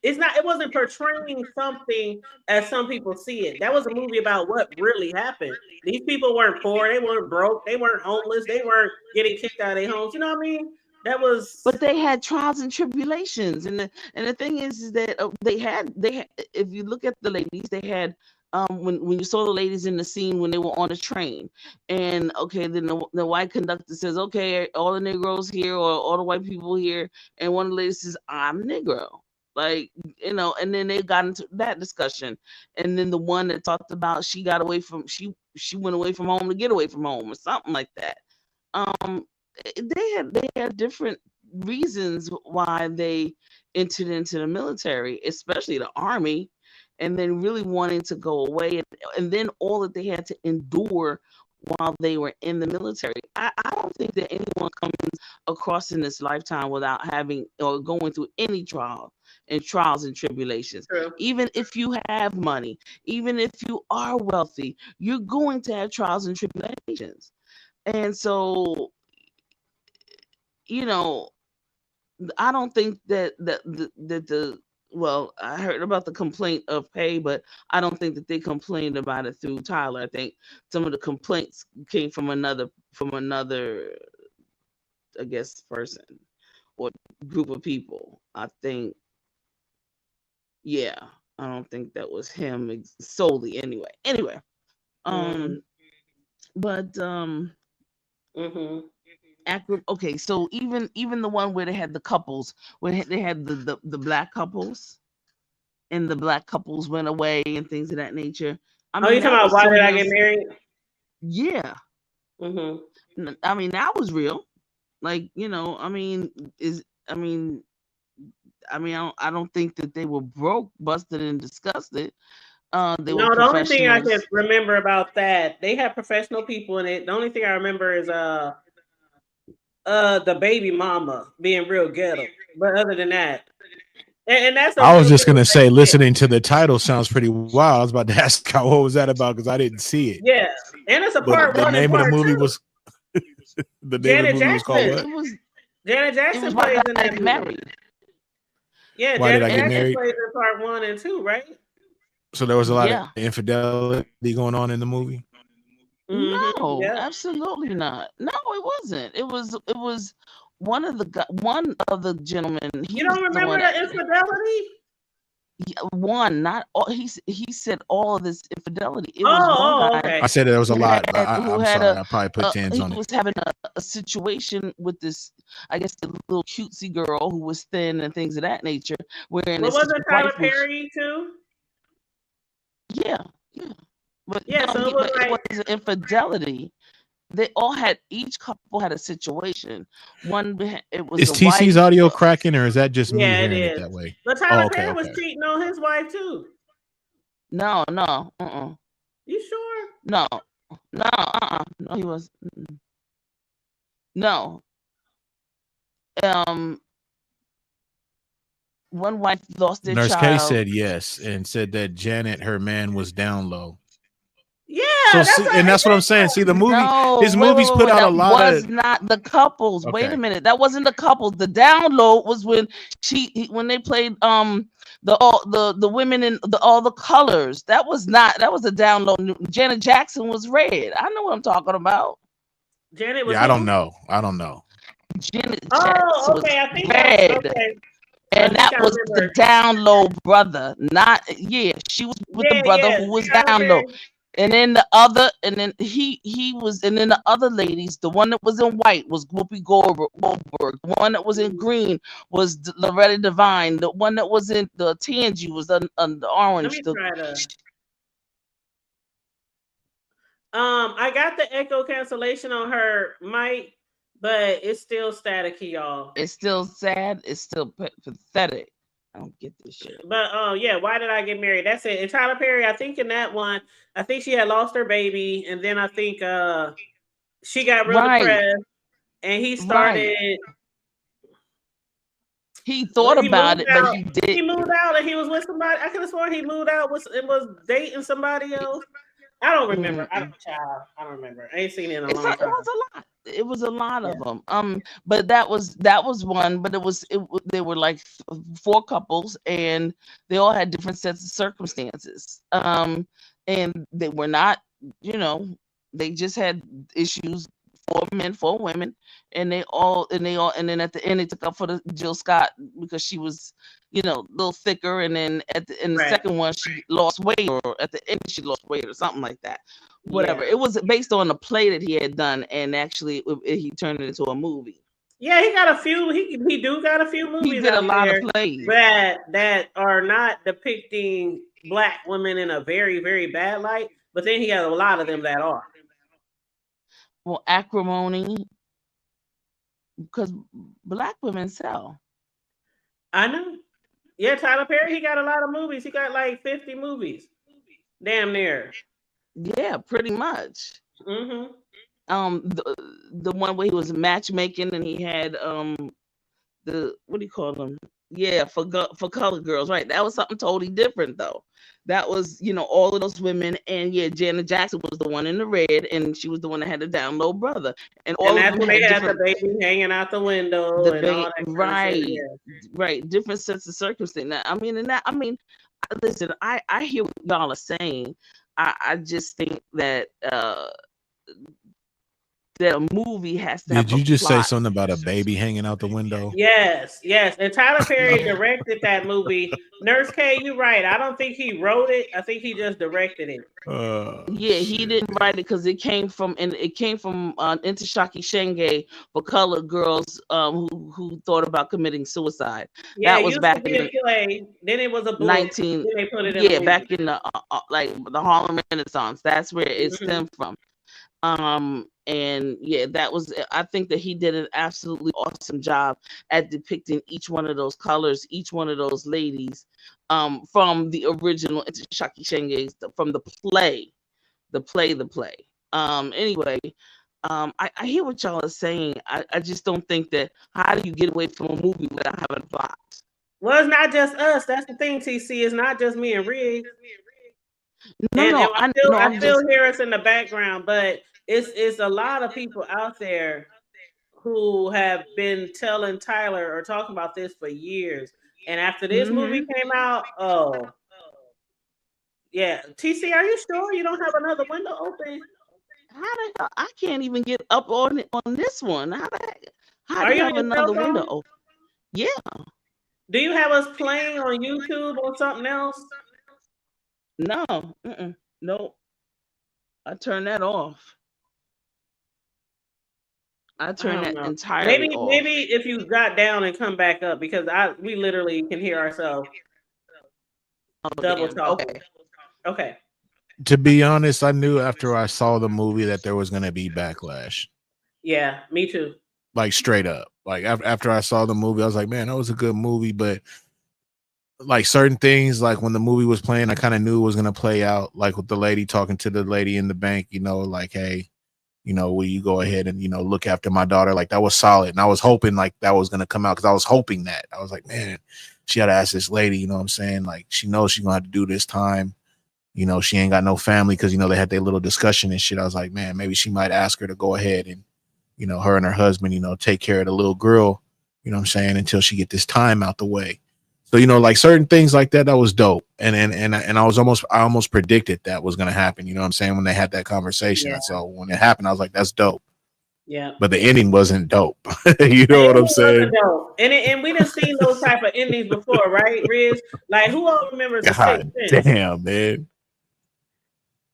it's not, it wasn't portraying something as some people see it. That was a movie about what really happened. These people weren't poor, they weren't broke, they weren't homeless, they weren't getting kicked out of their homes. You know what I mean? That was. But they had trials and tribulations, and the thing is that they had. If you look at the ladies, they had. When you saw the ladies in the scene when they were on the train, and then the white conductor says, okay, all the Negroes here or all the white people here, and one of the ladies says, I'm Negro. Like, and then they got into that discussion. And then the one that talked about she went away from home to get away from home or something like that. They had different reasons why they entered into the military, especially the Army, and then really wanting to go away, and then all that they had to endure while they were in the military. I don't think that anyone comes across in this lifetime without having or going through any trials and tribulations. True. Even if you have money, even if you are wealthy, you're going to have trials and tribulations. And so, I don't think that I heard about the complaint of pay, but I don't think that they complained about it through Tyler. I think some of the complaints came from another, I guess, person or group of people. I think, I don't think that was him solely anyway. Okay, so even the one where they had the couples, where they had the Black couples, and the Black couples went away and things of that nature. You talking about Why Did I Get Married? Yeah. I mean, that was real. Like, I don't think that they were broke, busted, and disgusted. The only thing I can remember about that, they had professional people in it. The only thing I remember is the baby mama being real ghetto. But other than that, and that's. I was just gonna say, listening to the title sounds pretty wild. I was about to ask what was that about because I didn't see it. Yeah, and it's a part the one. name and of the part movie two. was the name of the movie was called what? Janet Jackson plays in that movie. Married. Yeah, Why Did I Janet Get Jackson Married? plays in part 1 and 2, right? So there was a lot of infidelity going on in the movie. No, absolutely not. No, it wasn't. It was one of the gentlemen. You don't remember the infidelity? One, not all. He said all of this infidelity. It was one guy. Okay. I said there was a lot. I'm had sorry. I probably put tens on he it. was having a situation with this, I guess, the little cutesy girl who was thin and things of that nature. Wasn't Tyler Perry too? Yeah, But Yeah, no, so it was but like, it wasn't infidelity. They all had, each couple had a situation. It was Is the TC's wife. audio cracking, or is that just me yeah, it hearing it is. that way? But Oh, Tyler okay, Perry was okay. cheating on his wife too. No. You sure? No, he was. No. One wife lost their Nurse K child. said yes, and said that Janet, her man, was down low. Yeah, So see, and that's what I'm saying. See, the movie, No, his wait, movies put out that a lot was of. not the couples. Wait Okay. a minute, that wasn't the couples. The download was when when they played the women in all the colors. That was the download. Janet Jackson was red. I know what I'm talking about. Janet was Yeah, I don't who? know. I don't know. Janet Oh, Jackson okay. I was think that red. okay. And I think that I was the remember. down low brother. Not she was with the brother who was Tyler down low. Perry. And then the other, and then he was, and then the other ladies, the one that was in white was Whoopi Goldberg. The one that was in green was Loretta Devine. The one that was in the Tangy was the orange. Let me try to. I got the echo cancellation on her mic, but it's still staticky, y'all. It's still sad. It's still pathetic. I don't get this shit. But yeah, why did I get married? That's it. And Tyler Perry, I think in that one, I think she had lost her baby, and then I think she got real depressed, and he started. He thought about it, out, but he did. He moved out, and he was with somebody. I could have sworn he moved out was dating somebody else. I don't remember. I don't remember. I ain't seen it in a long time. It was a lot of them. But that was one. But they were like 4 couples, and they all had different sets of circumstances. And they were not, they just had issues. 4 men, 4 women, and then at the end they took up for the Jill Scott because she was, a little thicker, and then in the second one she lost weight, or at the end she lost weight or something like that. Whatever. Yeah. It was based on a play that he had done, and actually he turned it into a movie. Yeah, he got a few. He do got a few movies. He did a lot of plays that are not depicting Black women in a very, very bad light, but then he has a lot of them that are. Well, Acrimony, because Black women sell. I know. Yeah, Tyler Perry, he got a lot of movies. He got like 50 movies. Damn near. Yeah, pretty much. Mm-hmm. The one where he was matchmaking, and he had the, what do you call them? Yeah, for color girls, right? That was something totally different, though. That was, all of those women, and yeah, Janet Jackson was the one in the red, and she was the one that had the down low brother, and all And of that's them when they had the different- baby hanging out the window, and all that kind right, of shit, right, different sets of circumstances. Listen, I hear what y'all are saying. I just think that that a movie has to. Did have you just plot. say something about a baby hanging out the window? Yes. And Tyler Perry directed that movie. Nurse K, you're right. I don't think he wrote it. I think he just directed it. Yeah, he didn't write it because it came from Intashaki Shenge for colored girls who thought about committing suicide. Yeah, that was back in the play. Then it was a book. 19. Then they put it in back in the like the Harlem Renaissance. That's where it stemmed from. And yeah, that was. I think that he did an absolutely awesome job at depicting each one of those colors, each one of those ladies, from the original Shaki Shenge, from the play. Anyway, I hear what y'all are saying. I just don't think that. How do you get away from a movie without having a plot? Well, it's not just us. That's the thing, TC. It's not just me and Riggs. I still hear us in the background, but it's a lot of people out there who have been telling Tyler or talking about this for years. And after this movie came out, yeah. TC, are you sure you don't have another window open? How the hell? I can't even get up on this one. How Are do you you on have your another cell phone? window open? Yeah. Do you have us playing on YouTube or something else? No. Nope. I turned that off. I turned that entirely off. Maybe if you got down and come back up, because we literally can hear ourselves double talking. Okay. To be honest, I knew after I saw the movie that there was gonna be backlash. Yeah, me too. Like straight up. Like after I saw the movie, I was like, man, that was a good movie, but like certain things, like when the movie was playing, I kind of knew it was gonna play out. Like with the lady talking to the lady in the bank, you know, like, hey, you know, will you go ahead and, you know, look after my daughter? Like that was solid. And I was hoping like that was gonna come out because I was hoping that. I was like, man, she had to ask this lady, you know what I'm saying? Like she knows she's gonna have to do this time. You know, she ain't got no family because, you know, they had their little discussion and shit. I was like, man, maybe she might ask her to go ahead and, you know, her and her husband, you know, take care of the little girl, you know what I'm saying, until she get this time out the way. So, you know, like certain things like that, that was dope. And I almost predicted that was going to happen. You know what I'm saying? When they had that conversation. Yeah. So when it happened, I was like, that's dope. Yeah. But the ending wasn't dope. You know what I'm saying? And we done seen those type of endings before, right, Riz? Like who all remembers the God Sixth Sense? damn, man.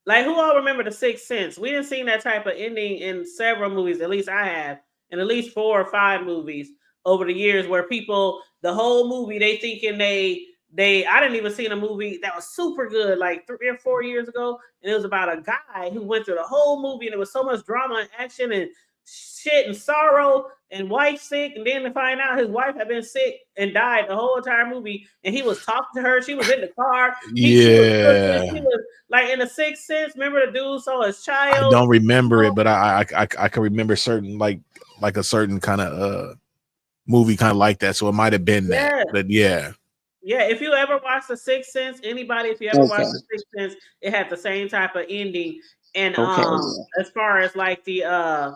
Like who all remember the Sixth Sense? We didn't seen that type of ending in several movies. At least I have, in at least 4 or 5 movies over the years, where people the whole movie they thinking they I didn't even see a movie that was super good like 3 or 4 years ago, and it was about a guy who went through the whole movie, and there was so much drama and action and shit and sorrow, and wife sick, and then to find out his wife had been sick and died the whole entire movie, and he was talking to her. She was in the car. Yeah. She was like in the Sixth Sense. Remember the dude saw his I child? don't remember it, but I can remember certain like a certain kind of movie kind of like that. So it might have been that. Yeah. But yeah. Yeah, if you ever watched The Sixth Sense, anybody, if you ever watched The Sixth Sense, it had the same type of ending. And as far as like the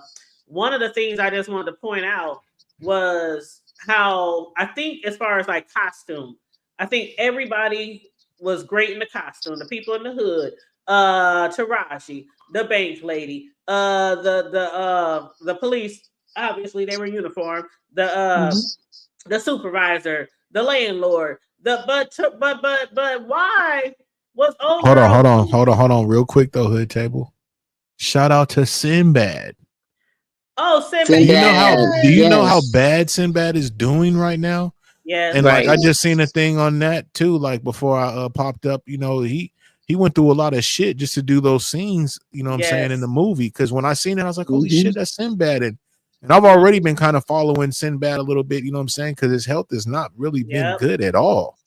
one of the things I just wanted to point out was how I think as far as like costume, I think everybody was great in the costume. The people in the hood, Taraji, the bank lady, the police, obviously they were in uniform, the supervisor, the landlord, but why was Hold on, real quick though, Hood Table. Shout out to Sinbad. Oh, Sinbad. Do you know how bad Sinbad is doing right now? Yeah. And like I just seen a thing on that too, like before I popped up, you know, he went through a lot of shit just to do those scenes, you know what I'm saying, in the movie. Because when I seen it, I was like, holy shit, that's Sinbad. And I've already been kind of following Sinbad a little bit, you know what I'm saying? Because his health has not really been good at all.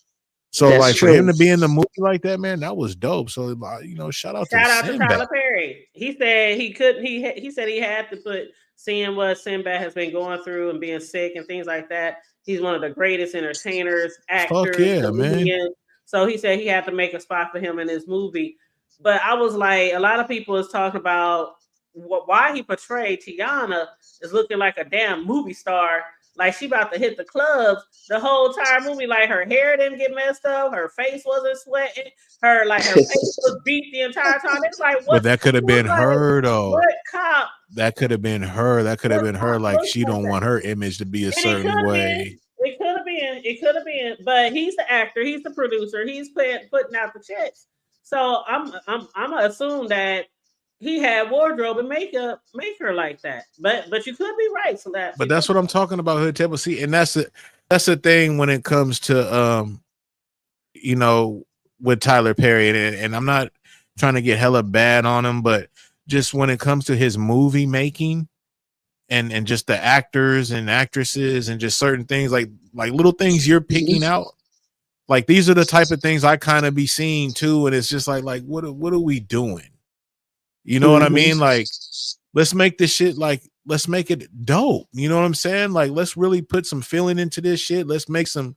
So like for him to be in the movie like that, man, that was dope. So you know, shout out to Tyler Perry. He said he couldn't. He said he had to put seeing what Sinbad has been going through and being sick and things like that. He's one of the greatest entertainers, actors. Fuck yeah, man. So he said he had to make a spot for him in his movie. But I was like, a lot of people is talking about why he portrayed Tiana is looking like a damn movie star. Like she about to hit the clubs the whole entire movie. Like her hair didn't get messed up, her face wasn't sweating, her face was beat the entire time. It's like, what? But that could have been her though. What cop? That could have been her. That could have been her. Like she don't want her image to be a certain way. It could have been. But he's the actor. He's the producer. He's putting out the checks. So I'm gonna assume that he had wardrobe and makeup make her like that. But you could be right. So that. But that's what I'm talking about, Hood Table. See, and that's the thing when it comes to you know, with Tyler Perry, and I'm not trying to get hella bad on him, but just when it comes to his movie making and just the actors and actresses and just certain things like little things you're picking out, like these are the type of things I kind of be seeing too, and it's just like what are we doing? You know what I mean? Like, let's make this shit let's make it dope. You know what I'm saying? Like, let's really put some feeling into this shit. Let's make some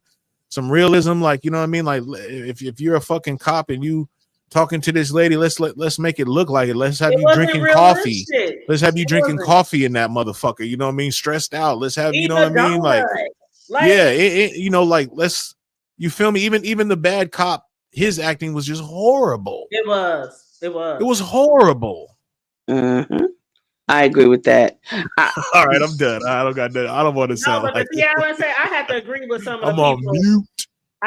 realism. Like, you know what I mean? Like, if you're a fucking cop and you talking to this lady, let's make it look like it. Let's have you drinking coffee. Let's have you drinking coffee in that motherfucker. You know what I mean? Stressed out. Let's have, you know what I mean? Like yeah, you know, like you feel me? Even the bad cop, his acting was just horrible. It was horrible. I agree with that. All right, I'm done. I don't got nothing. I don't want to sound like I want to say I have to agree with some of the I'm people. on mute.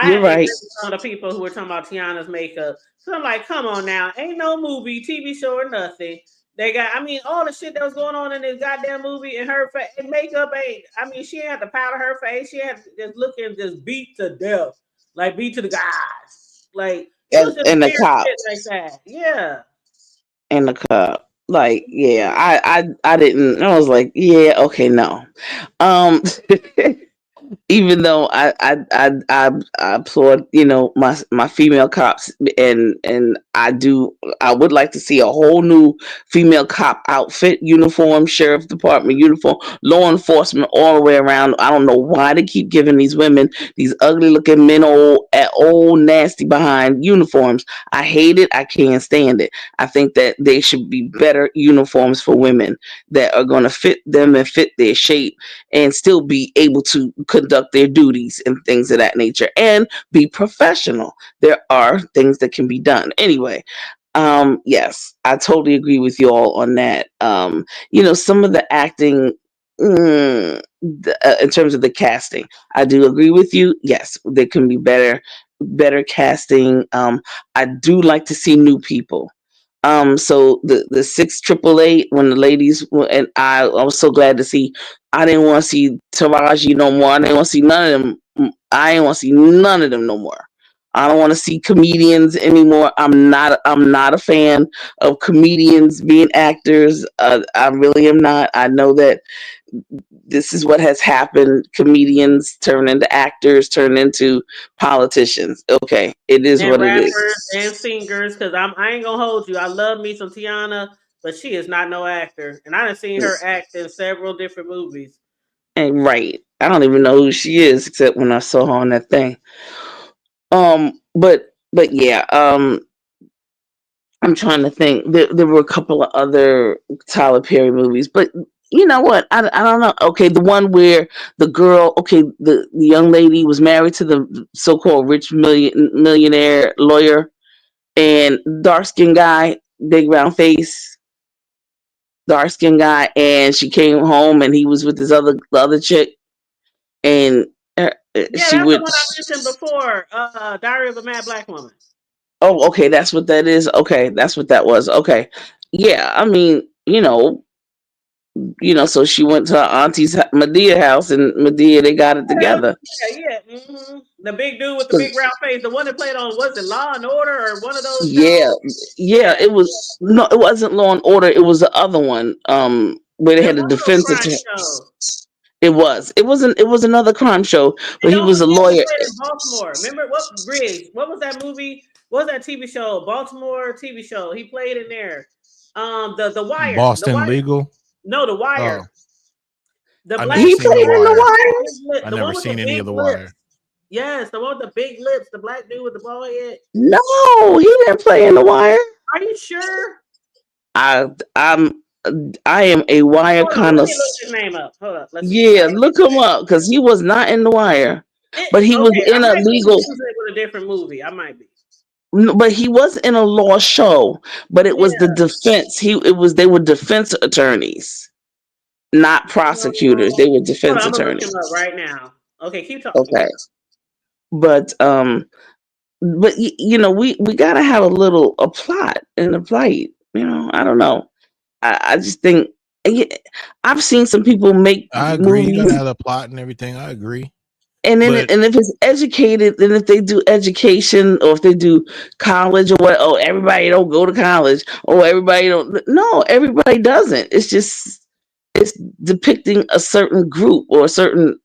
You're right. Some of the people who were talking about Tiana's makeup. So I'm like, come on now. Ain't no movie, TV show, or nothing. They got, I mean, all the shit that was going on in this goddamn movie and her face and makeup ain't, I mean, she had to powder her face. She had just looking just beat to death. Like beat to the gods. Like It was just and the weird cop. shit like that. Yeah. And the cup. Like, yeah, I didn't. I was like, yeah, okay, no. Um, even though I applaud, my female cops, and I would like to see a whole new female cop outfit, uniform, sheriff department uniform, law enforcement all the way around. I don't know why they keep giving these women these ugly looking men, old nasty behind uniforms. I hate it. I can't stand it. I think that they should be better uniforms for women that are going to fit them and fit their shape and still be able to conduct their duties and things of that nature and be professional. There are things that can be done. Anyway, yes, I totally agree with you all on that. Some of the acting, in terms of the casting, I do agree with you. Yes, there can be better casting. I do like to see new people. So the 6888, when the ladies and I was so glad to see. I didn't want to see Taraji no more. I didn't want to see none of them. I didn't want to see none of them no more. I don't want to see comedians anymore. I'm not a fan of comedians being actors. I really am not. I know that this is what has happened. Comedians turn into actors, turn into politicians. Okay, it is And what it rappers is. and singers, because I ain't gonna hold you. I love me some Tiana, but she is not no actor. And I done seen her act in several different movies. And right, I don't even know who she is except when I saw her on that thing. But yeah, I'm trying to think. There were a couple of other Tyler Perry movies, but you know what? I don't know. Okay, the one where the girl, the young lady was married to the so-called rich millionaire lawyer, and dark skinned guy, big round face, dark skinned guy, and she came home and he was with this the other chick, and Yeah, she that's the would. one I mentioned before. Diary of a Mad Black Woman. Oh, okay, that's what that is. Okay, that's what that was. Okay, yeah. I mean, so she went to her auntie's Medea house, and Medea they got it together. Yeah. Mm-hmm. The big dude with the big round face, the one that played on, was it Law and Order or one of those shows? Yeah. It was no, it wasn't Law and Order. It was the other one. Where they had a defense attorney. It was. It wasn't. It was another crime show, but he was a lawyer. In Baltimore. Remember what Bridge? What was that movie? What was that TV show? Baltimore TV show. He played in there. The Wire. Boston the Wire. Legal. No, The Wire. Oh. The I black he played in The Wire. I never seen any of The Wire. Yes, the one with the big lips, the black dude with the bald head. No, he didn't play in The Wire. Are you sure? I am a Wire kind of. Let me look his name up. Hold up. Look him up because he was not in The Wire, but he was in a legal. With a different movie, I might be. But he was in a law show, but it was the defense. They were defense attorneys, not prosecutors. They were defense I'm gonna look attorneys. him up right now. Okay, keep talking. Okay, but we gotta have a plot and a plight. I don't know. I just think I've seen some people make. I agree. movies. You gotta have a plot and everything. I agree. And then, and if it's educated, then if they do education or if they do college or what, everybody don't go to college or everybody don't. No, everybody doesn't. It's depicting a certain group or a certain,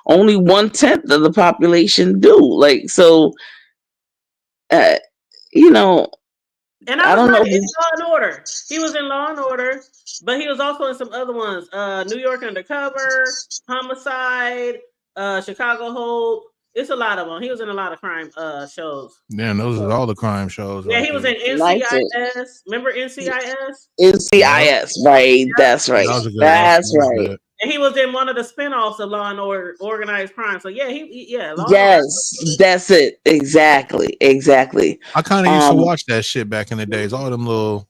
only 1/10 of the population do. Like, so, And I don't know. In Law and Order. He was in Law and Order, but he was also in some other ones. New York Undercover, Homicide, Chicago Hope. It's a lot of them. He was in a lot of crime shows. Man, those are all the crime shows. Yeah, he was in NCIS. Remember NCIS? NCIS, right? That's right. That's right. And he was in one of the spinoffs of Law and Order, Organized Crime. So yeah, Yes, that's it. Exactly. I kind of used to watch that shit back in the days. All them little.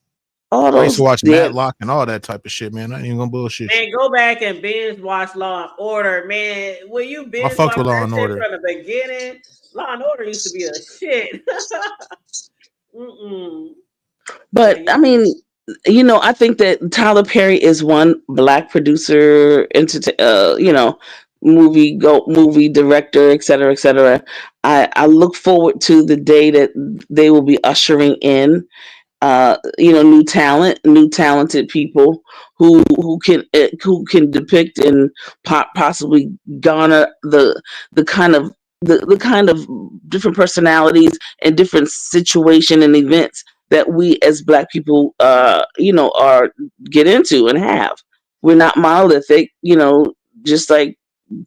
I used to watch Matlock and all that type of shit, man. I ain't even gonna bullshit. Man, go back and binge watch Law and Order, man. Will you binge fuck watch with Law that and shit Order. from the beginning? Law and Order used to be a shit. But I mean, I think that Tyler Perry is one black producer, movie director, et cetera, et cetera. I look forward to the day that they will be ushering in new talent, new talented people who can depict and possibly garner the kind of different personalities and different situation and events that we as Black people are get into and have. We're not monolithic, just like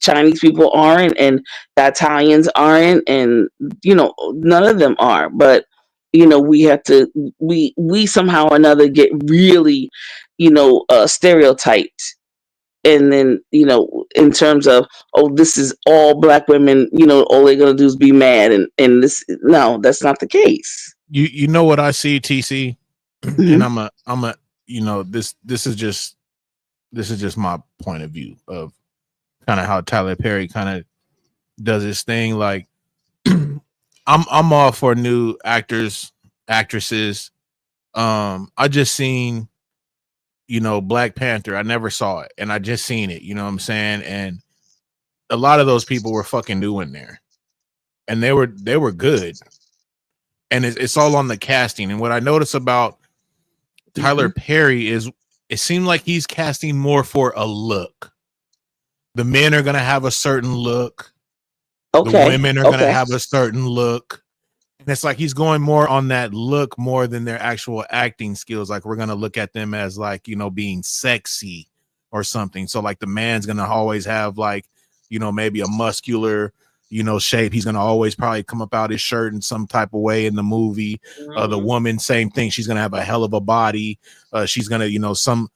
Chinese people aren't, and the Italians aren't, and none of them are. But we have to we somehow or another get really stereotyped, and then in terms of, oh, this is all Black women, all they're gonna do is be mad, and this, no, that's not the case. You know what I see, TC, and I'm a this is just my point of view of kind of how Tyler Perry kind of does his thing. Like, I'm all for new actors, actresses. I just seen, Black Panther. I never saw it, and I just seen it. You know what I'm saying? And a lot of those people were fucking new in there, and they were good. And it's all on the casting. And what I notice about Tyler Perry is it seemed like he's casting more for a look. The men are gonna have a certain look. Okay. The women are gonna have a certain look. And it's like he's going more on that look more than their actual acting skills. Like, we're gonna look at them as like, being sexy or something. So like the man's gonna always have like, maybe a muscular, shape. He's gonna always probably come up out his shirt in some type of way in the movie. The woman, same thing. She's gonna have a hell of a body. She's gonna, some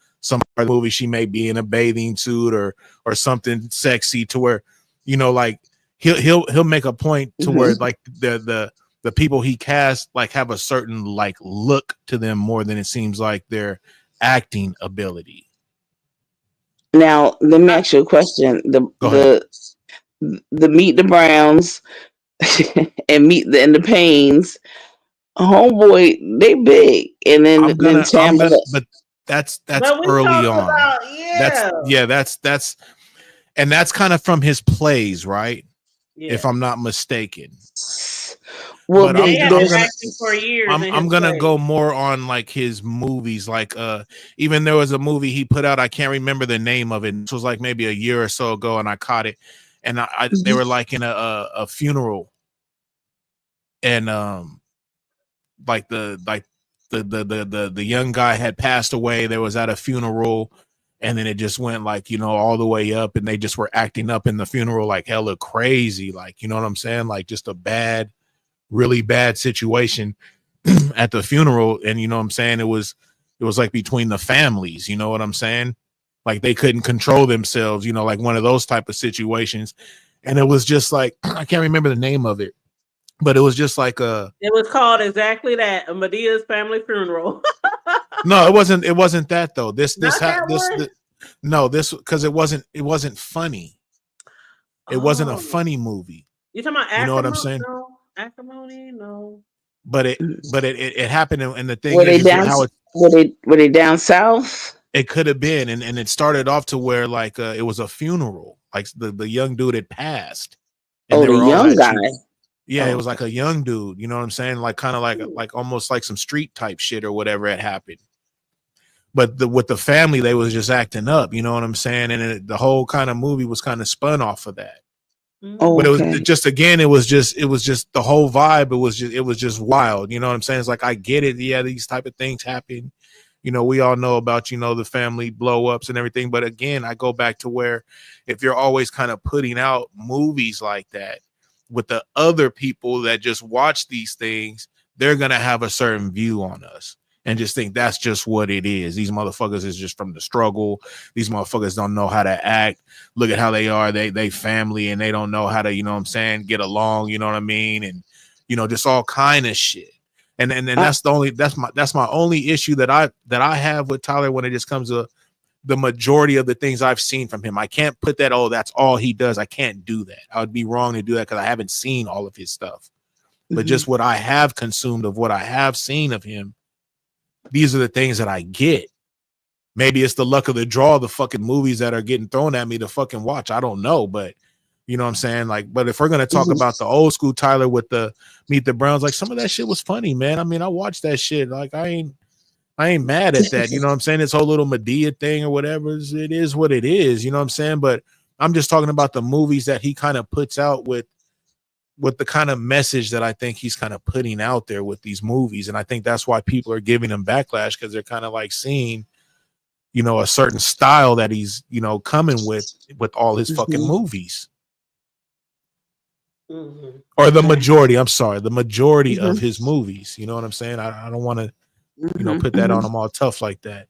other movie she may be in a bathing suit or something sexy to where, like he'll make a point to where like the people he casts like have a certain like look to them more than it seems like their acting ability. Now let me ask you a question. The Meet the Browns and the Paynes, homeboy, they big, and then but that's early on. That's and that's kind of from his plays, right? Yeah. If I'm not mistaken. Well, but I'm gonna go more on like his movies. Like even there was a movie he put out, I can't remember the name of it. This was like maybe a year or so ago, and I caught it. And they were like in a funeral, and like the young guy had passed away. There was at a funeral, and then it just went like all the way up, and they just were acting up in the funeral like hella crazy, like you know what I'm saying, like just a really bad situation at the funeral. And you know what I'm saying, it was like between the families, you know what I'm saying. Like they couldn't control themselves, like one of those type of situations. And it was just like, I can't remember the name of it, but it was just like it was called exactly that, a Medea's family funeral. No, it wasn't that though. Because it wasn't funny. It wasn't a funny movie. You talking about Acrimony? You know what I'm saying? No. Acrimony? No. But it happened, and the thing were they down south? It could have been, and it started off to where like it was a funeral, like the young dude had passed. And the young guy. Yeah, it was like a young dude. You know what I'm saying? Like kind of like almost like some street type shit or whatever had happened. But with the family, they was just acting up. You know what I'm saying? And the whole kind of movie was kind of spun off of that. Oh, but it was just, again, it was just the whole vibe. It was just wild. You know what I'm saying? It's like, I get it. Yeah, these type of things happen. We all know about, the family blow ups and everything. But again, I go back to where if you're always kind of putting out movies like that with the other people that just watch these things, they're going to have a certain view on us and just think that's just what it is. These motherfuckers is just from the struggle. These motherfuckers don't know how to act. Look at how they are. They family, and they don't know how to, you know what I'm saying, get along, you know what I mean? And, just all kind of shit. And that's my only issue that I have with Tyler when it just comes to the majority of the things I've seen from him. I can't put that, oh, that's all he does. I can't do that. I would be wrong to do that because I haven't seen all of his stuff. But just what I have consumed of what I have seen of him, these are the things that I get. maybe it's the luck of the draw, the fucking movies that are getting thrown at me to fucking watch. I don't know, but you know what I'm saying? Like, but if we're gonna talk about the old school Tyler with the Meet the Browns, like some of that shit was funny, man. I mean, I watched that shit. Like, I ain't mad at that. You know what I'm saying? This whole little Madea thing or whatever, it is what it is. You know what I'm saying? But I'm just talking about the movies that he kind of puts out with the kind of message that I think he's kind of putting out there with these movies. And I think that's why people are giving him backlash, because they're kind of like seeing, you know, a certain style that he's, you know, coming with all his fucking movies. Or the majority, I'm sorry, the majority of his movies. You know what I'm saying? I don't want to, you know, put that on him all tough like that.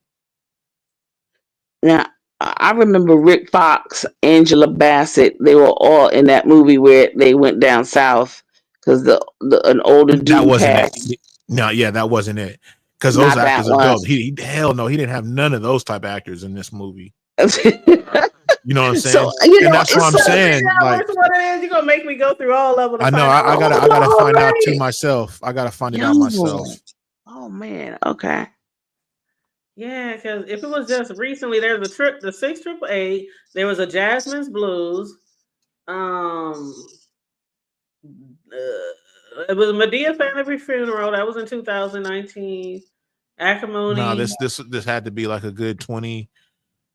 Now, I remember Rick Fox, Angela Bassett, they were all in that movie where they went down south because an older dude that wasn't passed. it. No, yeah, that wasn't it. Because those actors are dope. Hell no, he didn't have none of those type of actors in this movie. You know what I'm saying? So, you know, and that's what I'm saying. Yeah, Like, what it is. You're gonna make me go through all of them. I know. I gotta find out too myself. I gotta find it out myself. Oh man. Okay. Yeah, because if it was just recently, there's the 688. There was a Jasmine's Blues. It was a Madea Family Funeral. That was in 2019. Acrimony. No, this had to be like a good 20,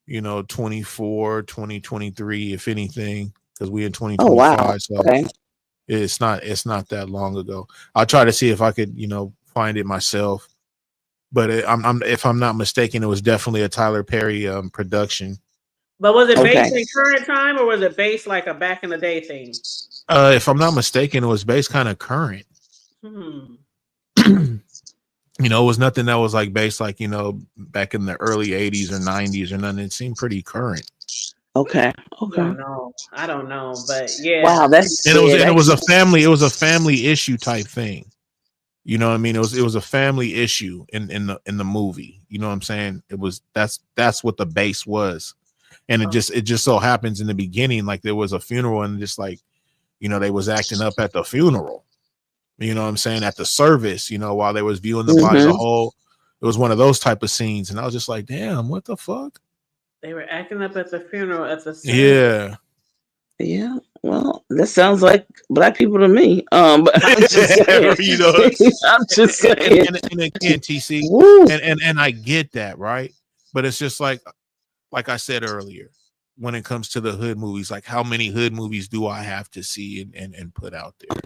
you know, 24, 2023, if anything, because we in 2025. Oh wow. So Okay. it's not that long ago. I'll try to see if I could, you know, find it myself. But if I'm not mistaken, it was definitely a Tyler Perry production. But was it based in current time or was it based like a back in the day thing? If I'm not mistaken, it was based kind of current. You know, it was nothing that was like based like, you know, back in the early 80s or 90s or nothing. It seemed pretty current. Okay. I don't know, but yeah. Wow, that's it was a family issue type thing. You know what I mean? It was a family issue in the movie. You know what I'm saying? That's what the base was. And it just so happens in the beginning, like there was a funeral and just like, you know, they was acting up at the funeral. You know what I'm saying? At the service, you know, while they was viewing the body, the whole, it was one of those type of scenes. And I was just like, damn, what the fuck? They were acting up at the funeral at the service. Yeah. Yeah, well, that sounds like black people to me. But I'm just saying, you know, I'm just saying. And again, TC, and I get that, right? But it's just like I said earlier, when it comes to the hood movies, like how many hood movies do I have to see and put out there?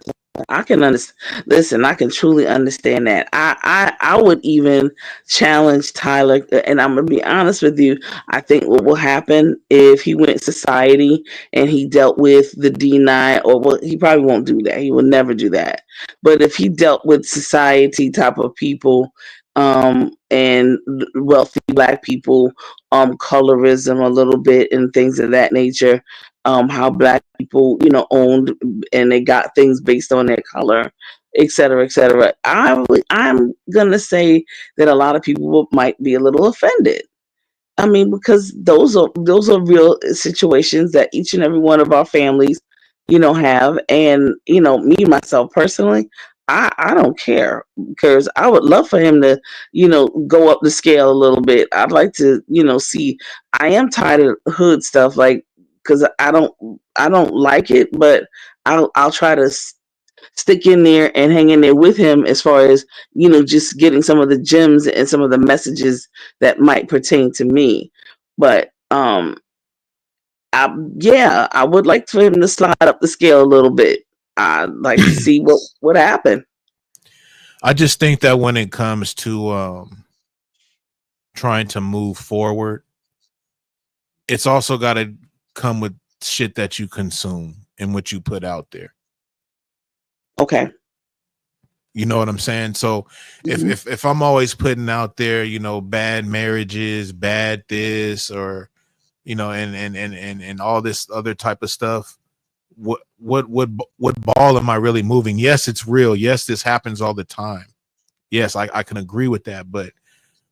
I can understand. Listen, I can truly understand that. I would even challenge Tyler, and I'm gonna be honest with you. I think what will happen if he went Society and he dealt with the D9, or well, he probably won't do that. He will never do that. But if he dealt with Society type of people, and wealthy black people, colorism a little bit and things of that nature. How black people, you know, owned and they got things based on their color, et cetera, et cetera. I'm gonna say that a lot of people might be a little offended. I mean, because those are real situations that each and every one of our families, you know, have. And, you know, me, myself personally, I don't care, because I would love for him to, you know, go up the scale a little bit. I'd like to, you know, see, I am tired of hood stuff, like, because I don't like it, but I'll try to stick in there and hang in there with him as far as, you know, just getting some of the gems and some of the messages that might pertain to me. But I would like for him to slide up the scale a little bit. I'd like to see what happened. I just think that when it comes to trying to move forward, it's also got to come with shit that you consume and what you put out there. Okay. You know what I'm saying? So if I'm always putting out there, you know, bad marriages, bad this, or, you know, and all this other type of stuff, what ball am I really moving? Yes, it's real. Yes, this happens all the time. Yes, I can agree with that. But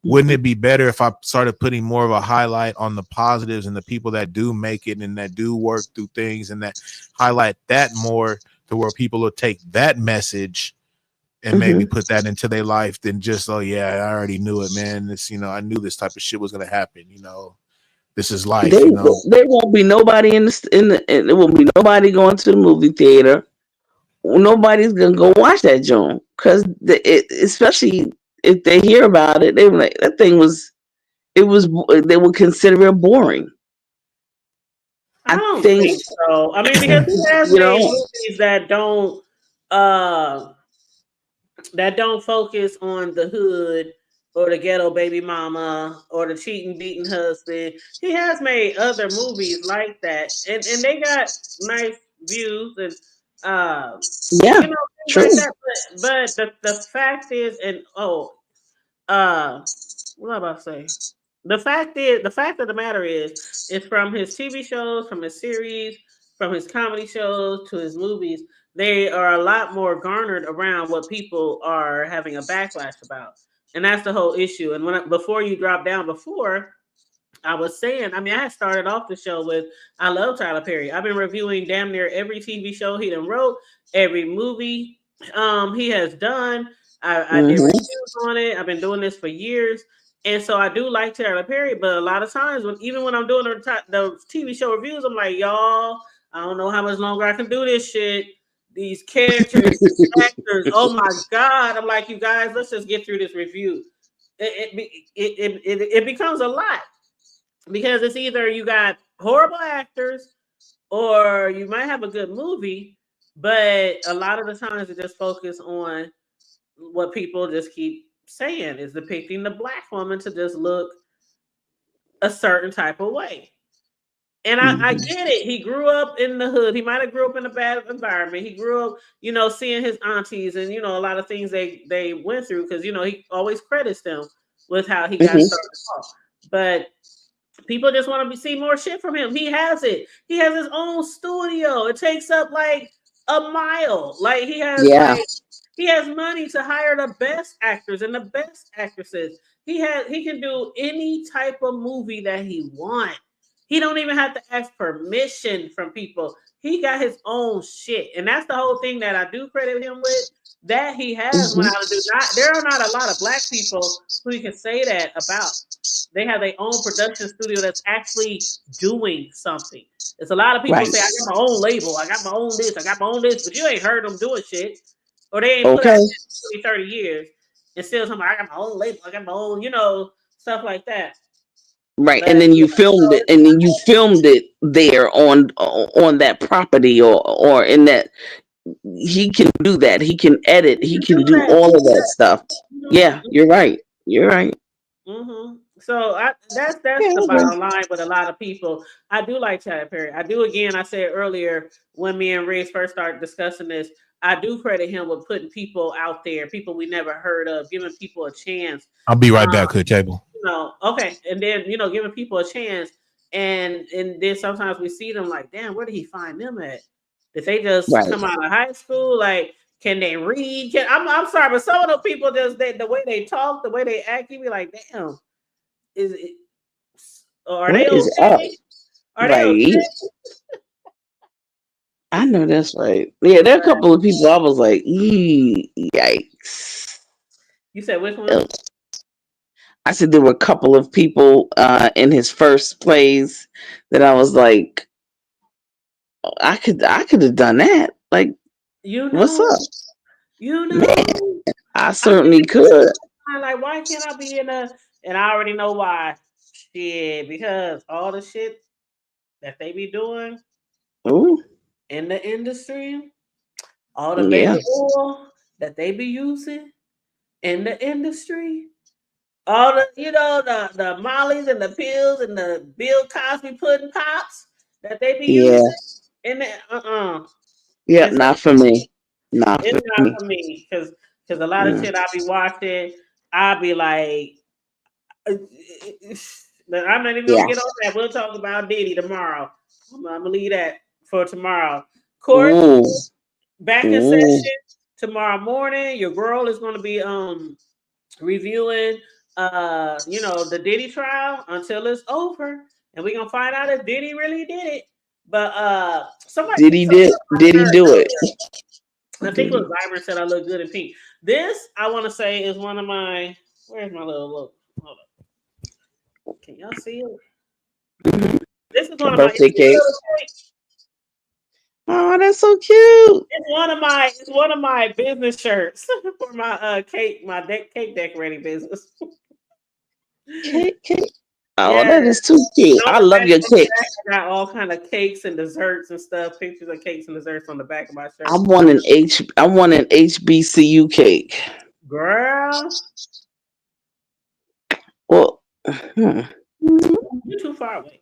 wouldn't it be better if I started putting more of a highlight on the positives and the people that do make it and that do work through things, and that highlight that more to where people will take that message and maybe put that into their life than just, oh yeah, I already knew it, man. This, I knew this type of shit was gonna happen. This is life. There won't be nobody there won't be nobody going to the movie theater. Nobody's gonna go watch that joint because especially if they hear about it, they were like, that thing was. They would consider it boring. I don't think so. I mean, because he has made movies that don't focus on the hood or the ghetto baby mama or the cheating, beating husband. He has made other movies like that, and they got nice views and true. like that. But the fact is, what was I about to say? The fact of the matter is, it's from his TV shows, from his series, from his comedy shows to his movies. They are a lot more garnered around what people are having a backlash about, and that's the whole issue. And before you drop down, I was saying, I mean, I started off the show with I love Tyler Perry. I've been reviewing damn near every TV show he done wrote, every movie he has done. I did reviews on it. I've been doing this for years. And so I do like Tyler Perry, but a lot of times even when I'm doing the TV show reviews, I'm like, y'all, I don't know how much longer I can do this shit. These characters, actors, oh my God. I'm like, you guys, let's just get through this review. It becomes a lot because it's either you got horrible actors or you might have a good movie, but a lot of the times it just focus on what people just keep saying is depicting the Black woman to just look a certain type of way. And I get it. He grew up in the hood. He might have grew up in a bad environment. He grew up, seeing his aunties and, a lot of things they went through because, he always credits them with how he got started off. But people just want to see more shit from him. He has it. He has his own studio. It takes up like a mile. Like he has money to hire the best actors and the best actresses. He can do any type of movie that he wants. He don't even have to ask permission from people. He got his own shit. And that's the whole thing that I do credit him with. That he has when I do not. There are not a lot of Black people who you can say that about. They have their own production studio that's actually doing something. It's a lot of people say, I got my own label. I got my own this. I got my own this. But you ain't heard them doing shit. Or they ain't put out 20, 30 years and still talking about, I got my own label, I got my own, stuff like that. Right. But, and then you filmed it there on that property or in that. He can do that. He can edit. He can do all of that stuff. Yeah, you're right. You're right. So that's the bottom line with a lot of people. I do like Tyler Perry. I do. Again, I said earlier when me and Riggs first started discussing this, I do credit him with putting people out there, people we never heard of, giving people a chance. I'll be right back, Coach Abel. Okay, and then giving people a chance, and then sometimes we see them like, damn, where did he find them at? Did they just come out of high school? Like, can they read? I'm sorry, but some of the people just the way they talk, the way they act, you be like, damn, is it? Are they okay? Are they okay? I know that's right. Yeah, there are a couple of people I was like, yikes. You said which one? I said there were a couple of people in his first plays that I was like, I could have done that. Like, what's up? Man, I certainly could. Like, why can't I be in a? And I already know why. Shit, because all the shit that they be doing. Ooh. In the industry, all the baby oil that they be using in the industry, all the the mollies and the pills and the Bill Cosby pudding pops that they be using in the Yeah, not for me. It's not for me because a lot of shit I be watching, I be like, but I'm not even gonna get on that. We'll talk about Diddy tomorrow. I'm gonna leave that for tomorrow. Court back in session tomorrow morning. Your girl is going to be reviewing the Diddy trial until it's over, and we're gonna find out if Diddy really did it. But somebody did he do it? I think it was Vibrant said I look good in pink. This I want to say is one of my. Where's my little look? Hold up. Can y'all see it? This is one of my Birthday it's a cake. little cake. Oh, that's so cute. It's one of my business shirts for my cake decorating business. Cake. Oh, Yeah. that is too cute. I love your On the cake. back, I got all kind of cakes and desserts and stuff. Pictures of cakes and desserts on the back of my shirt. I want an HBCU cake. Girl, Well, you're too far away.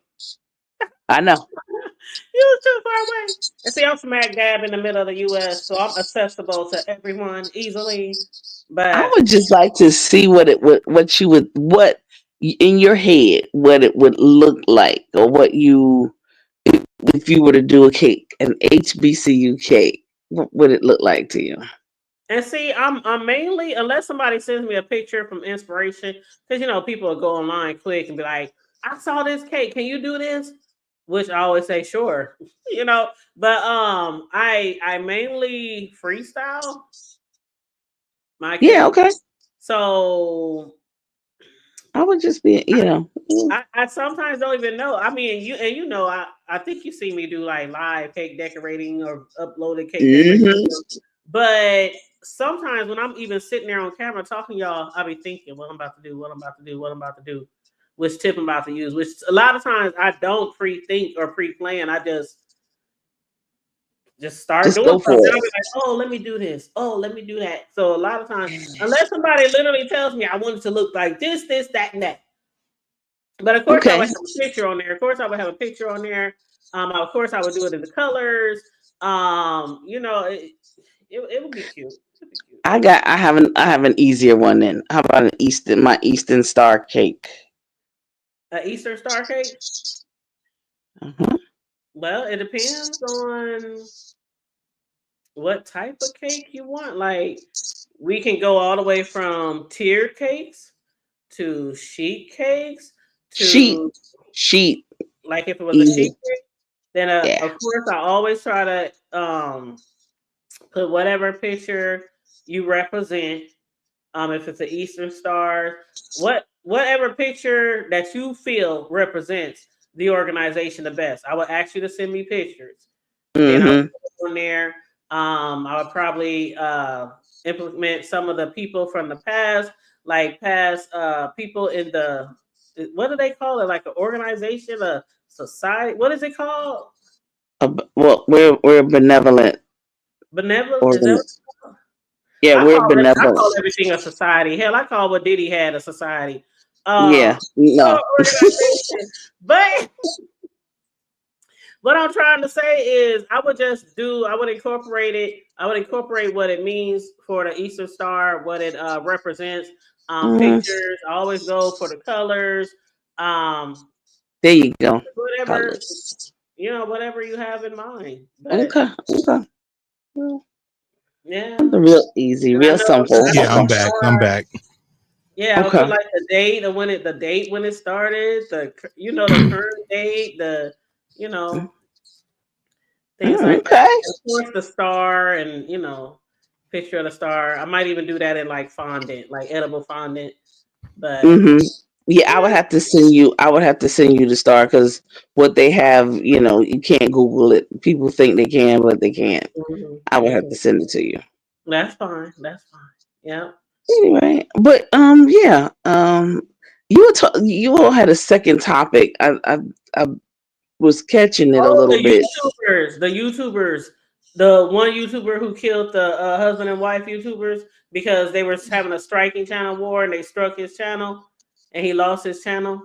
I know. You're too far away. And see, I'm smack dab in the middle of the U.S., so I'm accessible to everyone easily. I But would just like to see what in your head, what it would look like, or if you were to do a cake, an HBCU cake, what would it look like to you? and see, I'm mainly unless somebody sends me a picture from inspiration, because people will go online quick and be like, "I saw this cake. Can you do this?" Which I always say, "Sure," But I mainly freestyle my cake. Yeah, okay. So I would just be, I sometimes don't even know. I mean, I think you see me do like live cake decorating or uploaded cake decorating. Mhm. But sometimes when I'm even sitting there on camera talking to y'all, I'll be thinking what I'm about to do, what I'm about to do, what I'm about to do, which tip I'm about to use, which a lot of times I don't pre-think or pre-plan. I just start Just doing go stuff. for Then I'll it. be like, oh, let me do this. Oh, let me do that. So a lot of times, unless somebody literally tells me I want it to look like this, that, and that. But of course, I would Okay. have a picture on there. Of course, I would have a picture on there. Of course, I would do it in the colors. It would be cute. I have an easier one then. How about my Eastern Star cake? An Eastern Star cake. Mhm. Well, it depends on what type of cake you want. Like, we can go all the way from tiered cakes to sheet cakes to Sheet. like if it was a Easy. sheet cake, then Yeah. of course I always try to put whatever picture you represent. If it's an Eastern Star, whatever picture that you feel represents the organization the best. I would ask you to send me pictures. Then I would Mm-hmm. put it on there. I would probably implement some of the people from the past, like past people in what do they call it? Like an organization, a society. What is it called? Well, we're benevolent. Benevolent? Is that what it's called? Yeah, we're I benevolent. call everything a society. Hell, I call what Diddy had a society. Yeah. No. Organization. But what I'm trying to say is I would incorporate it. I would incorporate what it means for the Eastern Star, what it represents. Pictures. I always go for the colors. There you go. Whatever, Colors. whatever you have in mind. But Okay. Well, yeah. something real easy, And I real know simple. Yeah, I'm back. I'm back. Yeah, I would Okay. put like the date of the date when it started, the current date, things like that. Okay. And of course, the star and picture of the star. I might even do that in like fondant, like edible fondant. But Mm-hmm. Yeah, I would have to send you. I would have to send you the star because what they have, you can't Google it. People think they can, but they can't. I would have to send it to you. That's fine. That's fine. Yeah. Anyway, but yeah, you all had a second topic. I was catching it a Oh, little bit. the YouTubers, the one YouTuber who killed the husband and wife YouTubers because they were having a striking channel war and they struck his channel and he lost his channel.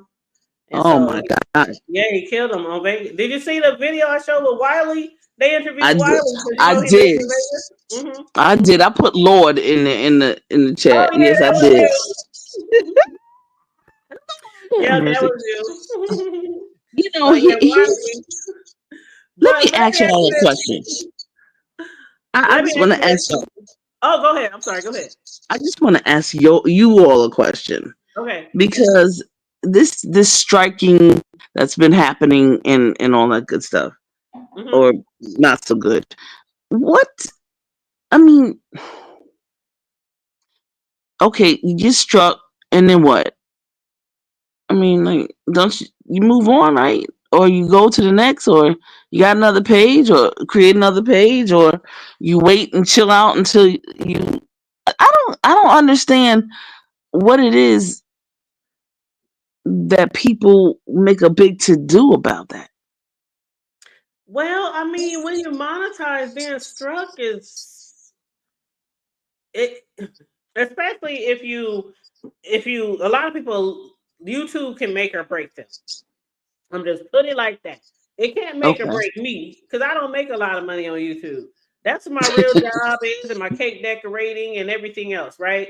And Oh my God! yeah, he killed him on Vegas. Did you see the video I showed with Wiley? They interviewed I did. Wiley because I he lives did. in Vegas. Mm-hmm. I did. I put Lord in the chat. Oh yeah, Yes, I that was did. you. Yeah, that Mercy. was you. But yeah, here's. Let me ask me y'all a this. question. I just want to ask y'all. Oh, go ahead. I'm sorry. Go ahead. I just want to ask you all a question. Okay. Because this striking that's been happening and all that good stuff, or not so good. What? I mean, Okay, you get struck, and then what? I mean, like, don't you move on, right? Or you go to the next, or you got another page, or create another page, or you wait and chill out until you. I don't understand what it is that people make a big to do about that. Well, I mean, when you monetize, being struck is it, especially if you a lot of people, YouTube can make or break them. I'm just put it like that. It can't make or Okay. break me because I don't make a lot of money on YouTube. That's what my real job is, and my cake decorating and everything else, right?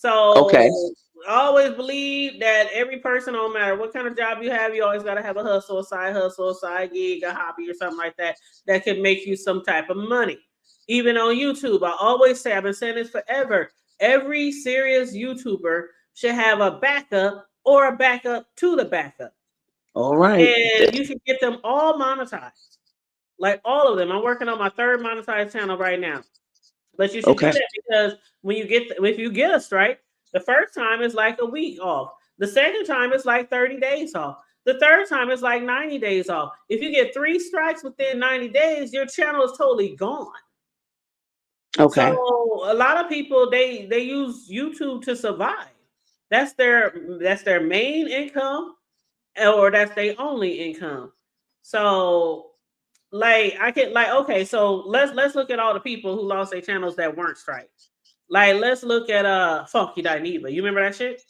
Okay. So I always believe that every person, no matter what kind of job you have, you always got to have a hustle, a side gig, a hobby, or something like that that can make you some type of money. Even on YouTube, I always say, I've been saying this forever. Every serious YouTuber should have a backup or a backup to the backup. All right. And you can get them all monetized. Like all of them. I'm working on my third monetized channel right now. But you should do Okay. that because if you get a strike, the first time is like a week off. The second time is like 30 days off. The third time is like 90 days off. If you get 3 strikes within 90 days, your channel is totally gone. Okay. So a lot of people they use YouTube to survive. That's their main income, or that's their only income. So okay, so let's look at all the people who lost their channels that weren't strikes. Like let's look at Funky Dineva. You remember that shit?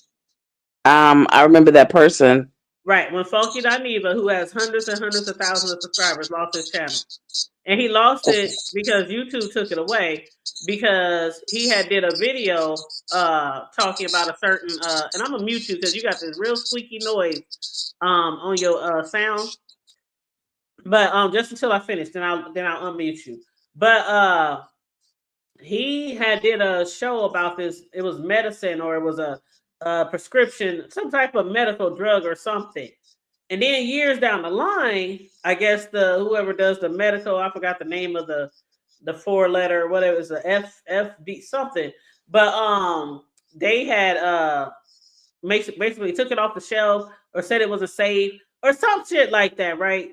I remember that person. Right. When Funky Dineva, who has hundreds and hundreds of thousands of subscribers, lost his channel. And he lost it because YouTube took it away because he had did a video talking about a certain and I'm gonna mute you because you got this real squeaky noise on your sound. But just until I finish, then I'll unmute you. But he had did a show about this. It was medicine, or it was a prescription, some type of medical drug or something. And then years down the line, I guess whoever does the medical, I forgot the name of the 4-letter, whatever, it was the FB something. But they had basically took it off the shelf or said it wasn't safe or some shit like that, right?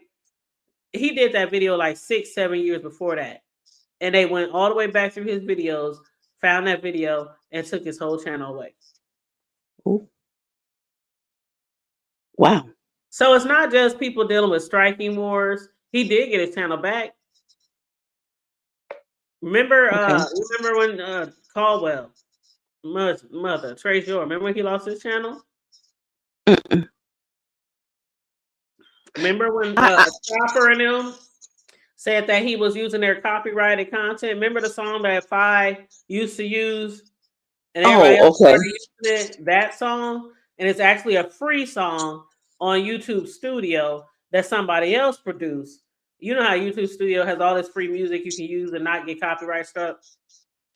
He did that video like 6-7 years before that. And they went all the way back through his videos, found that video, and took his whole channel away. Ooh. Wow. So it's not just people dealing with striking wars. He did get his channel back. Remember when Caldwell, mother, Trey Shore, remember when he lost his channel? Mm-mm. Remember when Chopper and them said that he was using their copyrighted content? Remember the song that Fi used to use? And everybody else started using it, that song? And it's actually a free song on YouTube Studio that somebody else produced. You know how YouTube Studio has all this free music you can use and not get copyright struck?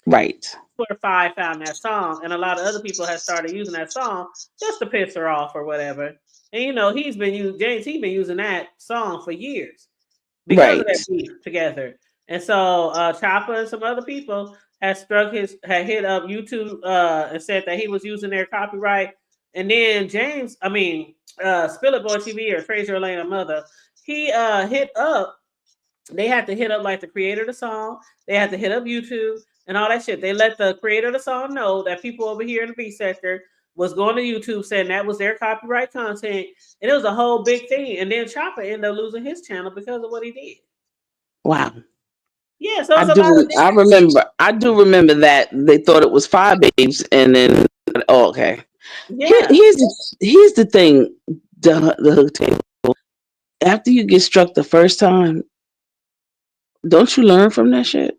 Right. Spotify found that song, and a lot of other people have started using that song just to piss her off or whatever. And James, he's been using that song for years because of that beef together. And so Chopper and some other people had hit up YouTube and said that he was using their copyright. And then Spill It Boy TV or Fraser Elena Mother, he hit up. They had to hit up like the creator of the song. They had to hit up YouTube and all that shit. They let the creator of the song know that people over here in the beat sector was going to YouTube saying that was their copyright content. And it was a whole big thing. And then Chopper ended up losing his channel because of what he did. Wow. Yeah, so I do remember that they thought it was Five Babes, and then okay. Yeah. Here's the thing, the hook table. After you get struck the first time, don't you learn from that shit?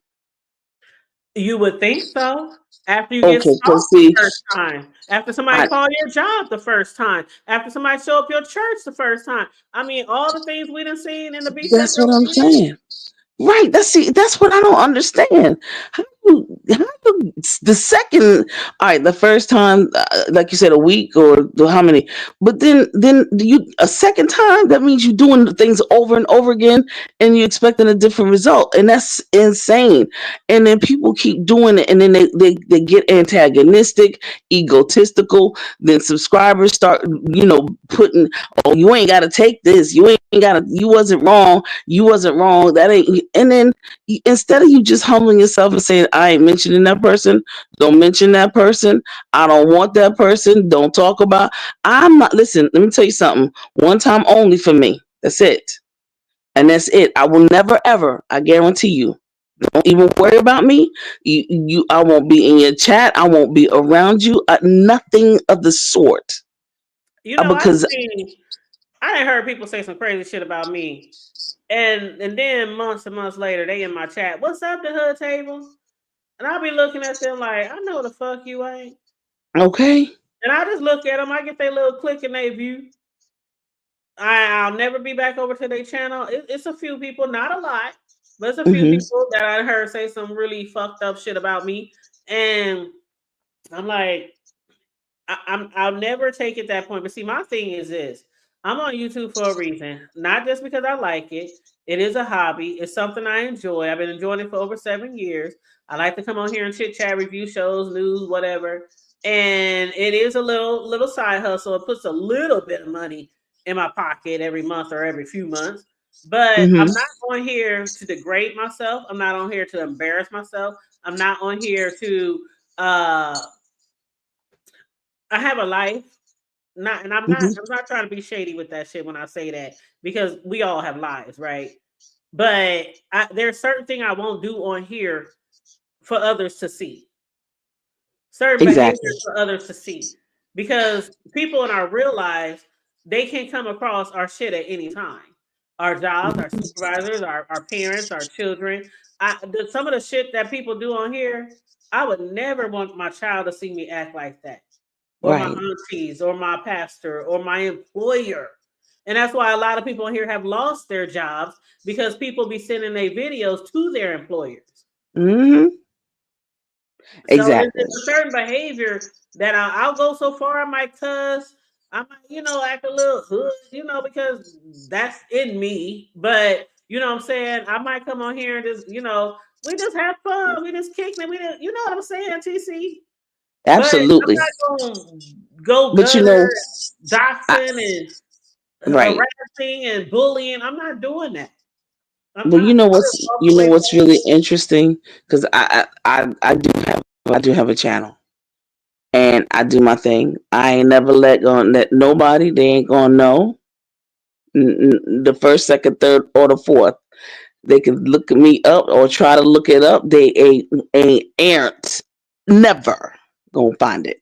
You would think so. After you get struck the first time, after somebody call your job the first time, after somebody show up your church the first time. I mean, all the things we done seen in the beat. That's what I'm saying. Right. That's what I don't understand. How do the second, all right, the first time, like you said, a week or how many, but then you a second time, that means you're doing the things over and over again, and you're expecting a different result, and that's insane. And then people keep doing it, and then they get antagonistic, egotistical. Then subscribers start, putting, oh, you ain't got to take this, you wasn't wrong, that ain't. And then instead of you just humbling yourself and saying, I ain't mentioning that person, don't mention that person, I don't want that person, don't talk about. I'm not, listen, let me tell you something, one time only for me, that's it. And that's it. I will never ever, I guarantee you, don't even worry about me. I won't be in your chat, I won't be around you, nothing of the sort. Because I done heard people say some crazy shit about me, and then months and months later, they in my chat, what's up, the hood table? And I'll be looking at them like, I know the fuck you ain't. Okay. And I just look at them, I get their little click in their view. I'll never be back over to their channel. It's a few people, not a lot, but it's a few people that I heard say some really fucked up shit about me. And I'm like, I'll never take it that point. But see, my thing is this. I'm on YouTube for a reason, not just because I like it. It is a hobby. It's something I enjoy. I've been enjoying it for over 7 years. I like to come on here and chit chat, review shows, news, whatever. And it is a little side hustle. It puts a little bit of money in my pocket every month or every few months. But I'm not on here to degrade myself. I'm not on here to embarrass myself. I'm not on here to I have a life. I'm not trying to be shady with that shit when I say that, because we all have lives, right? But there's certain thing I won't do on here for others to see. Certain behaviors for others to see. Because people in our real lives, they can come across our shit at any time. Our jobs, our supervisors, our parents, our children. Some of the shit that people do on here, I would never want my child to see me act like that. Or my aunties, or my pastor, or my employer. And that's why a lot of people here have lost their jobs, because people be sending their videos to their employers. Exactly. So there's a certain behavior that I'll go so far, I might cuss, I might, act a little hood, because that's in me. But, you know what I'm saying? I might come on here and just, we just have fun. We just kick it. You know what I'm saying, TC? Absolutely. But I'm not gonna go gutter, doxing, and harassing and bullying. I'm not doing that. Well, you know what's really interesting, because I do have a channel, and I do my thing. I ain't never let nobody. They ain't gonna know. The first, second, third, or the fourth. They can look me up or try to look it up. They ain't never gonna find it.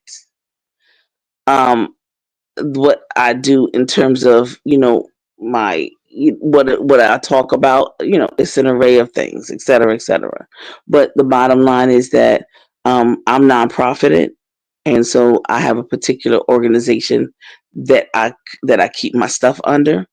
What I do in terms of my what I talk about, it's an array of things, et cetera, et cetera. But the bottom line is that I'm nonprofited, and so I have a particular organization that I keep my stuff under.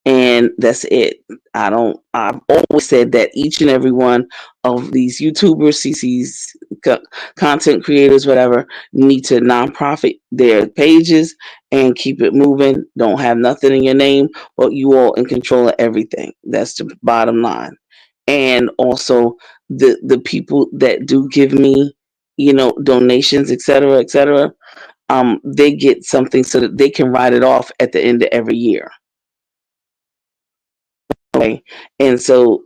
And that's it. I've always said that each and every one of these YouTubers, CCs, content creators, whatever, need to nonprofit their pages and keep it moving. Don't have nothing in your name, but you all in control of everything. That's the bottom line. And also the people that do give me, donations, et cetera, they get something so that they can write it off at the end of every year. And so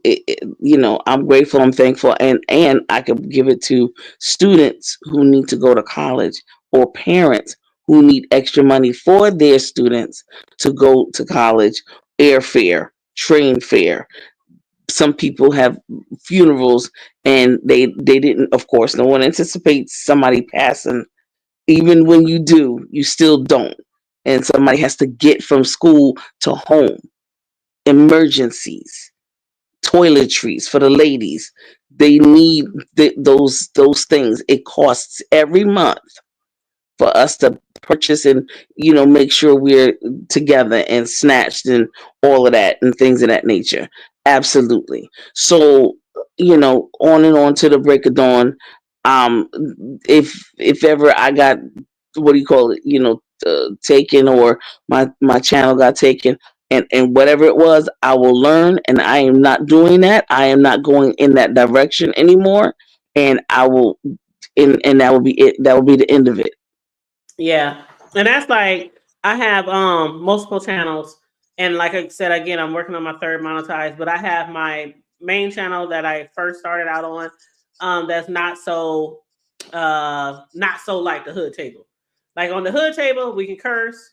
I'm grateful, I'm thankful, and I could give it to students who need to go to college, or parents who need extra money for their students to go to college, airfare, train fare. Some people have funerals, and they didn't, of course, no one anticipates somebody passing. Even when you do, you still don't, and somebody has to get from school to home. Emergencies, toiletries for the ladies, they need those things. It costs every month for us to purchase and make sure we're together and snatched and all of that and things of that nature. Absolutely. So on and on to the break of dawn. If ever I got, what do you call it, taken, or my channel got taken, and whatever it was, I will learn, and I am not doing that. I am not going in that direction anymore, and I will, and that will be it. That will be the end of it. Yeah. And that's like, I have multiple channels, and like I said, again, I'm working on my third monetize, but I have my main channel that I first started out on, that's not so like the hood table. Like on the hood table, we can curse.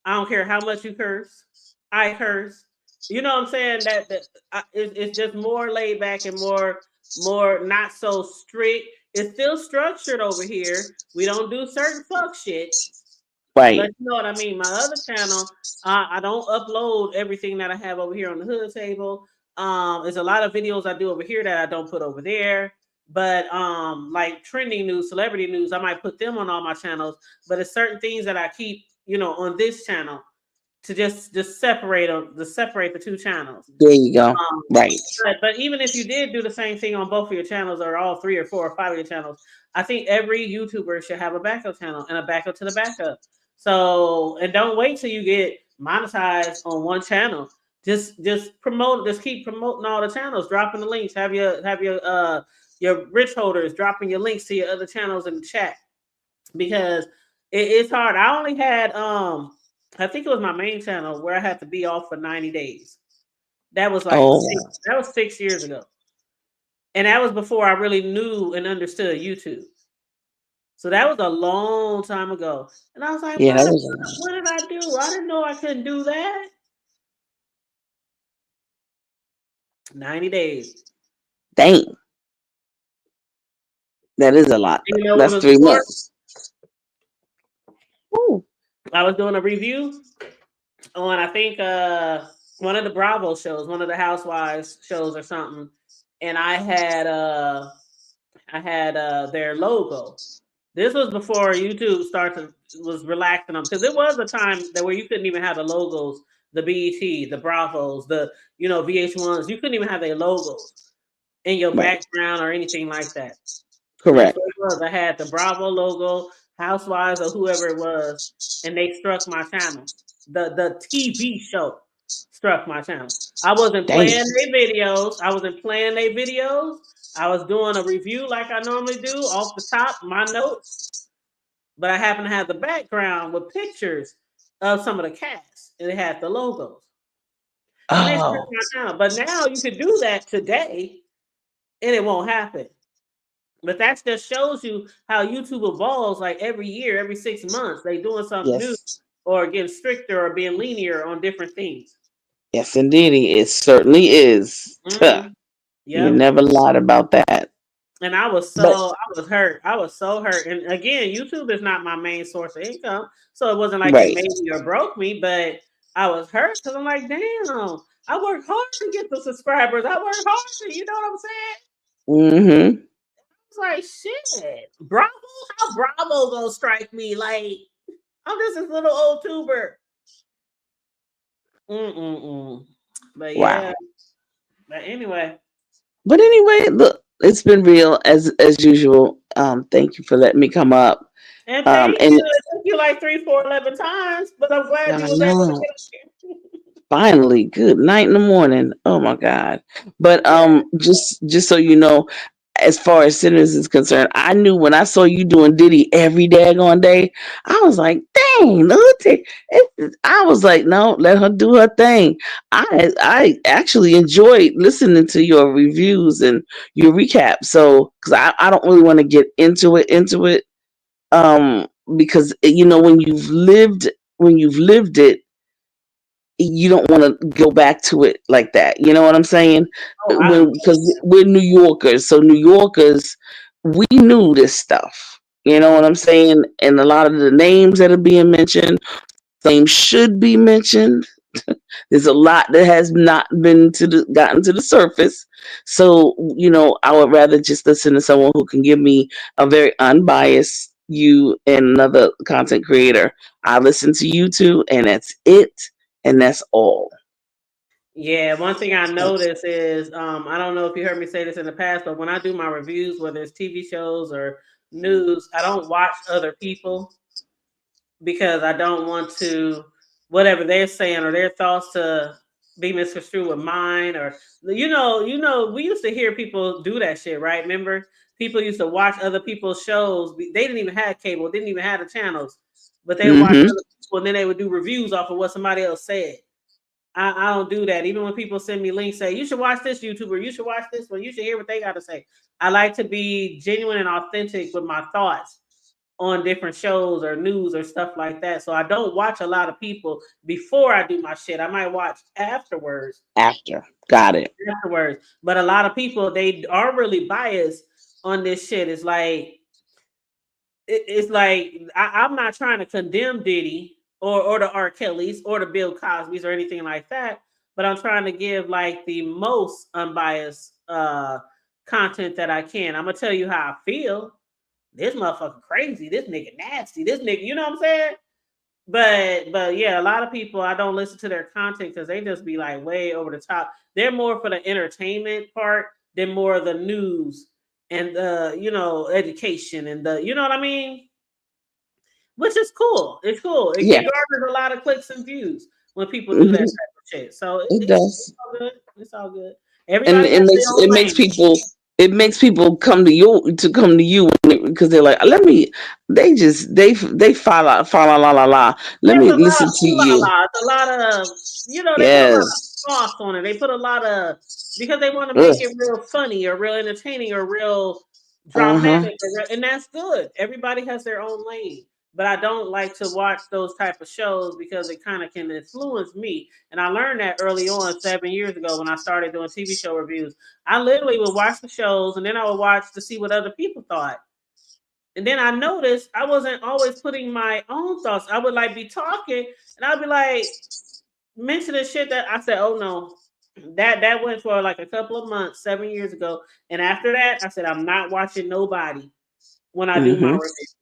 I don't care how much you curse. I curse. You know what I'm saying? It's just more laid back and more not so strict. It's still structured over here. We don't do certain fuck shit. Right. But you know what I mean? My other channel, I don't upload everything that I have over here on the hood table. There's a lot of videos I do over here that I don't put over there. But like trending news, celebrity news, I might put them on all my channels. But it's certain things that I keep, on this channel to just separate them, to separate the two channels. There you go. Right. But even if you did do the same thing on both of your channels, or all 3 or 4 or 5 of your channels, I think every YouTuber should have a backup channel and a backup to the backup. So, and don't wait till you get monetized on one channel. Just promote. Just keep promoting all the channels, dropping the links. Have your rich holders dropping your links to your other channels in the chat, because it's hard. I only had I think it was my main channel where I had to be off for 90 days. That was like 6 years ago. And that was before I really knew and understood YouTube. So that was a long time ago. And I was like, Yeah, what did I do? I didn't know I couldn't do that. 90 days. Dang. That is a lot. That's 3 months. Ooh. I was doing a review on, I think, one of the Bravo shows, one of the Housewives shows or something, and I had their logo. This was before YouTube was relaxing them, because it was a time where you couldn't even have the logos, the BET, the Bravos, the VH1s. You couldn't even have their logos in your background or anything like that. Correct. I had the Bravo logo, Housewives or whoever it was, and they struck my channel. The TV show struck my channel. I wasn't playing their videos. I was doing a review like I normally do off the top, my notes. But I happen to have the background with pictures of some of the cast, and it had the logos. And they struck my channel. But now you could do that today, and it won't happen. But that just shows you how YouTube evolves. Like every year, every 6 months, they doing something new, or getting stricter, or being linear on different things. Yes, indeed, it certainly is. You never lied about that. And I was hurt. I was so hurt. And again, YouTube is not my main source of income, so it wasn't like it made me or broke me. But I was hurt because I'm like, damn, I work hard to get the subscribers. I work hard to, you know what I'm saying? Mm-hmm. It's like, shit, Bravo? How Bravo gonna strike me? Like, I'm just this little old tuber. But yeah. But anyway. Look, it's been real as usual. Thank you for letting me come up. And thank you. It took you like 3, 4, 11 times, but I'm glad you was able to get here. Finally, good night in the morning. Oh my God. But just so you know, as far as Sinners is concerned, I knew when I saw you doing Diddy every daggone day, I was like, dang, I was like, no, let her do her thing. I actually enjoyed listening to your reviews and your recap. So, because I don't really want to get into it, because when you've lived it, you don't want to go back to it like that. You know what I'm saying? Because we're New Yorkers. So New Yorkers, we knew this stuff. You know what I'm saying? And a lot of the names that are being mentioned, names should be mentioned. There's a lot that has not been gotten to the surface. So, I would rather just listen to someone who can give me a very unbiased you and another content creator. I listen to you two, and that's it. And that's all. Yeah, one thing I notice is I don't know if you heard me say this in the past, but when I do my reviews, whether it's TV shows or news, I don't watch other people because I don't want to whatever they're saying or their thoughts to be misconstrued with mine or we used to hear people do that shit, right? Remember, people used to watch other people's shows. They didn't even have cable, didn't even have the channels, but they would watch Mm-hmm. other people and then they would do reviews off of what somebody else said. I don't do that. Even when people send me links, say you should watch this YouTuber, you should watch this one, you should hear what they got to say. I like to be genuine and authentic with my thoughts on different shows or news or stuff like that. So I don't watch a lot of people before I do my shit. I might watch afterwards. After. Got it. Afterwards. But a lot of people, they are really biased on this shit. It's like I'm not trying to condemn Diddy or the R. Kellys or the Bill Cosby's or anything like that, but I'm trying to give like the most unbiased content that I can. I'm gonna tell you how I feel. This motherfucker crazy. This nigga nasty. This nigga, you know what I'm saying? But yeah, a lot of people I don't listen to their content because they just be like way over the top. They're more for the entertainment part than more of the news and the education and the what I mean. Which is cool. It's cool. It garners a lot of clicks and views when people do that type of shit. So It does. it's all good. It's all good. And Everybody it makes people come to you because they're like, they fa la la la la. Let me listen to you. It's a lot of they put a lot of Yes. sauce on it. They put a lot of because they want to make it real funny or real entertaining or real dramatic, and that's good. Everybody has their own lane. But I don't like to watch those type of shows because it kind of can influence me. And I learned that early on 7 years ago when I started doing TV show reviews. I literally would watch the shows and then I would watch to see what other people thought. And then I noticed I wasn't always putting my own thoughts. I would like be talking and I'd be like mentioning shit that I said, oh no, that went for like a couple of months 7 years ago. And after that, I said, I'm not watching nobody when I do my reviews.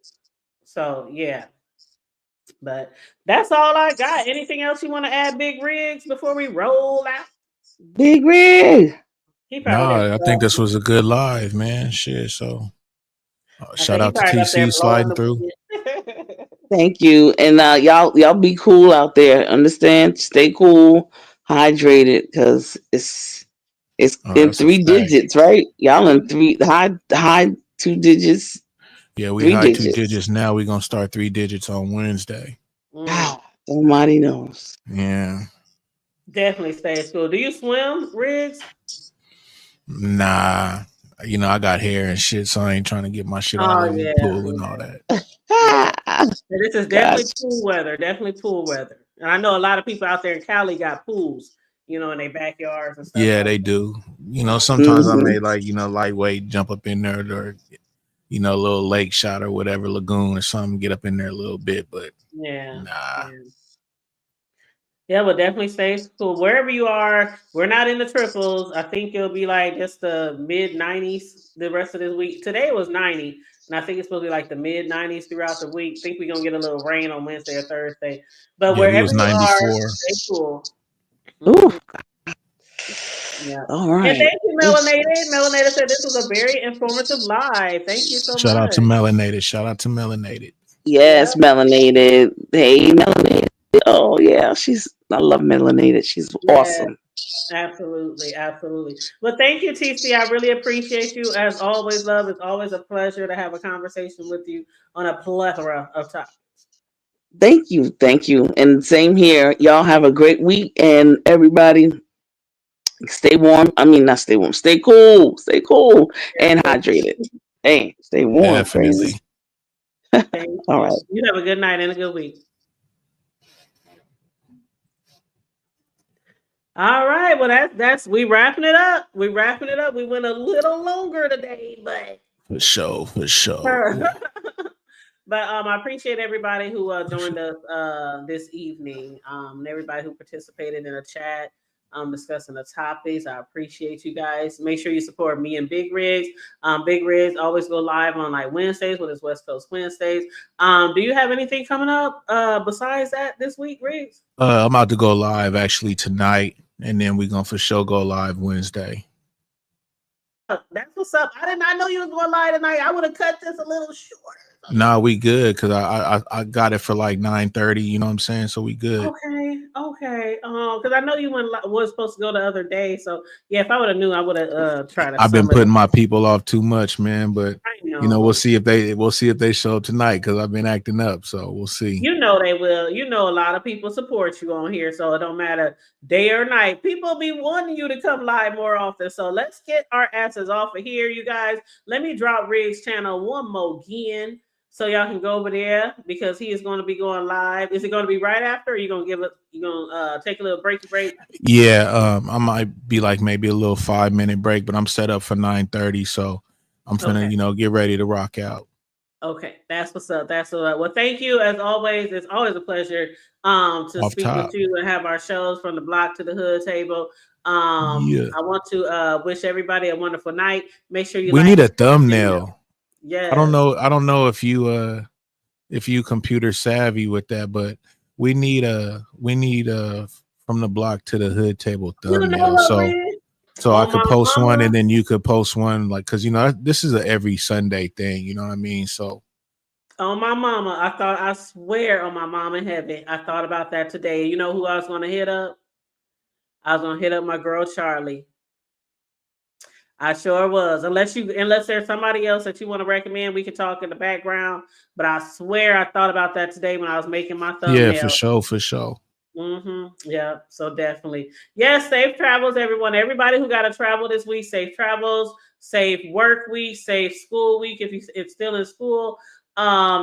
So yeah, but that's all I got. Anything else you want to add, Big Riggs, before we roll out? Big Rig. No, I think this was a good live, man. Shit. So shout out to TC sliding through. Thank you. And y'all be cool out there. Understand? Stay cool, hydrated, because it's in 3 digits, right? Y'all in high 2 digits. Yeah, we high 2 digits now. We're gonna start 3 digits on Wednesday. Almighty knows. Yeah. Definitely stay at school. Do you swim, Riggs? Nah. I got hair and shit, so I ain't trying to get my shit all over the pool and all that. This is definitely pool weather. Definitely pool weather. And I know a lot of people out there in Cali got pools, in their backyards and stuff. Yeah, they do. Sometimes I may lightweight jump up in there or a little lake shot or whatever, lagoon or something, get up in there a little bit, but nah. Yeah, but definitely stay cool. Wherever you are, we're not in the triples. I think it'll be like just the mid-90s the rest of this week. Today was 90, and I think it's supposed to be like the mid-90s throughout the week. I think we're going to get a little rain on Wednesday or Thursday. But wherever you are, stay cool. Ooh. Yeah. All right. And thank you, Melanated. Melanated said this was a very informative live. Thank you so much. Shout out to Melanated. Yes, Melanated. Hey, Melanated. Oh yeah, I love Melanated. She's awesome. Absolutely. Well, thank you, TC. I really appreciate you. As always, love. It's always a pleasure to have a conversation with you on a plethora of topics. Thank you. And same here. Y'all have a great week, and everybody stay warm. I mean, not stay warm. Stay cool, and hydrated. Hey, stay warm. Definitely. All right. You have a good night and a good week. All right. Well, that's we wrapping it up. We went a little longer today, but for sure. But I appreciate everybody who joined us this evening. And everybody who participated in the chat, discussing the topics. I appreciate you guys. Make sure you support me and Big Riggs. Big Riggs always go live on like Wednesdays with his West Coast Wednesdays. Do you have anything coming up besides that this week, Riggs? I'm about to go live actually tonight. and then we're gonna for sure go live Wednesday. That's what's up. I did not know you was going live tonight. I would have cut this a little shorter. Nah, we good because I got it for like 9:30. You know what I'm saying? So we good. Okay. Because I know you was supposed to go the other day. So yeah, if I would have knew, I would have tried to. I've been putting my people off too much, man. But you know, we'll see if they show up tonight because I've been acting up. So we'll see. You know they will. You know a lot of people support you on here, so it don't matter day or night. People be wanting you to come live more often. So let's get our asses off of here, you guys. Let me drop Riggs' channel one more again, so y'all can go over there because he is going to be going live. Is it going to be right after? Or are you going to give it? You going to take a little break? Yeah, I might be like maybe a little 5-minute break, but I'm set up for 9:30, so I'm finna get ready to rock out. Okay, that's what's up. That's what's up. Well, thank you as always. It's always a pleasure to speak with you and have our shows from the block to the hood table. I want to wish everybody a wonderful night. Make sure we need a thumbnail. Yeah, I don't know if you computer savvy with that, but we need from the block to the hood table thumbnail. So I could post one and then you could post one, like, because this is a every Sunday thing, you know what I mean? So on my mama, I swear on my mom in heaven, I thought about that today. You know who I was gonna hit up? I was gonna hit up my girl Charlie. I sure was. Unless there's somebody else that you want to recommend, we can talk in the background. But I swear I thought about that today when I was making my thumbnail. Yeah, for sure. Yeah, so definitely. Yes, safe travels, everyone. Everybody who got to travel this week, safe travels, safe work week, safe school week if it's still in school.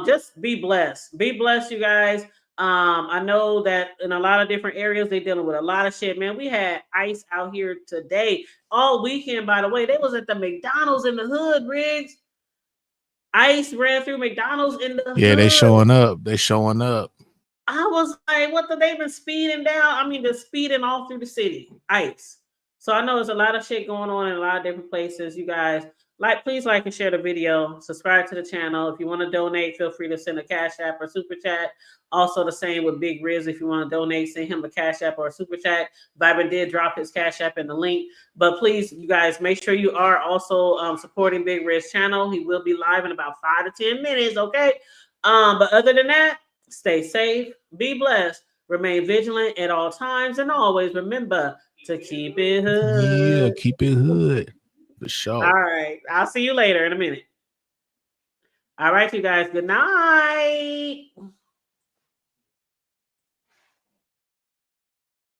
Just be blessed. Be blessed, you guys. I know that in a lot of different areas they're dealing with a lot of shit, man. We had ICE out here today all weekend. By the way, they was at the McDonald's in the hood. Riggs, ICE ran through McDonald's in the hood. They showing up. I was like, what they've been speeding down? I mean, they're speeding all through the city. ICE. So I know there's a lot of shit going on in a lot of different places. You guys, please like and share the video. Subscribe to the channel. If you want to donate, feel free to send a Cash App or Super Chat. Also the same with Big Riz. If you want to donate, send him a Cash App or a Super Chat. Viber did drop his Cash App in the link. But please, you guys, make sure you are also supporting Big Riz channel. He will be live in about 5 to 10 minutes, okay? But other than that, stay safe, be blessed, remain vigilant at all times, and always remember to keep it hood. Yeah, keep it hood. For sure. All right. I'll see you later in a minute. All right, you guys. Good night.